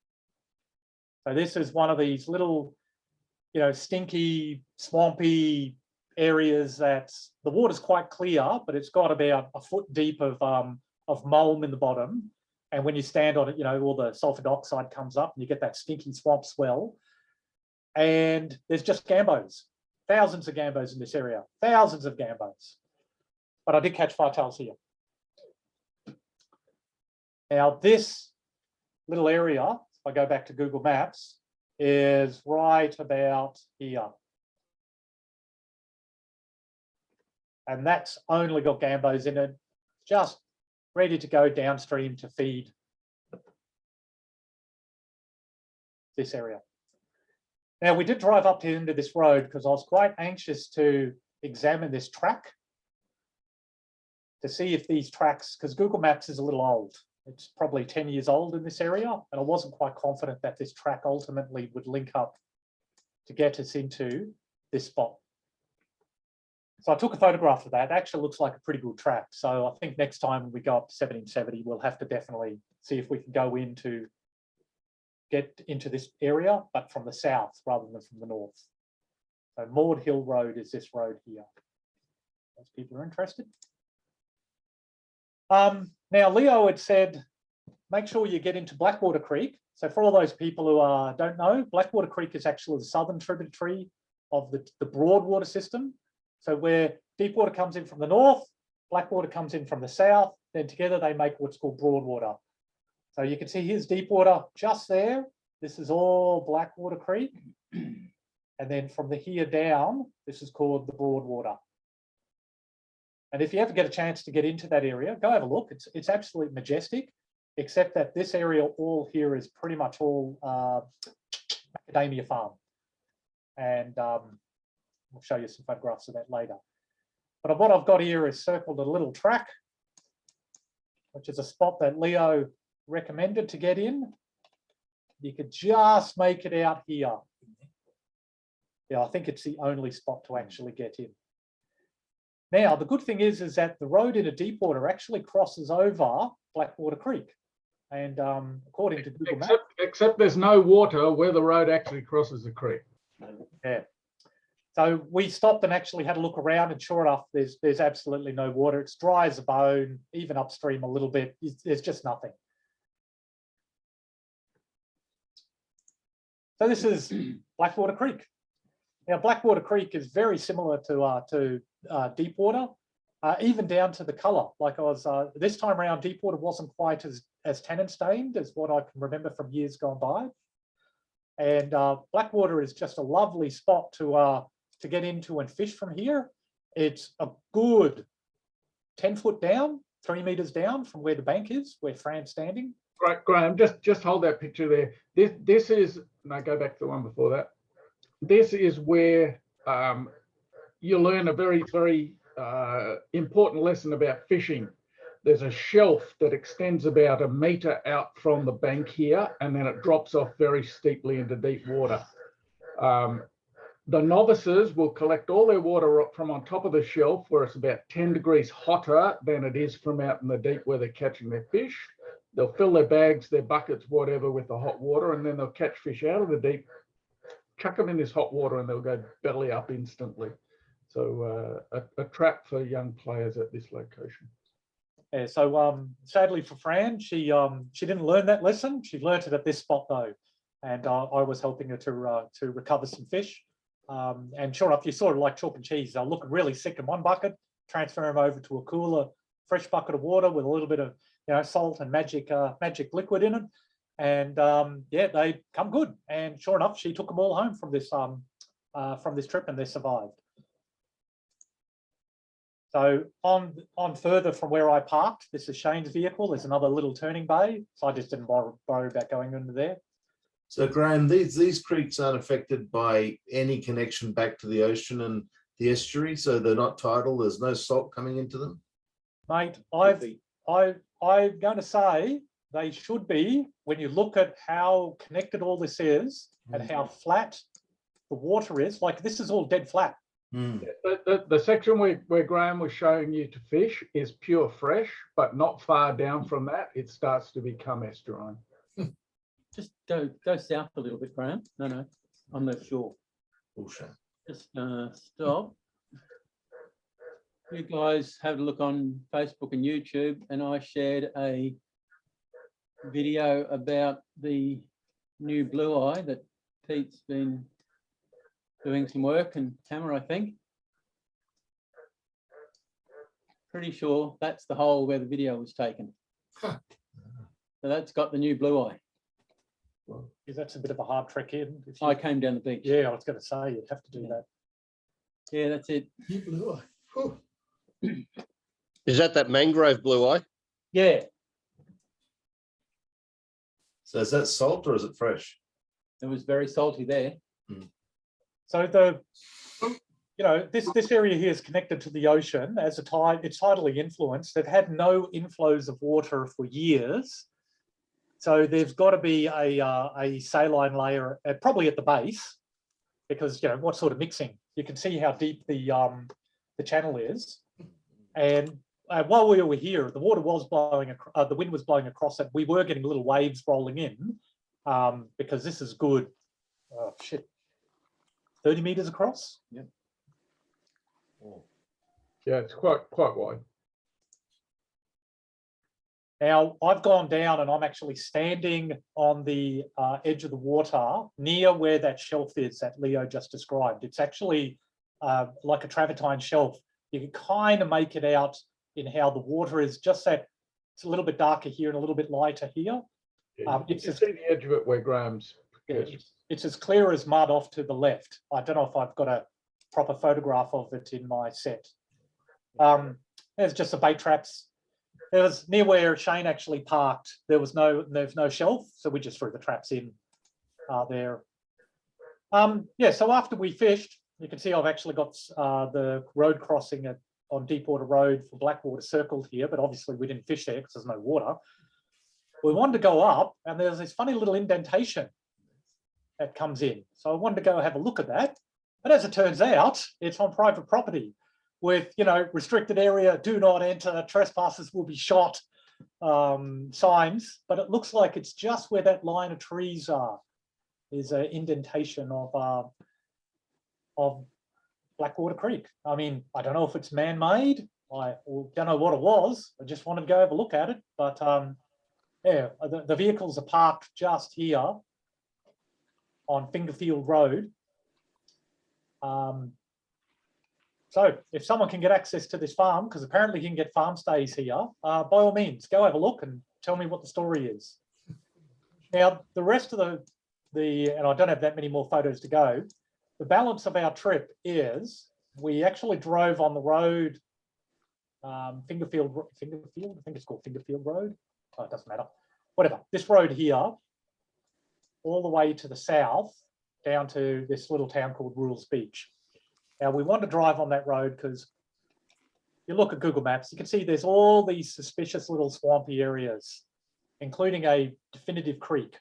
So this is one of these little, you know, stinky, swampy areas that the water's quite clear, but it's got about a foot deep of mulm in the bottom. And when you stand on it, you know, all the sulfur dioxide comes up and you get that stinky swamp swell. And there's just gambos, thousands of gambos in this area, thousands of gambos. But I did catch firetails here. Now this little area, if I go back to Google Maps, is right about here. And that's only got gambos in it, just ready to go downstream to feed this area. Now we did drive up into this road because I was quite anxious to examine this track to see if these tracks, because Google Maps is a little old. It's probably 10 years old in this area, and I wasn't quite confident that this track ultimately would link up to get us into this spot. So I took a photograph of that. It actually looks like a pretty good track. So I think next time we go up to 1770, we'll have to definitely see if we can go in to get into this area, but from the south rather than from the north. So Maud Hill Road is this road here. Those people are interested. Now, Leo had said, make sure you get into Blackwater Creek. So for all those people who don't know, Blackwater Creek is actually the southern tributary of the Broadwater system. So where Deepwater comes in from the north, Blackwater comes in from the south, then together they make what's called Broadwater. So you can see here's Deepwater just there. This is all Blackwater Creek. And then from the here down, this is called the Broadwater. And if you ever get a chance to get into that area, go have a look. It's absolutely majestic, except that this area all here is pretty much all macadamia farm. And I'll show you some photographs of that later. But what I've got here is circled a little track, which is a spot that Leo recommended to get in. You could just make it out here. Yeah, I think it's the only spot to actually get in. Now, the good thing is that the road into Deepwater actually crosses over Blackwater Creek. And according to Google Maps. Except there's no water where the road actually crosses the creek. Yeah. So we stopped and actually had a look around, and sure enough, there's absolutely no water. It's dry as a bone, even upstream a little bit. There's just nothing. So this is Blackwater Creek. Now, Blackwater Creek is very similar to Deepwater, even down to the colour. Like I was this time around, Deepwater wasn't quite as tannin stained as what I can remember from years gone by. And Blackwater is just a lovely spot to get into and fish from here. It's a good 10 foot down, 3 meters down from where the bank is, where Fran's standing. Right, Graeme, just hold that picture there. This is, no, go back to the one before that. This is where you learn a very, very important lesson about fishing. There's a shelf that extends about 1 meter out from the bank here, and then it drops off very steeply into deep water. The novices will collect all their water from on top of the shelf, where it's about 10 degrees hotter than it is from out in the deep where they're catching their fish. They'll fill their bags, their buckets, whatever, with the hot water, and then they'll catch fish out of the deep, chuck them in this hot water, and they'll go belly up instantly. So a trap for young players at this location. Yeah, so sadly for Fran, she didn't learn that lesson. She learnt it at this spot though, and I was helping her to recover some fish. And sure enough, you sort of like chalk and cheese. They'll look really sick in one bucket, transfer them over to a cooler, fresh bucket of water with a little bit of salt and magic liquid in it, and yeah, they come good. And sure enough, she took them all home from this trip, and they survived. So on further from where I parked, this is Shane's vehicle. There's another little turning bay, so I just didn't bother about going into there. So Graeme, these creeks aren't affected by any connection back to the ocean and the estuary, so they're not tidal. There's no salt coming into them. Mate, I'm going to say they should be, when you look at how connected all this is and how flat the water is. Like this is all dead flat. The section where Graeme was showing you to fish is pure fresh, but not far down from that, it starts to become estuarine. Just go south a little bit, Graeme. No, I'm not sure. Bullshit. Just stop. You guys have a look on Facebook and YouTube, and I shared a video about the new blue eye that Pete's been doing some work and camera, I think. Pretty sure that's the hole where the video was taken. Huh. So that's got the new blue eye. Because that's a bit of a hard trek in. If you- I came down the beach. Yeah, I was going to say you'd have to do that. Yeah, that's it. You blew it. Whew. Is that mangrove blue eye? Yeah, So is that salt or is it fresh? It was very salty there. so this area here is connected to the ocean as a tide. It's tidally influenced. They've had no inflows of water for years, so there's got to be a saline layer, probably at the base, because what sort of mixing? You can see how deep the channel is, and while we were here, the water was blowing. The wind was blowing across it. We were getting little waves rolling in, because this is good. 30 meters across. Yeah. Yeah, it's quite wide. Now, I've gone down and I'm actually standing on the edge of the water near where that shelf is that Leo just described. It's actually like a travertine shelf. You can kind of make it out in how the water is just that it's a little bit darker here and a little bit lighter here. Yeah, you It's can as, see the edge of it where Graham's. it's as clear as mud off to the left. I don't know if I've got a proper photograph of it in my set. There's just the bait traps. There was near where Shane actually parked. There's no shelf, so we just threw the traps in there. Yeah, so after we fished, you can see I've actually got the road crossing on Deepwater Road for Blackwater circled here, but obviously we didn't fish there because there's no water. We wanted to go up, and there's this funny little indentation that comes in. So I wanted to go have a look at that. But as it turns out, it's on private property with, restricted area, do not enter, trespassers will be shot signs. But it looks like it's just where that line of trees are, is an indentation of Blackwater Creek. I mean, I don't know if it's man-made. I don't know what it was. I just wanted to go have a look at it. But yeah, the vehicles are parked just here on Fingerfield Road. So if someone can get access to this farm, because apparently you can get farm stays here, by all means, go have a look and tell me what the story is. Now, the rest of and I don't have that many more photos to go, the balance of our trip is we actually drove on the road, Fingerfield, I think it's called Fingerfield Road. Oh, it doesn't matter. Whatever, this road here, all the way to the south, down to this little town called Rules Beach. Now, we want to drive on that road because you look at Google Maps, you can see there's all these suspicious little swampy areas, including a definitive creek.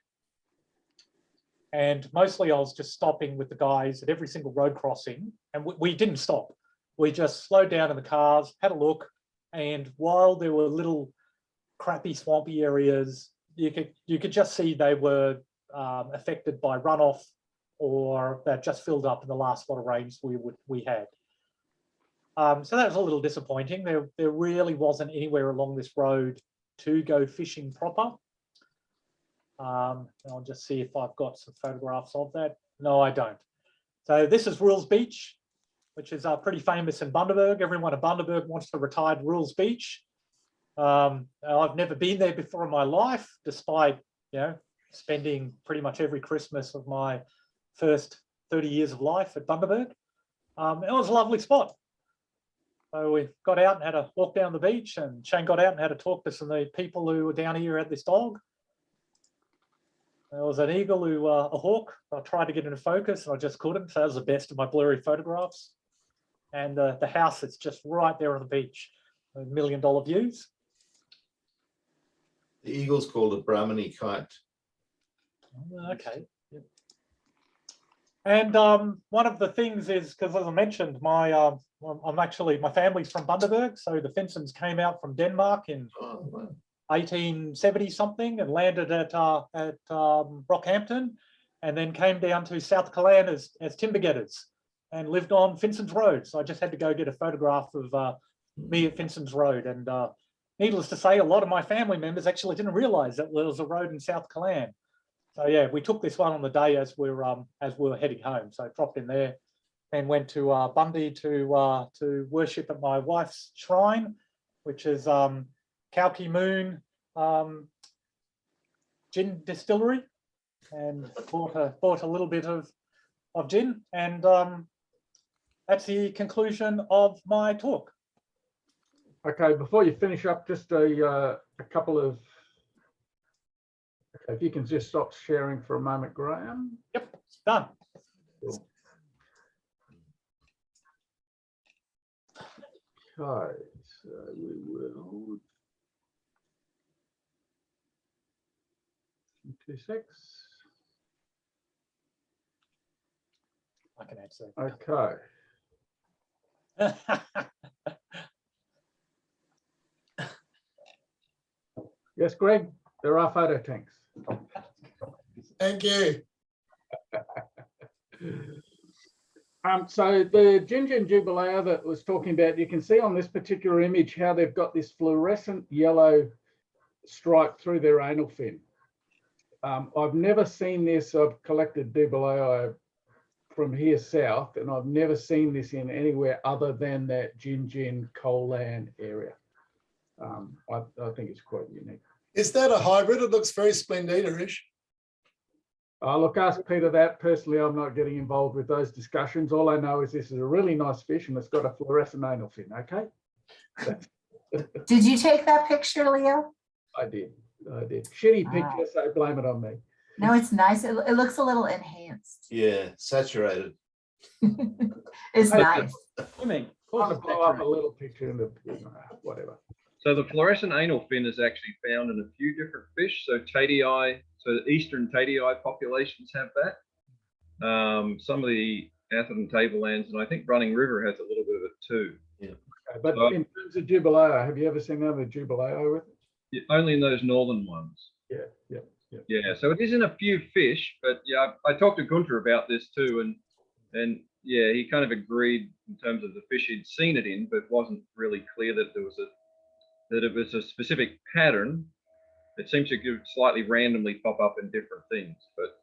And mostly I was just stopping with the guys at every single road crossing, and we didn't stop. We just slowed down in the cars, had a look, and while there were little crappy swampy areas, you could just see they were affected by runoff, or that just filled up in the last lot of rains we had. So that was a little disappointing. There really wasn't anywhere along this road to go fishing proper. I'll just see if I've got some photographs of that. No, I don't. So this is Rules Beach, which is pretty famous in Bundaberg. Everyone at Bundaberg wants to retire to Rules Beach. I've never been there before in my life, despite spending pretty much every Christmas of my first 30 years of life at Bundaberg. It was a lovely spot. So we got out and had a walk down the beach, and Shane got out and had to talk to some of the people who were down here at this dog. There was an eagle a hawk. I tried to get into focus and I just couldn't. So that was the best of my blurry photographs. And the house that's just right there on the beach, $1 million views. The eagle's called a Brahmini kite. Okay. Yep. And one of the things is, because as I mentioned, my family's from Bundaberg, so the Finsens came out from Denmark in 1870 something and landed at Rockhampton, and then came down to South Callan as timber getters and lived on Finsen's Road. So I just had to go get a photograph of me at Finsen's Road, and needless to say, a lot of my family members actually didn't realise that there was a road in South Callan. So yeah, we took this one on the day as we were heading home. So dropped in there and went to Bundy to worship at my wife's shrine, which is Kalki Moon Gin Distillery, and bought a little bit of gin, and that's the conclusion of my talk. Okay, before you finish up, just a couple of, okay, if you can just stop sharing for a moment, Graeme. Yep, it's done. Cool. Okay, so we will. 2 I can answer. Okay. Yes, Greg, there are photo tanks. Thank you. So the Gin Jubilee that was talking about, you can see on this particular image how they've got this fluorescent yellow stripe through their anal fin. I've never seen this. I've collected Jubilee from here south, and I've never seen this in anywhere other than that Gin Coal-Land area. I think it's quite unique. Is that a hybrid? It looks very Splendida-ish. Look, ask Peter that. Personally, I'm not getting involved with those discussions. All I know is this is a really nice fish and it's got a fluorescent anal fin, okay? Did you take that picture, Leo? I did. Shitty picture, so blame it on me. No, it's nice. It looks a little enhanced. Yeah, saturated. It's nice. Swimming. Trying to blow up a little picture in the whatever. So the fluorescent anal fin is actually found in a few different fish. So tatii, so the eastern tatii populations have that. Some of the Atherton tablelands, and I think Running River has a little bit of it too. Yeah. Okay, but in terms of Jubilee, have you ever seen another Jubilee with it? Yeah, only in those northern ones. Yeah. So it is in a few fish, but yeah, I talked to Gunter about this too, and yeah, he kind of agreed in terms of the fish he'd seen it in, but wasn't really clear that it was a specific pattern. It seems to slightly randomly pop up in different things, but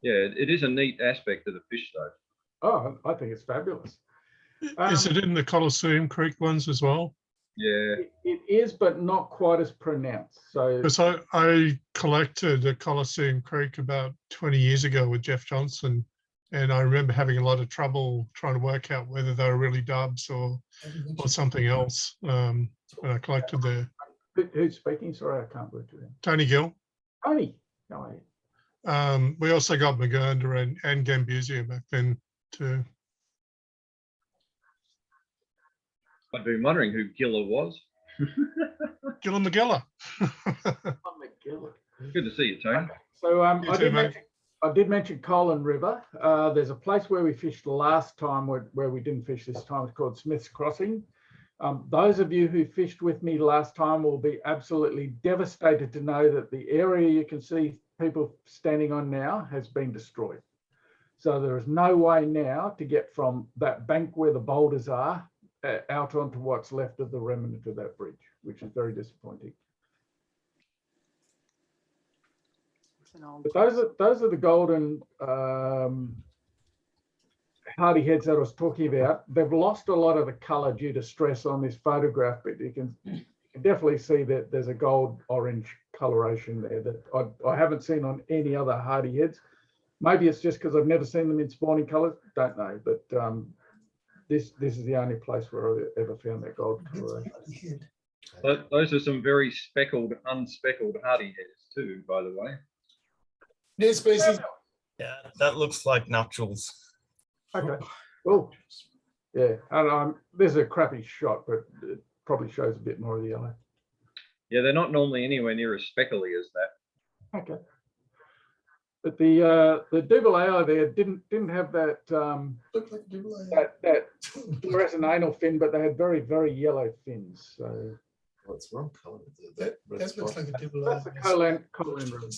yeah, it is a neat aspect of the fish though. Oh, I think it's fabulous. Is it in the Colosseum Creek ones as well? Yeah, it is, but not quite as pronounced. So, Because I collected at Colosseum Creek about 20 years ago with Jeff Johnson, and I remember having a lot of trouble trying to work out whether they were really dubs or something else when I collected there. who's speaking? Sorry, I can't read to him. Tony Gill. Tony. No, We also got Magunda and Gambusia back then too. I've been wondering who Giller was. Gilla McGilla. Good to see you, Tony. Okay. So You too, mate. I did mention Coal River. There's a place where we fished last time where we didn't fish this time. It's called Smith's Crossing. Those of you who fished with me last time will be absolutely devastated to know that the area you can see people standing on now has been destroyed. So there is no way now to get from that bank where the boulders are out onto what's left of the remnant of that bridge, which is very disappointing. But those are the golden hardy heads that I was talking about. They've lost a lot of the color due to stress on this photograph, but you can definitely see that there's a gold orange coloration there that I haven't seen on any other hardy heads. Maybe it's just because I've never seen them in spawning colors, don't know, but this is the only place where I've ever found that gold coloration. Those are some very speckled, unspeckled hardy heads too, by the way. New species. Yeah, that looks like nuptials. Okay, cool. Yeah, and this is a crappy shot, but it probably shows a bit more of the yellow. Yeah, they're not normally anywhere near as speckly as that. Okay. But the Dubaleo there didn't have that that fluorescent anal fin, but they had very, very yellow fins. So What's wrong color? That looks like a double. that's the Coal-Land River.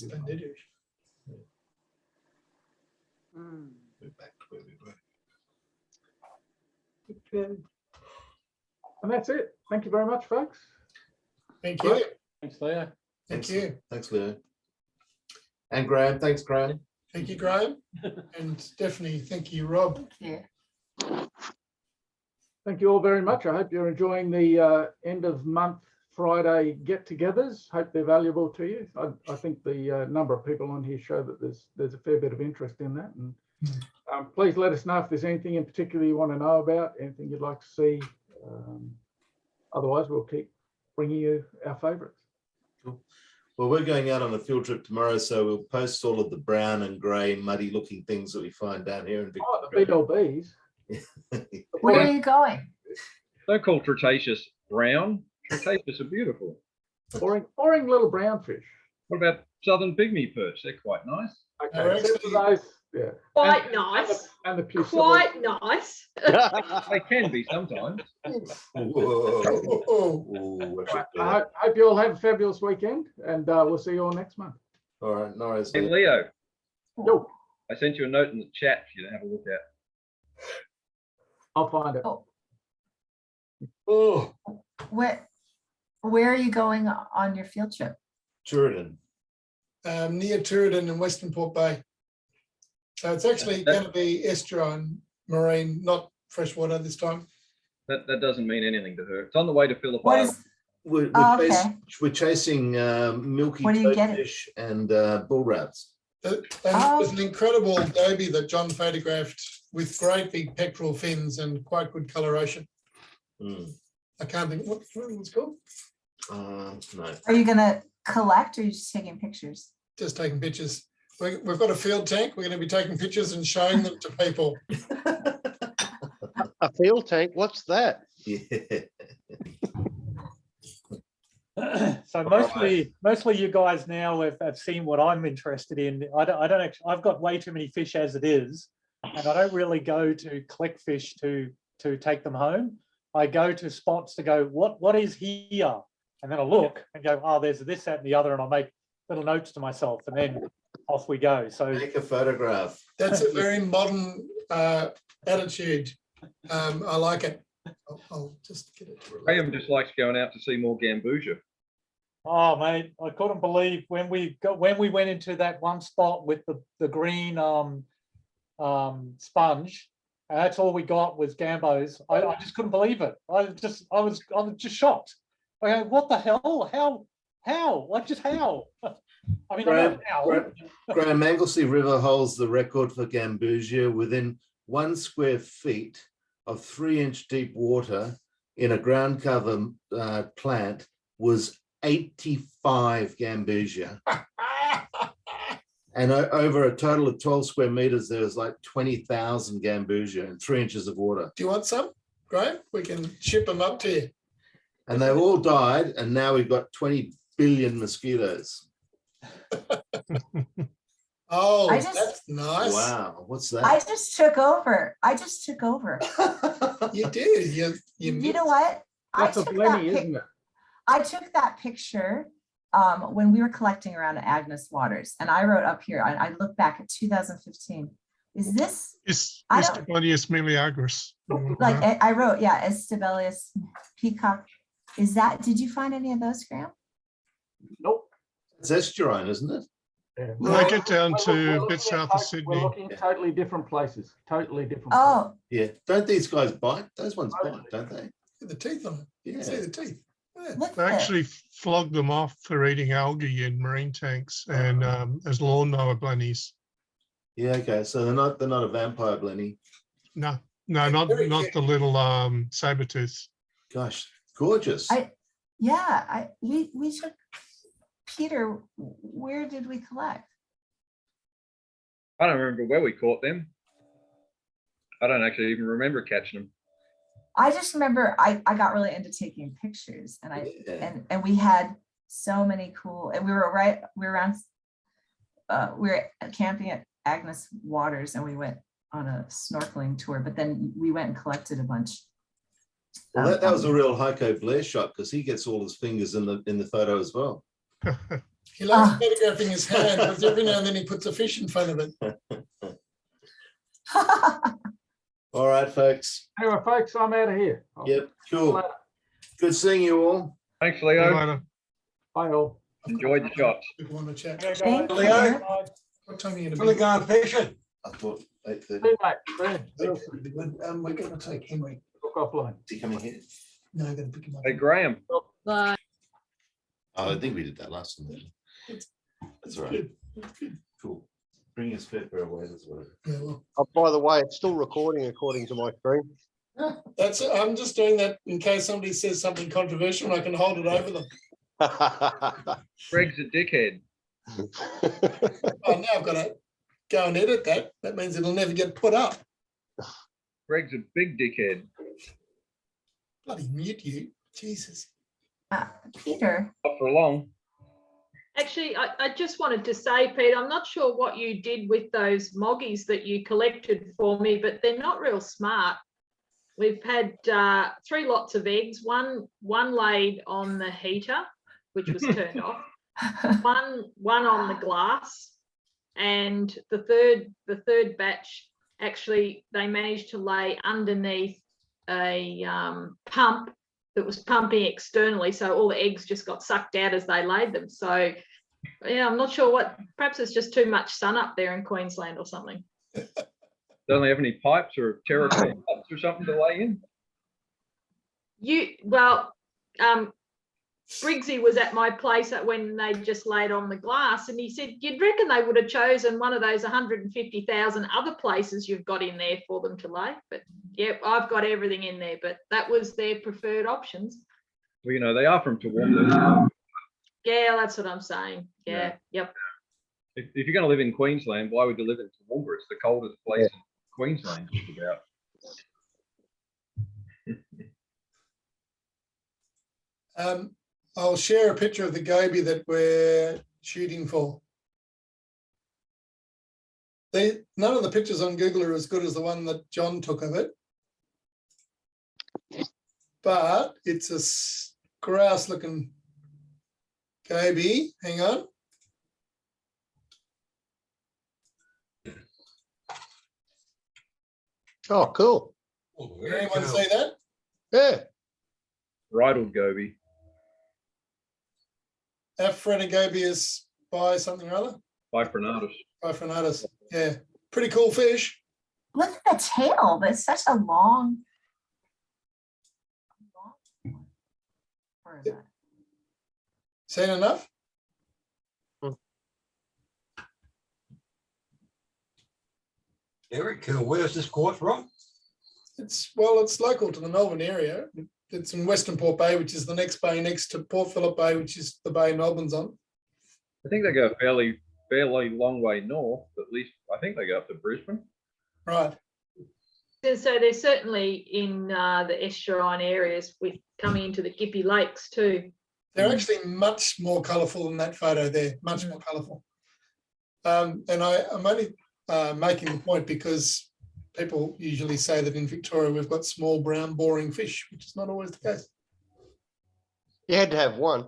Back to where we were. Okay. And that's it. Thank you very much, folks. Thank you. Thanks, Leo. Thank you. Thanks, Leo. And Graham, thanks, Graham. Thank you, Graham. And definitely thank you, Rob. Yeah. Thank you all very much. I hope you're enjoying the end of month Friday get-togethers. Hope they're valuable to you. I think the number of people on here show that there's a fair bit of interest in that. And please let us know if there's anything in particular you want to know about, anything you'd like to see. Otherwise, we'll keep bringing you our favourites. Cool. Well, we're going out on a field trip tomorrow, so we'll post all of the brown and grey, muddy-looking things that we find down here in Oh, Victoria. the BLBs. Where are you going? Don't call Cretaceous brown. Cretaceous are beautiful. Boring little brown fish. What about southern pigmy perch? They're quite nice. Okay, except for those, yeah. Quite nice. And the Pucilla. Quite nice. They can be sometimes. Right, I hope you all have a fabulous weekend, and we'll see you all next month. All right, no worries. Hey, Leo, Yo, I sent you a note in the chat for you to have a look at. I'll find it. Oh, Where are you going on your field trip? Jordan. Near Tooradin in Western Port Bay. So it's actually going to be estuarine marine, not freshwater this time. That doesn't mean anything to her. It's on the way to Phillip What Island. is, We're, Oh, we're, okay. we're chasing milky What are you getting? toadfish and bull rats. And Oh. there's an incredible goby that John photographed with great big pectoral fins and quite good coloration. Mm. I can't think what it's called. No. are you gonna collect or are you just taking pictures? Just taking pictures. We've got a field tank. We're going to be taking pictures and showing them to people. A field tank, what's that? Yeah. So mostly you guys now have seen what I'm interested in. I don't actually, I've got way too many fish as it is, and I don't really go to collect fish to take them home. I go to spots to go, what is here? And then I look and go, oh, there's this, that, and the other, and I make little notes to myself, and then off we go. So Take a photograph. That's a very modern attitude. I like it. I'll just get it. Graham just likes going out to see more gambusia. oh mate, I couldn't believe when we went into that one spot with the green sponge. And that's all we got was gambos. I just couldn't believe it. I was just shocked. I go, what the hell? How? Like just how? I mean, I know how. Graham, Anglesey River holds the record for gambusia within 1 square feet of 3-inch deep water in a ground cover plant was 85 gambusia. And over a total of 12 square meters, there was like 20,000 gambusia in 3 inches of water. Do you want some, Graham? We can ship them up to you. And they've all died, and now we've got 20 billion mosquitoes. Oh, I just- that's nice. Wow, what's that? I just took over. You did. You know what? That's a Blenny, isn't it? I took that picture when we were collecting around Agnes Waters, and I wrote up here, I look back at 2015. Is this Is I don't- Stibelius meliagris. like I wrote, yeah, Estibelius peacock. Is that, did you find any of those, Graham? Nope. It's estuarine, isn't it? Yeah. When I get down We're to a looking bit at south of tot- Sydney. We're looking at totally different places, totally different. Oh, Yeah. Don't these guys bite? Those ones bite, don't they? The teeth on it. You can see the teeth. Yeah. look They at it. actually flog them off for eating algae in marine tanks and as lawnmower blennies. Yeah, okay. So they're not a vampire, Blenny. No, not Very the little saber tooth. Gosh, gorgeous. Yeah, we took, Peter, where did we collect? I don't remember where we caught them. I don't actually even remember catching them. I just remember I got really into taking pictures, and Yeah. and we had so many cool, and we were camping at Agnes Waters, and we went on a snorkeling tour, but then we went and collected a bunch. Well, that was a real Heiko Blair shot because he gets all his fingers in the photo as well. He likes photographing his hand because every now and then he puts a fish in front of it. All right, folks. Anyway, folks, I'm out of here. Yep, cool. Good seeing you all. Thanks, See Leo. you later. Bye all. Enjoy the shots. People want to chat. Okay, Thank guys. you. Bye. What time are you Really going to going fishing. I thought 8:30. Be back, Fred. be? We're going to take Henry. Look offline. Is he coming here? No, I'm going to pick him up. Hey, Graham, Bye. Oh, I think we did that last time. That's all right. Good. That's good. Cool. Bring your spare pair of waders, whatever. Yeah, well, Oh, by the way, it's still recording according to my screen. that's it. I'm just doing that in case somebody says something controversial and I can hold it over them. Greg's a dickhead. Oh, now I've got to go and edit that. That means it'll never get put up. Greg's a big dickhead. Bloody mute you. Jesus. Peter, Not for long. Actually, I just wanted to say, Pete, I'm not sure what you did with those moggies that you collected for me, but they're not real smart. We've had 3 lots of eggs, one laid on the heater, which was turned off, one on the glass, and the third batch, actually, they managed to lay underneath a pump that was pumping externally, so all the eggs just got sucked out as they laid them. So yeah, I'm not sure what, perhaps it's just too much sun up there in Queensland or something. Don't they have any pipes or terracotta pots or something to lay in? Briggsy was at my place when they just laid on the glass, and he said, you'd reckon they would have chosen one of those 150,000 other places you've got in there for them to lay. But yep, I've got everything in there, but that was their preferred options. Well, you know, they are from Toowoomba. Yeah, that's what I'm saying. Yeah. Yep. If you're going to live in Queensland, why would you live in Toowoomba? It's the coldest place in Queensland, just about. I'll share a picture of the goby that we're shooting for. None of the pictures on Google are as good as the one that John took of it. But it's a grouse looking goby. Hang on. Oh, cool. Oh, very Anyone cool. see that? Yeah. Bridled goby. Aphrenogobius by something or other. Bifurnatus. Bifurnatus. Yeah. Pretty cool fish. look at the tail. That's such a long. Where is that? Seen enough? Very cool. Where's this caught from? It's local to the Melbourne area. It's in Western Port Bay, which is the next bay next to Port Phillip Bay, which is the bay Melbourne's on. I think they go a fairly long way north, at least I think they go up to Brisbane. Right. And so they're certainly in the estuarine areas with coming into the Gippy Lakes too. They're actually much more colourful than that photo there, much more colourful. And I'm only making the point because people usually say that in Victoria we've got small, brown, boring fish, which is not always the case. You had to have one.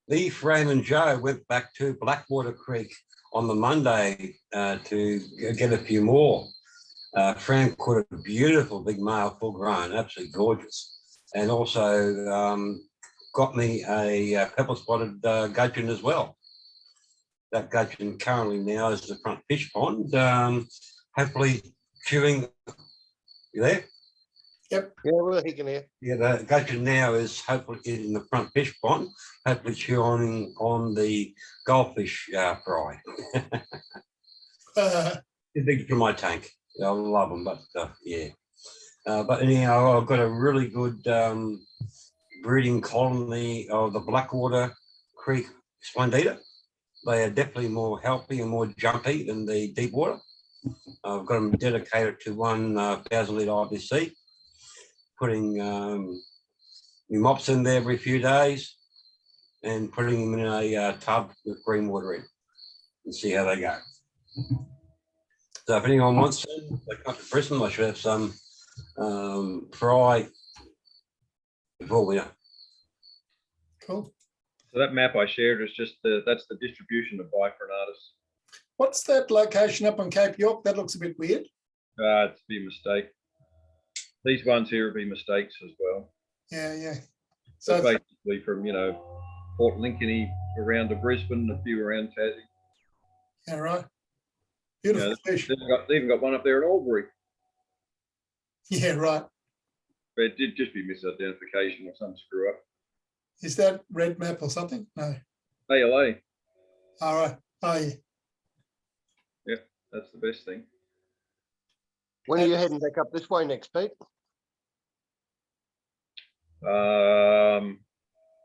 Leaf, Raymond Joe went back to Blackwater Creek on the Monday to get a few more. Fran caught a beautiful big male, full grown, absolutely gorgeous. And also got me a pepper spotted gudgeon as well. That gudgeon currently now is the front fish pond, hopefully chewing. You there? Yep. Yeah, well, he can hear. Yeah, the gudgeon now is hopefully in the front fish pond, hopefully chewing on the goldfish fry. It's big for my tank. I love them, but yeah. But anyhow, I've got a really good breeding colony of the Blackwater Creek Spondita. They are definitely more healthy and more jumpy than the deep water. I've got them dedicated to 1,000 litre IBC, putting new mops in there every few days and putting them in a tub with green water in and see how they go. So if anyone wants to, they come to Brisbane, I should have some fry before winter. Cool. So that map I shared is just that's the distribution of Bifurnatus. What's that location up on Cape York? That looks a bit weird. It's be a mistake. These ones here will be mistakes as well. Yeah, yeah. So So basically from, Port Lincoln around to Brisbane, a few around Tassie. yeah, right. Beautiful fish. They've even got one up there at Albury. Yeah, right. But it did just be misidentification or some screw up. Is that red map or something? No. ALA. All right. Oh, yeah. Yeah, that's the best thing. When are you heading back up this way next, Pete?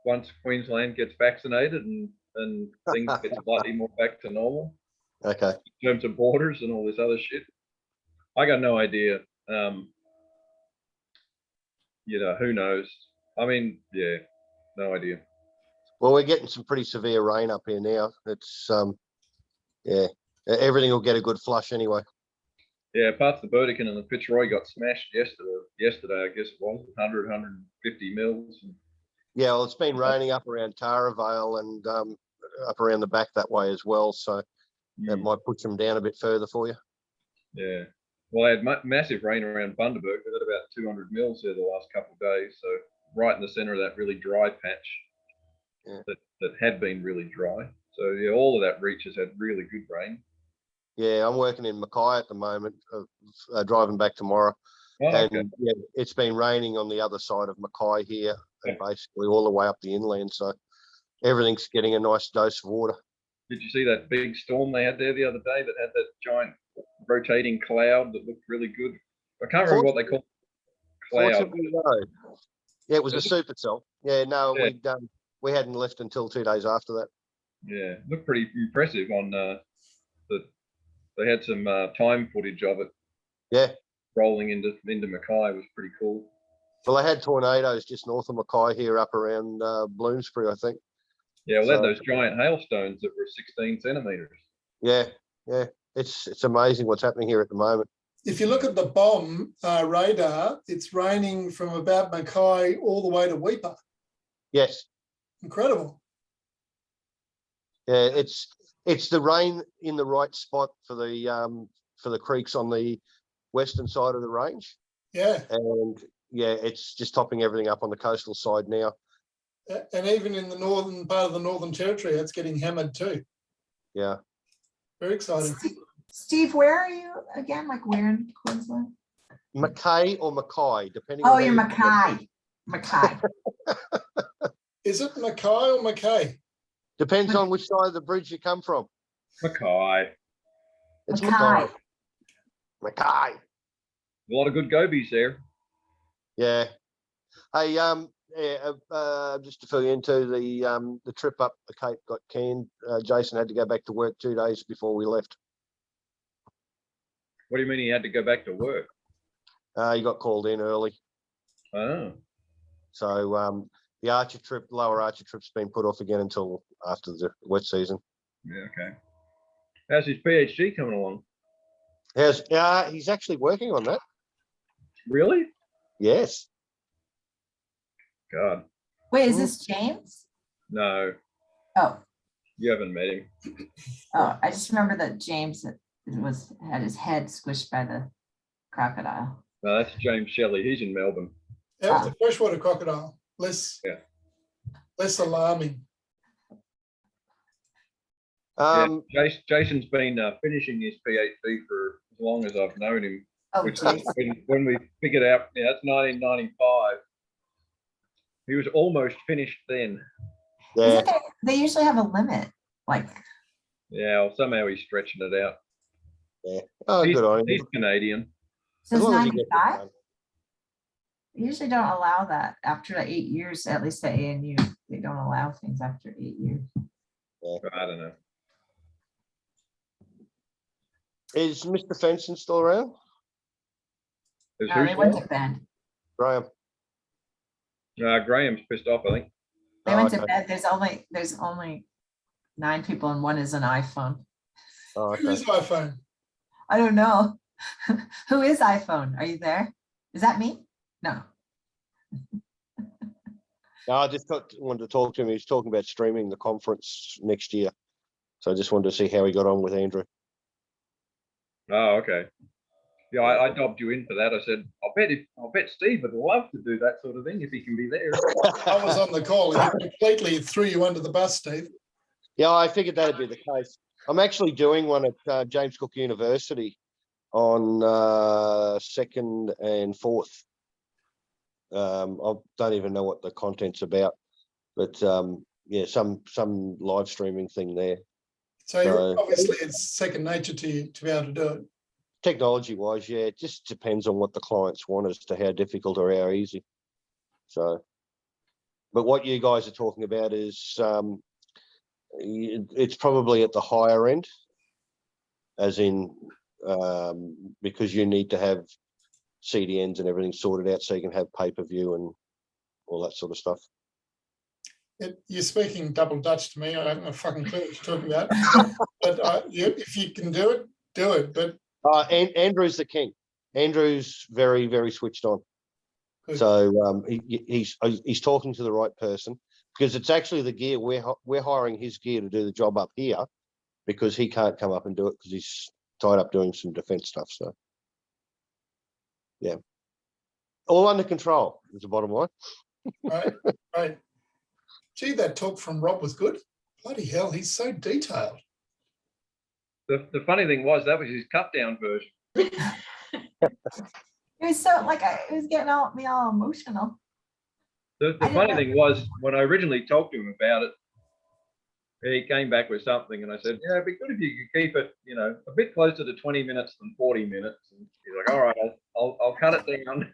Once Queensland gets vaccinated and things get slightly more back to normal Okay. in terms of borders and all this other shit. I got no idea. Who knows? I mean, yeah, no idea. Well, we're getting some pretty severe rain up here now. It's yeah, everything will get a good flush anyway. Yeah, parts of the Burdekin and the Fitzroy got smashed yesterday, I guess it was 100, 150 mils. Yeah, well, it's been raining up around Taravale and up around the back that way as well. So that might push them down a bit further for you. Yeah. Well, I had massive rain around Bundaberg. We had about 200 mils there the last couple of days. So right in the center of that really dry patch that had been really dry. So yeah, all of that reach has had really good rain. Yeah, I'm working in Mackay at the moment, driving back tomorrow. Oh, and okay. yeah, it's been raining on the other side of Mackay here and basically all the way up the inland. So everything's getting a nice dose of water. Did you see that big storm they had there the other day that had that giant rotating cloud that looked really good? I can't remember what they call cloud. Fortunately, no. Yeah, it was a supercell. Yeah, no, Yeah. we hadn't left until 2 days after that. Yeah, looked pretty impressive on they had some time footage of it. Yeah. Rolling into Mackay was pretty cool. Well, they had tornadoes just north of Mackay here up around Bloomsbury, I think. Yeah, well, they had those giant hailstones that were 16 centimeters. Yeah, yeah. It's amazing what's happening here at the moment. If you look at the bomb radar, it's raining from about Mackay all the way to Weipa. Yes. Incredible. Yeah, it's the rain in the right spot for the creeks on the western side of the range. Yeah. And yeah, it's just topping everything up on the coastal side now. And even in the northern part of the Northern Territory, it's getting hammered too. Yeah. Very exciting. Steve, where are you again? Like where in Queensland? Mackay or Mackay, depending Oh, on you're Mackay. Mackay. Is it Mackay or Mackay? Depends on which side of the bridge you come from. Mackay. It's Mackay. Mackay. A lot of good gobies there. Yeah. Hey, just to fill you into the trip up the Cape got canned. Jason had to go back to work 2 days before we left. What do you mean he had to go back to work? He got called in early. Oh. So the Archer trip, lower Archer trip's been put off again until after the wet season. Yeah, okay. How's his PhD coming along? He's actually working on that. Really? Yes. God. Wait, is this James? No. Oh. You haven't met him. Oh, I just remember that James had his head squished by the crocodile. No, that's James Shelley. He's in Melbourne. That was a freshwater crocodile. Less alarming. Jason's been finishing his PhD for as long as I've known him. Oh, which is when we figured out, that's 1995. He was almost finished then. Yeah. They usually have a limit, like. Yeah, well, somehow he's stretching it out. Yeah. Oh, good on him. He's Canadian. Since 95? They usually don't allow that after 8 years, at least at ANU. They don't allow things after 8 years. Yeah. I don't know. Is Mr. Finsen still around? No, they went to bed. Graeme. Graham's pissed off, I think. They went to bed. There's only 9 people and one is an iPhone. Oh, okay. Who is iPhone? I don't know. Who is iPhone? Are you there? Is that me? No. No, I just wanted to talk to him. He was talking about streaming the conference next year. So I just wanted to see how he got on with Andrew. Oh, okay. Yeah, I dobbed you in for that. I said, I'll bet Steve would love to do that sort of thing if he can be there. I was on the call and he completely threw you under the bus, Steve. Yeah, I figured that'd be the case. I'm actually doing one at James Cook University on 2nd and 4th. I don't even know what the content's about, but yeah, some live streaming thing there. So obviously it's second nature to you to be able to do it. Technology wise, yeah, it just depends on what the clients want as to how difficult or how easy. So, but what you guys are talking about is it's probably at the higher end, as in because you need to have CDNs and everything sorted out so you can have pay-per-view and all that sort of stuff. You're speaking double Dutch to me. I don't know fucking clue what you're talking about. But if you can do it, do it. But Andrew's the king. Andrew's very, very switched on. Good. So he's talking to the right person, because it's actually the gear we're hiring his gear to do the job up here, because he can't come up and do it because he's tied up doing some defense stuff. So yeah, all under control is the bottom line. right. Gee, that talk from Rob was good. Bloody hell, he's so detailed. The funny thing was that was his cut down version. It was so like it was getting me all emotional. The funny thing was when I originally talked to him about it, he came back with something, and I said, "Yeah, it'd be good if you could keep it, you know, a bit closer to 20 minminutes than 40 minutes." And he's like, "All right, I'll cut it down."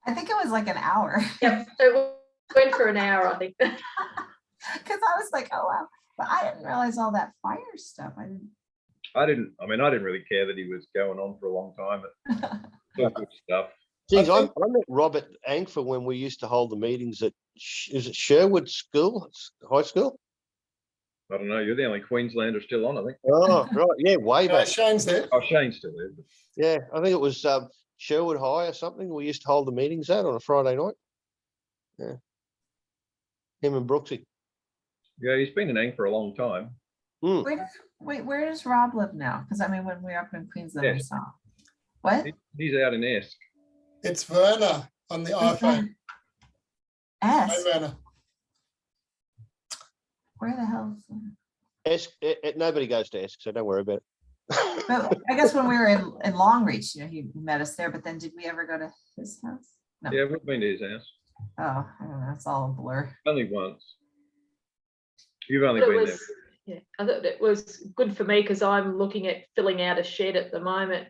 I think it was like an hour. Yep, it went for an hour, I think. Because I was like, oh wow, but I didn't realize all that fire stuff. I didn't really care that he was going on for a long time. But good stuff. Geez, I met Rob at ANGFA when we used to hold the meetings at, is it Sherwood School, High School? I don't know. You're the only Queenslander still on, I think. Oh, right. Yeah, way back. Shane's there. Oh, Shane's still there. Yeah, I think it was Sherwood High or something we used to hold the meetings at on a Friday night. Yeah. Him and Brooksy. Yeah, he's been in Ang for a long time. Where does Rob live now? Because I mean, when we were up in Queensland, we Yes. saw. What? He's out in Esk. It's Verna on the iPhone. Hi, S. Verna. Where the hell is that? Esk, nobody goes to Esk, so don't worry about it. But I guess when we were in Longreach, he met us there, but then did we ever go to his house? No. Yeah, we've been to his house. Oh, I don't know. It's all a blur. Only once. You've only But it been was, yeah, I thought it was good for me because I'm looking at filling out a shed at the moment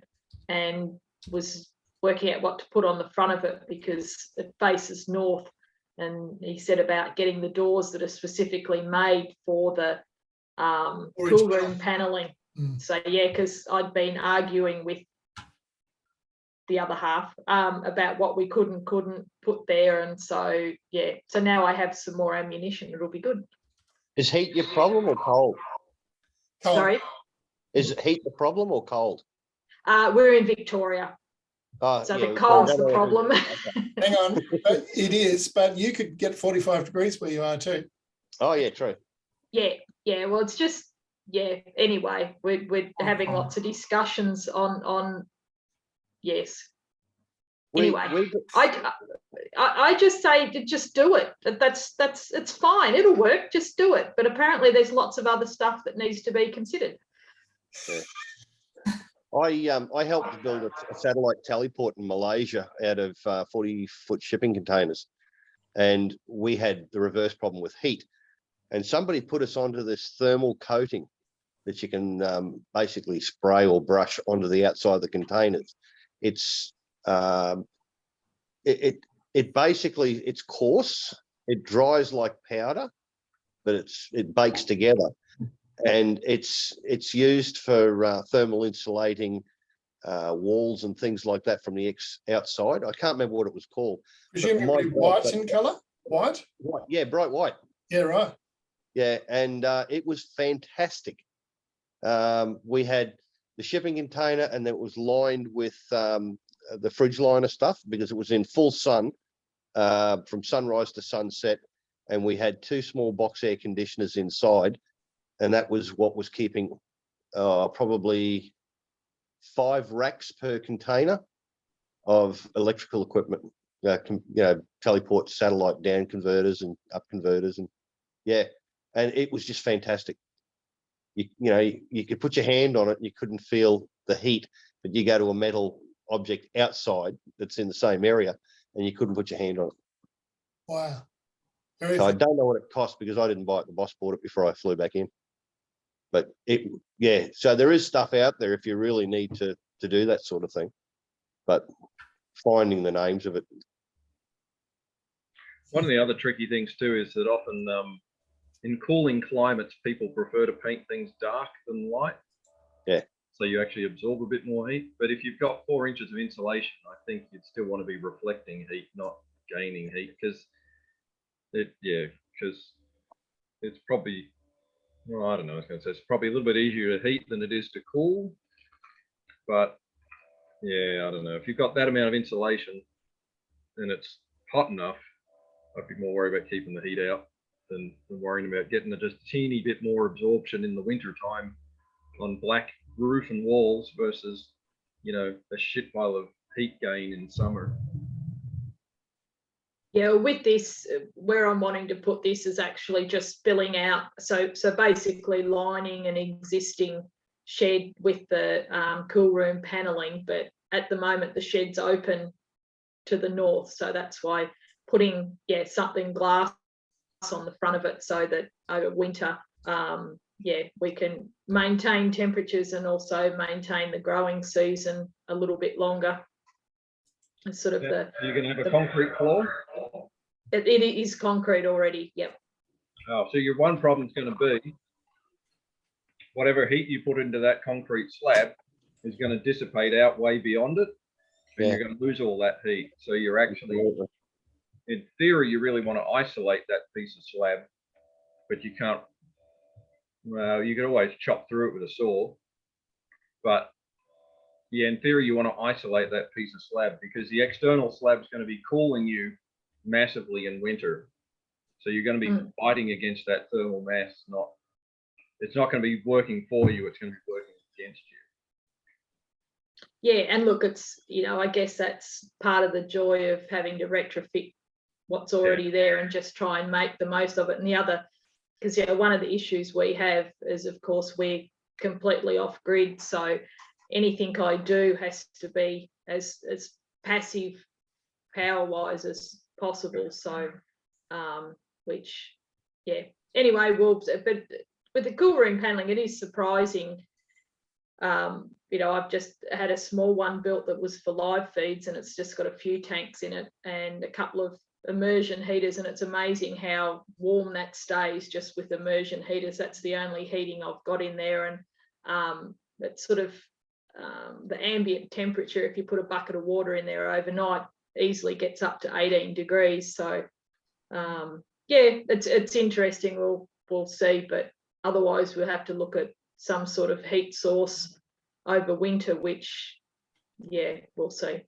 and was working out what to put on the front of it because it faces north. And he said about getting the doors that are specifically made for the cool room paneling. So yeah, because I'd been arguing with the other half about what we could and couldn't put there, and so yeah, so now I have some more ammunition. It'll be good. Is heat your problem or cold? Sorry, Is it heat the problem or cold? we're in Victoria, Oh, so yeah, the cold's the okay. problem. Hang on, it is, but you could get 45 degrees where you are too. Oh yeah, true. Yeah. Well, it's just Anyway, we're having lots of discussions on. Yes. Anyway, I just say to just do it. That's it's fine. It'll work. Just do it. But apparently, there's lots of other stuff that needs to be considered. Yeah. I helped to build a satellite teleport in Malaysia out of 40-foot shipping containers, and we had the reverse problem with heat. And somebody put us onto this thermal coating that you can basically spray or brush onto the outside of the containers. It's it basically, it's coarse, it dries like powder, but it bakes together, and it's used for thermal insulating walls and things like that from the outside. I can't remember what it was called. Presumably white in colour? White? Yeah, bright white. Yeah, right. Yeah, and it was fantastic. We had the shipping container, and it was lined with the fridge liner stuff because it was in full sun from sunrise to sunset, and we had 2 small box air conditioners inside, and that was what was keeping probably 5 racks per container of electrical equipment, teleport, satellite down converters and up converters, and yeah, and it was just fantastic. You could put your hand on it and you couldn't feel the heat, but you go to a metal object outside that's in the same area and you couldn't put your hand on it. Wow. So I don't know what it cost because I didn't buy it. The boss bought it before I flew back in. But so there is stuff out there if you really need to do that sort of thing. But finding the names of it. One of the other tricky things too is that often in cooling climates, people prefer to paint things dark than light. Yeah. So you actually absorb a bit more heat. But if you've got 4 inches of insulation, I think you'd still want to be reflecting heat, not gaining heat, because it's probably, well, I don't know, I was going to say it's probably a little bit easier to heat than it is to cool. But yeah, I don't know. If you've got that amount of insulation and it's hot enough, I'd be more worried about keeping the heat out than worrying about getting just a teeny bit more absorption in the winter time on black roof and walls versus, a shit pile of heat gain in summer. Yeah, with this, where I'm wanting to put this is actually just filling out. So basically lining an existing shed with the cool room paneling, but at the moment the shed's open to the north, so that's why putting something glass on the front of it so that over winter we can maintain temperatures and also maintain the growing season a little bit longer. It's sort of You're going to have a concrete floor? It is concrete already. Yep. Oh, so your one problem is going to be whatever heat you put into that concrete slab is going to dissipate out way beyond it, and you're going to lose all that heat. So you're actually, in theory, you really want to isolate that piece of slab, but you can't. Well, you can always chop through it with a saw, but yeah, in theory, you want to isolate that piece of slab because the external slab is going to be cooling you massively in winter. So you're going to be fighting against that thermal mass. It's not going to be working for you. It's going to be working against you. Yeah, and look, it's, I guess that's part of the joy of having to retrofit what's already there and just try and make the most of it. And the other, because one of the issues we have is, of course, we're completely off grid. So anything I do has to be as passive power wise as possible. So anyway, but with the cool room paneling, it is surprising. I've just had a small one built that was for live feeds, and it's just got a few tanks in it and a couple of immersion heaters, and it's amazing how warm that stays just with immersion heaters. That's the only heating I've got in there, and it's sort of the ambient temperature, if you put a bucket of water in there overnight, easily gets up to 18 degrees. So it's interesting. We'll see, but otherwise we'll have to look at some sort of heat source over winter, which we'll see.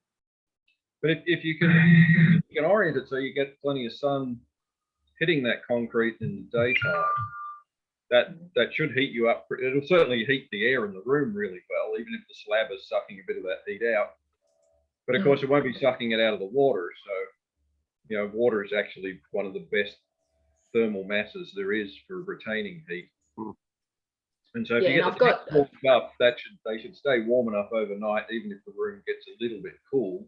But if you can orient it so you get plenty of sun hitting that concrete in the daytime, that should heat you up. It'll certainly heat the air in the room really well, even if the slab is sucking a bit of that heat out. But of course, it won't be sucking it out of the water. So, water is actually one of the best thermal masses there is for retaining heat. And so if you get the tank warmed up, they should stay warm enough overnight, even if the room gets a little bit cool,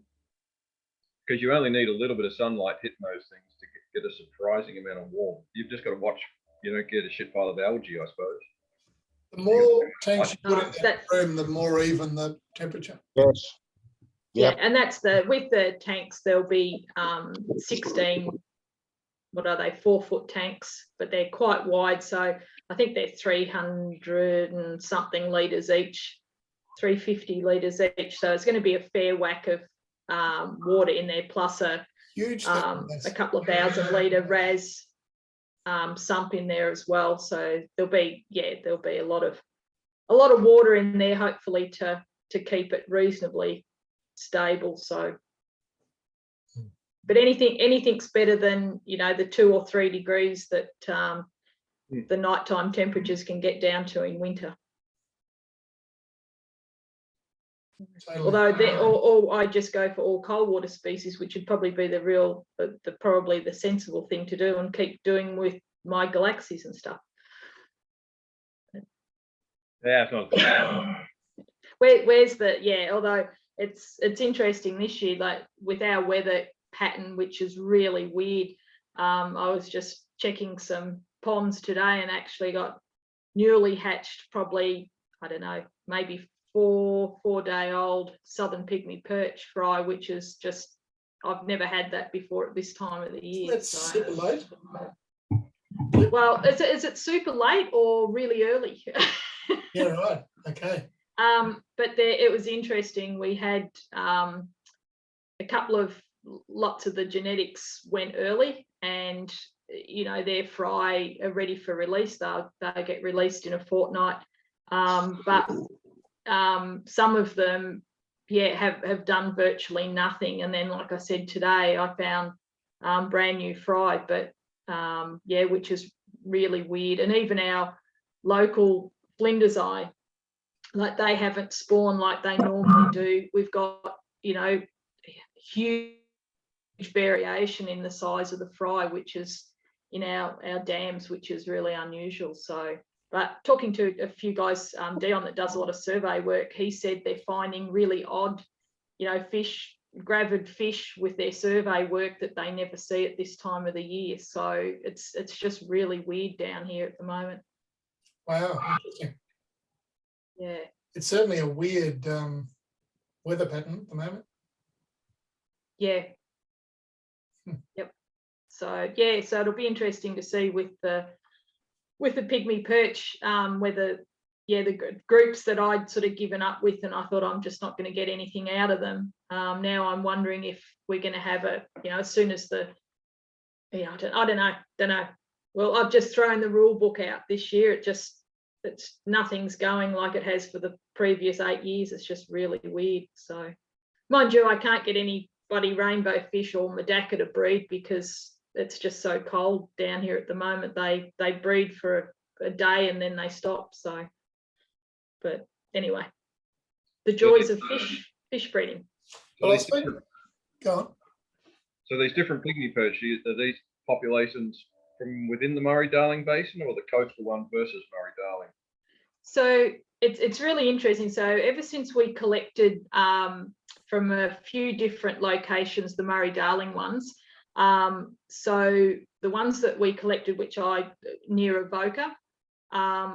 because you only need a little bit of sunlight hitting those things to get a surprising amount of warmth. You've just got to watch, get a shit pile of algae, I suppose. The more tanks you put in that room, the more even the temperature. Yes. Yeah, and that's with the tanks, there'll be 16, 4-foot tanks, but they're quite wide. So I think they're 300 and something litres each, 350 litres each. So it's going to be a fair whack of water in there, plus a couple of 1,000 litre RAS sump in there as well. So there'll be a lot of water in there, hopefully to keep it reasonably stable. So, but anything's better than the 2 or 3 degrees that the nighttime temperatures can get down to in winter. Totally. Although or I just go for all cold water species, which would probably be probably the sensible thing to do, and keep doing with my galaxies and stuff. Yeah, it's not good. Where's the although it's interesting this year, like with our weather pattern, which is really weird. I was just checking some ponds today and actually got newly hatched, probably, I don't know, maybe 4-day-old southern pygmy perch fry, which is just, I've never had that before at this time of the year. That's super late. Well, is it super late or really early? Yeah, right. Okay. But it was interesting. We had a couple of lots of the genetics went early, and their fry are ready for release. They'll get released in a fortnight. But some of them, have done virtually nothing. And then, like I said today, I found brand new fry, but which is really weird. And even our local Flinders Eye, like they haven't spawned like they normally do. We've got, huge variation in the size of the fry, which is in our dams, which is really unusual. So, but talking to a few guys, Dion that does a lot of survey work, he said they're finding really odd, fish, gravid fish with their survey work that they never see at this time of the year. So it's just really weird down here at the moment. Wow, interesting. Yeah. It's certainly a weird weather pattern at the moment. Yeah. Yep. So so it'll be interesting to see with the pygmy perch, whether the groups that I'd sort of given up with, and I thought I'm just not going to get anything out of them. Now I'm wondering if we're going to have as soon as I don't know. Well, I've just thrown the rule book out this year. It's nothing's going like it has for the previous 8 years. It's just really weird. So, mind you, I can't get any bloody rainbow fish or Medaka to breed because it's just so cold down here at the moment. They breed for a day and then they stop. So, but anyway, the joys of fish breeding. Well, go on. So these different pygmy perch, are these populations from within the Murray-Darling Basin or the coastal one versus Murray-Darling? So it's really interesting. So ever since we collected from a few different locations, the Murray-Darling ones, so the ones that we collected, which near Avoca,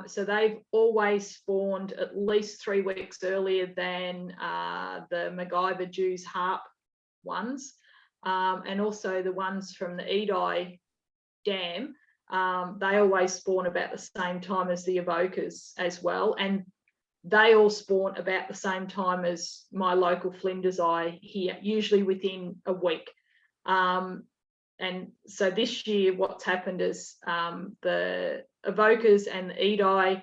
so they've always spawned at least 3 weeks earlier than the MacGyver Jews Harp ones, and also the ones from the Edi Dam. They always spawn about the same time as the Avocas as well, and they all spawn about the same time as my local Flinders Eye here, usually within a week. And so this year what's happened is the Avocas and the Edi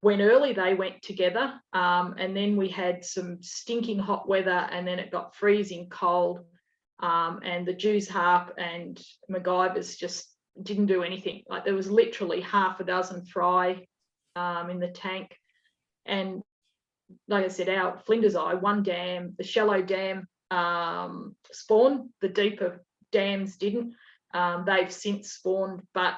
went early, they went together, and then we had some stinking hot weather, and then it got freezing cold, and the Jews Harp and MacGyvers just didn't do anything. Like there was literally half a dozen fry in the tank. And like I said, our Flinders Eye, one dam, the shallow dam spawned, the deeper dams didn't. They've since spawned, but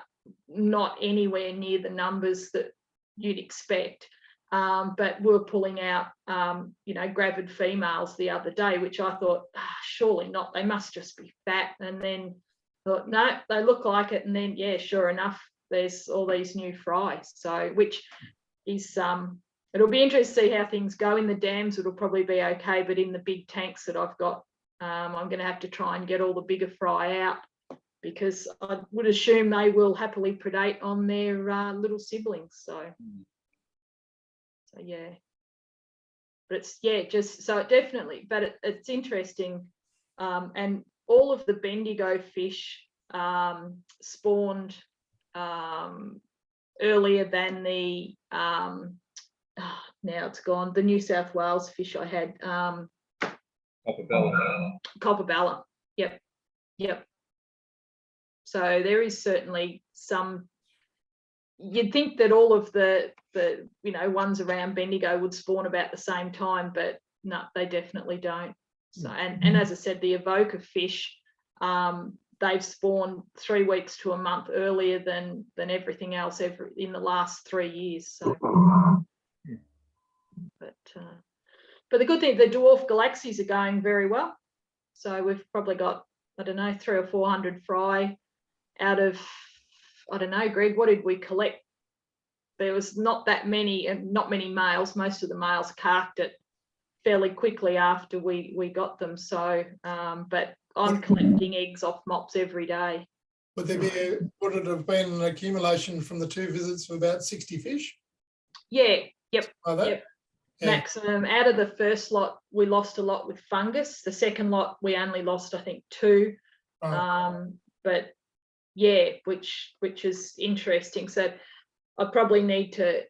not anywhere near the numbers that you'd expect. But we were pulling out, gravid females the other day, which I thought, surely not, they must just be fat. And then thought, no, they look like it. And then, sure enough, there's all these new fries. So, which is, it'll be interesting to see how things go in the dams. It'll probably be okay, but in the big tanks that I've got, I'm going to have to try and get all the bigger fry out, because I would assume they will happily predate on their little siblings. So yeah, but it's just so definitely, but it's interesting, and all of the Bendigo fish spawned earlier than the now it's gone, the New South Wales fish I had, Copperbella. Yep. So there is certainly some, you'd think that all of the ones around Bendigo would spawn about the same time, but no, they definitely don't. So, and as I said, the evoker fish, they've spawned 3 weeks to a month earlier than everything else ever in the last 3 years. So, but the good thing, the dwarf galaxies are going very well. So we've probably got, I don't know, 300 or 400 fry out of, I don't know, Greg, what did we collect? There was not that many, and not many males. Most of the males carked it fairly quickly after we got them. So, but I'm collecting eggs off mops every day. Would it have been an accumulation from the 2 visits of about 60 fish? Yeah, yep, Like that? yep. Yeah. Maximum. Out of the first lot, we lost a lot with fungus. The second lot, we only lost, I think, 2. Oh. But yeah, which is interesting. So I probably need to,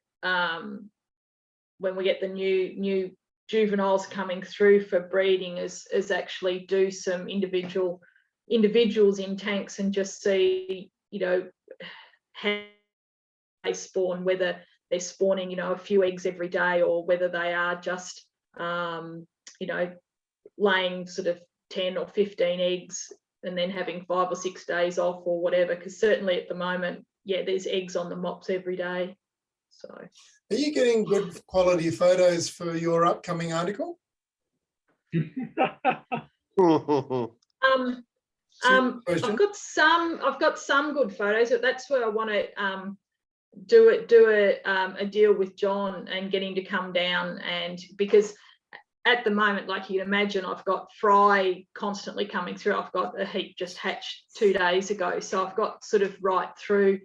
when we get the new juveniles coming through for breeding, is actually do some individuals in tanks and just see, you know, how they spawn, whether they're spawning, you know, a few eggs every day, or whether they are just, you know, laying sort of 10 or 15 eggs and then having 5 or 6 days off or whatever. Because certainly at the moment, yeah, there's eggs on the mops every day. So, are you getting good quality photos for your upcoming article? I've got some good photos, but that's where I want to do a deal with John and get him to come down, and because at the moment, like you'd imagine, I've got fry constantly coming through. I've got a heap just hatched 2 days ago, so I've got sort of right through.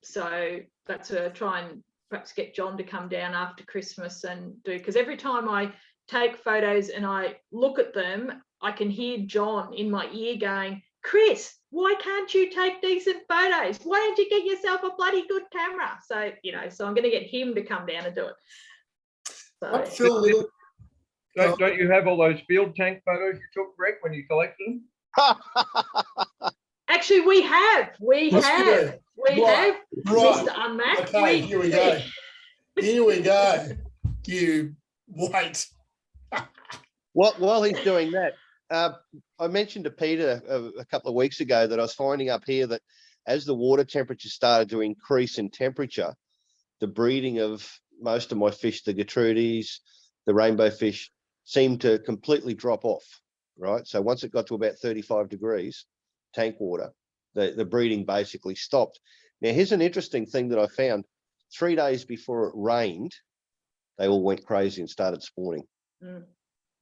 So that's a try and perhaps get John to come down after Christmas and do, because every time I take photos and I look at them, I can hear John in my ear going, Chris, why can't you take decent photos? Why don't you get yourself a bloody good camera? So, you know, so I'm going to get him to come down and do it. So, don't you have all those field tank photos you took, Greg, when you collected them? actually, we have. Mr. Unmapped. Okay, here we go. Here we go. You wait. While he's doing that, I mentioned to Peter a couple of weeks ago that I was finding up here that as the water temperature started to increase in temperature, the breeding of most of my fish, the Gertrudes, the rainbow fish, seemed to completely drop off, right? So once it got to about 35 degrees, tank water, the breeding basically stopped. Now, here's an interesting thing that I found. 3 days before it rained, they all went crazy and started spawning.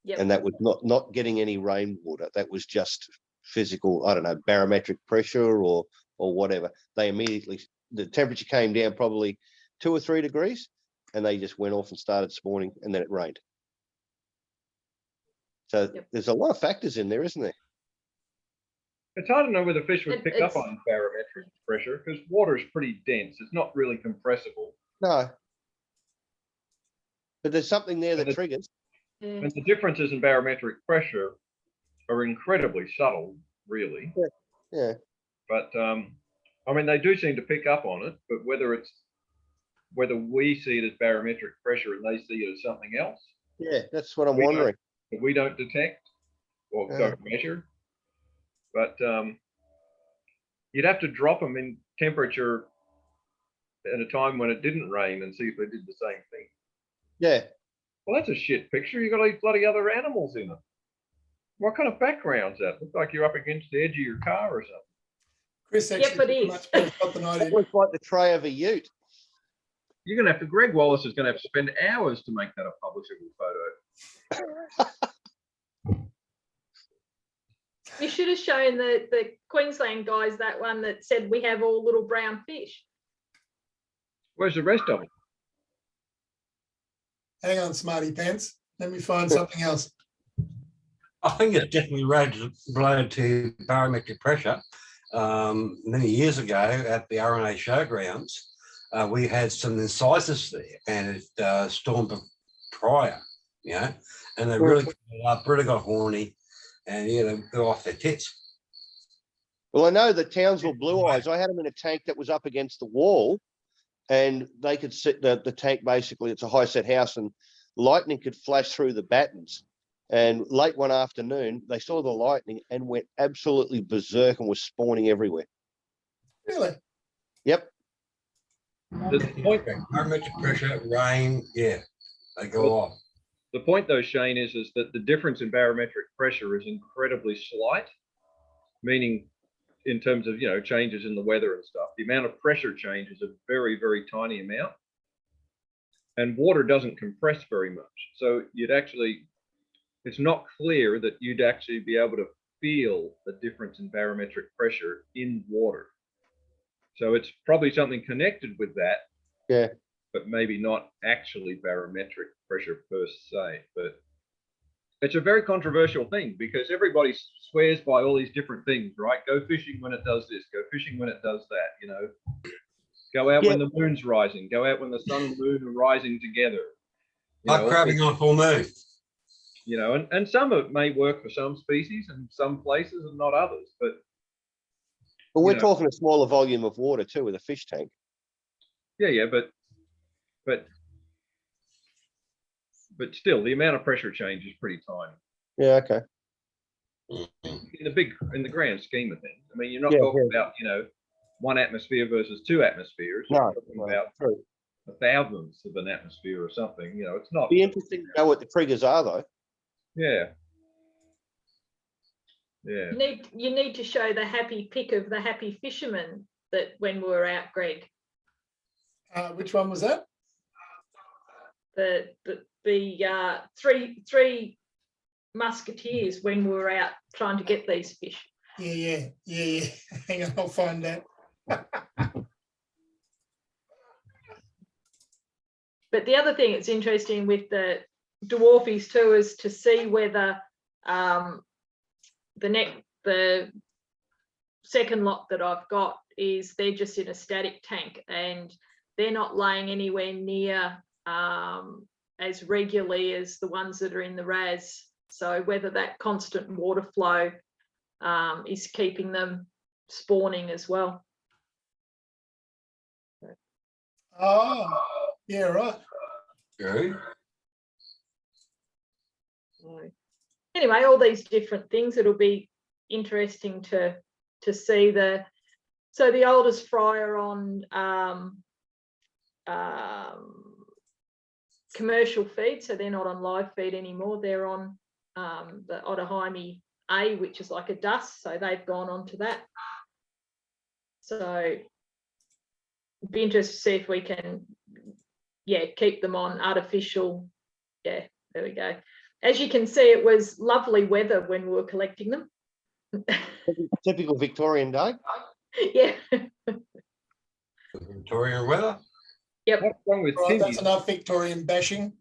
Yep. And that was not getting any rainwater. That was just physical, I don't know, barometric pressure or whatever. They immediately, the temperature came down probably 2 or 3 degrees, and they just went off and started spawning, and then it rained. So there's a lot of factors in there, isn't there? It's hard to know whether fish would pick up on barometric pressure because water is pretty dense. It's not really compressible. No. But there's something there that triggers. And the differences in barometric pressure are incredibly subtle, really. Yeah. But I mean, they do seem to pick up on it, but whether we see it as barometric pressure and they see it as something else. Yeah, that's what I'm wondering. That we don't detect or don't measure. But you'd have to drop them in temperature at a time when it didn't rain and see if they did the same thing. Yeah. Well, that's a shit picture. You've got these bloody other animals in it. What kind of background's that? Looks like you're up against the edge of your car or something. Chris actually much better shot than I did. It looks like the tray of a ute. You're going to have to, Greg Wallace is going to have to spend hours to make that a publishable photo. You should have shown the Queensland guys that one that said we have all little brown fish. Where's the rest of them? Hang on, smarty pants. Let me find something else. I think it's definitely related to barometric pressure. Many years ago at the RNA showgrounds, we had some incisors there, and it stormed prior, you know, and they really got horny, and they're off their tits. Well, I know the Townsville Blue Eyes, I had them in a tank that was up against the wall, and they could sit the tank, basically, it's a high set house, and lightning could flash through the battens. And late one afternoon, they saw the lightning and went absolutely berserk and was spawning everywhere. Really? Yep. The point, Barometric pressure, rain, yeah, they go off. the point though, Shane, is that the difference in barometric pressure is incredibly slight, meaning in terms of, changes in the weather and stuff, the amount of pressure change is a very, very tiny amount. And water doesn't compress very much. So it's not clear that you'd actually be able to feel the difference in barometric pressure in water. So it's probably something connected with that. Yeah. But maybe not actually barometric pressure per se. But it's a very controversial thing because everybody swears by all these different things, right? Go fishing when it does this, go fishing when it does that, Go out when the moon's rising, go out when the sun and moon are rising together. Like crabbing on full moon. And some of it may work for some species and some places and not others, but we're talking a smaller volume of water too with a fish tank. Yeah, but still the amount of pressure change is pretty tiny. Yeah, okay. In the grand scheme of things. I mean, you're not talking about, 1 atmosphere versus 2 atmospheres. You're talking about a thousandth of an atmosphere or something. It's not. Be interesting to know what the triggers are though. Yeah. Yeah. You need to show the happy pic of the happy fisherman that when we were out, Greg. Which one was that? The three musketeers when we were out trying to get these fish. Yeah. Hang on, I'll find that. But the other thing that's interesting with the dwarfies too is to see whether the second lot that I've got is they're just in a static tank and they're not laying anywhere near as regularly as the ones that are in the RAS. So whether that constant water flow is keeping them spawning as well. Oh, yeah, right. Okay. Anyway, all these different things, it'll be interesting to see the oldest fryer on commercial feed, so they're not on live feed anymore, they're on the Otaheime A, which is like a dust, so they've gone on to that. So be interested to see if we can keep them on artificial. There we go. As you can see, it was lovely weather when we were collecting them. Typical Victorian day. Yeah. Victorian weather. Yep. What's wrong with Right, Timmy? that's enough Victorian bashing.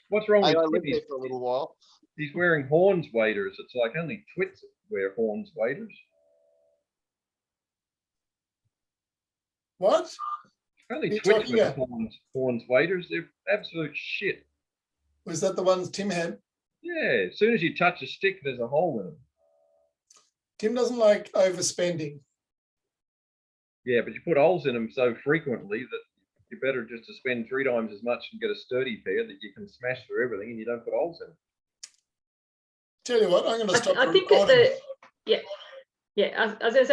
What's wrong I with lived Timmy? there for a little while. He's wearing horns waders. It's like only twits wear horns waders. What? Only You're twits talking wear about- horns waders. They're absolute shit. Was that the ones Tim had? Yeah, as soon as you touch a stick, there's a hole in them. Tim doesn't like overspending. Yeah, but you put holes in them so frequently that you're better just to spend 3 times as much and get a sturdy pair that you can smash through everything and you don't put holes in them. Tell you what, I'm going to stop I think recording. I was going to say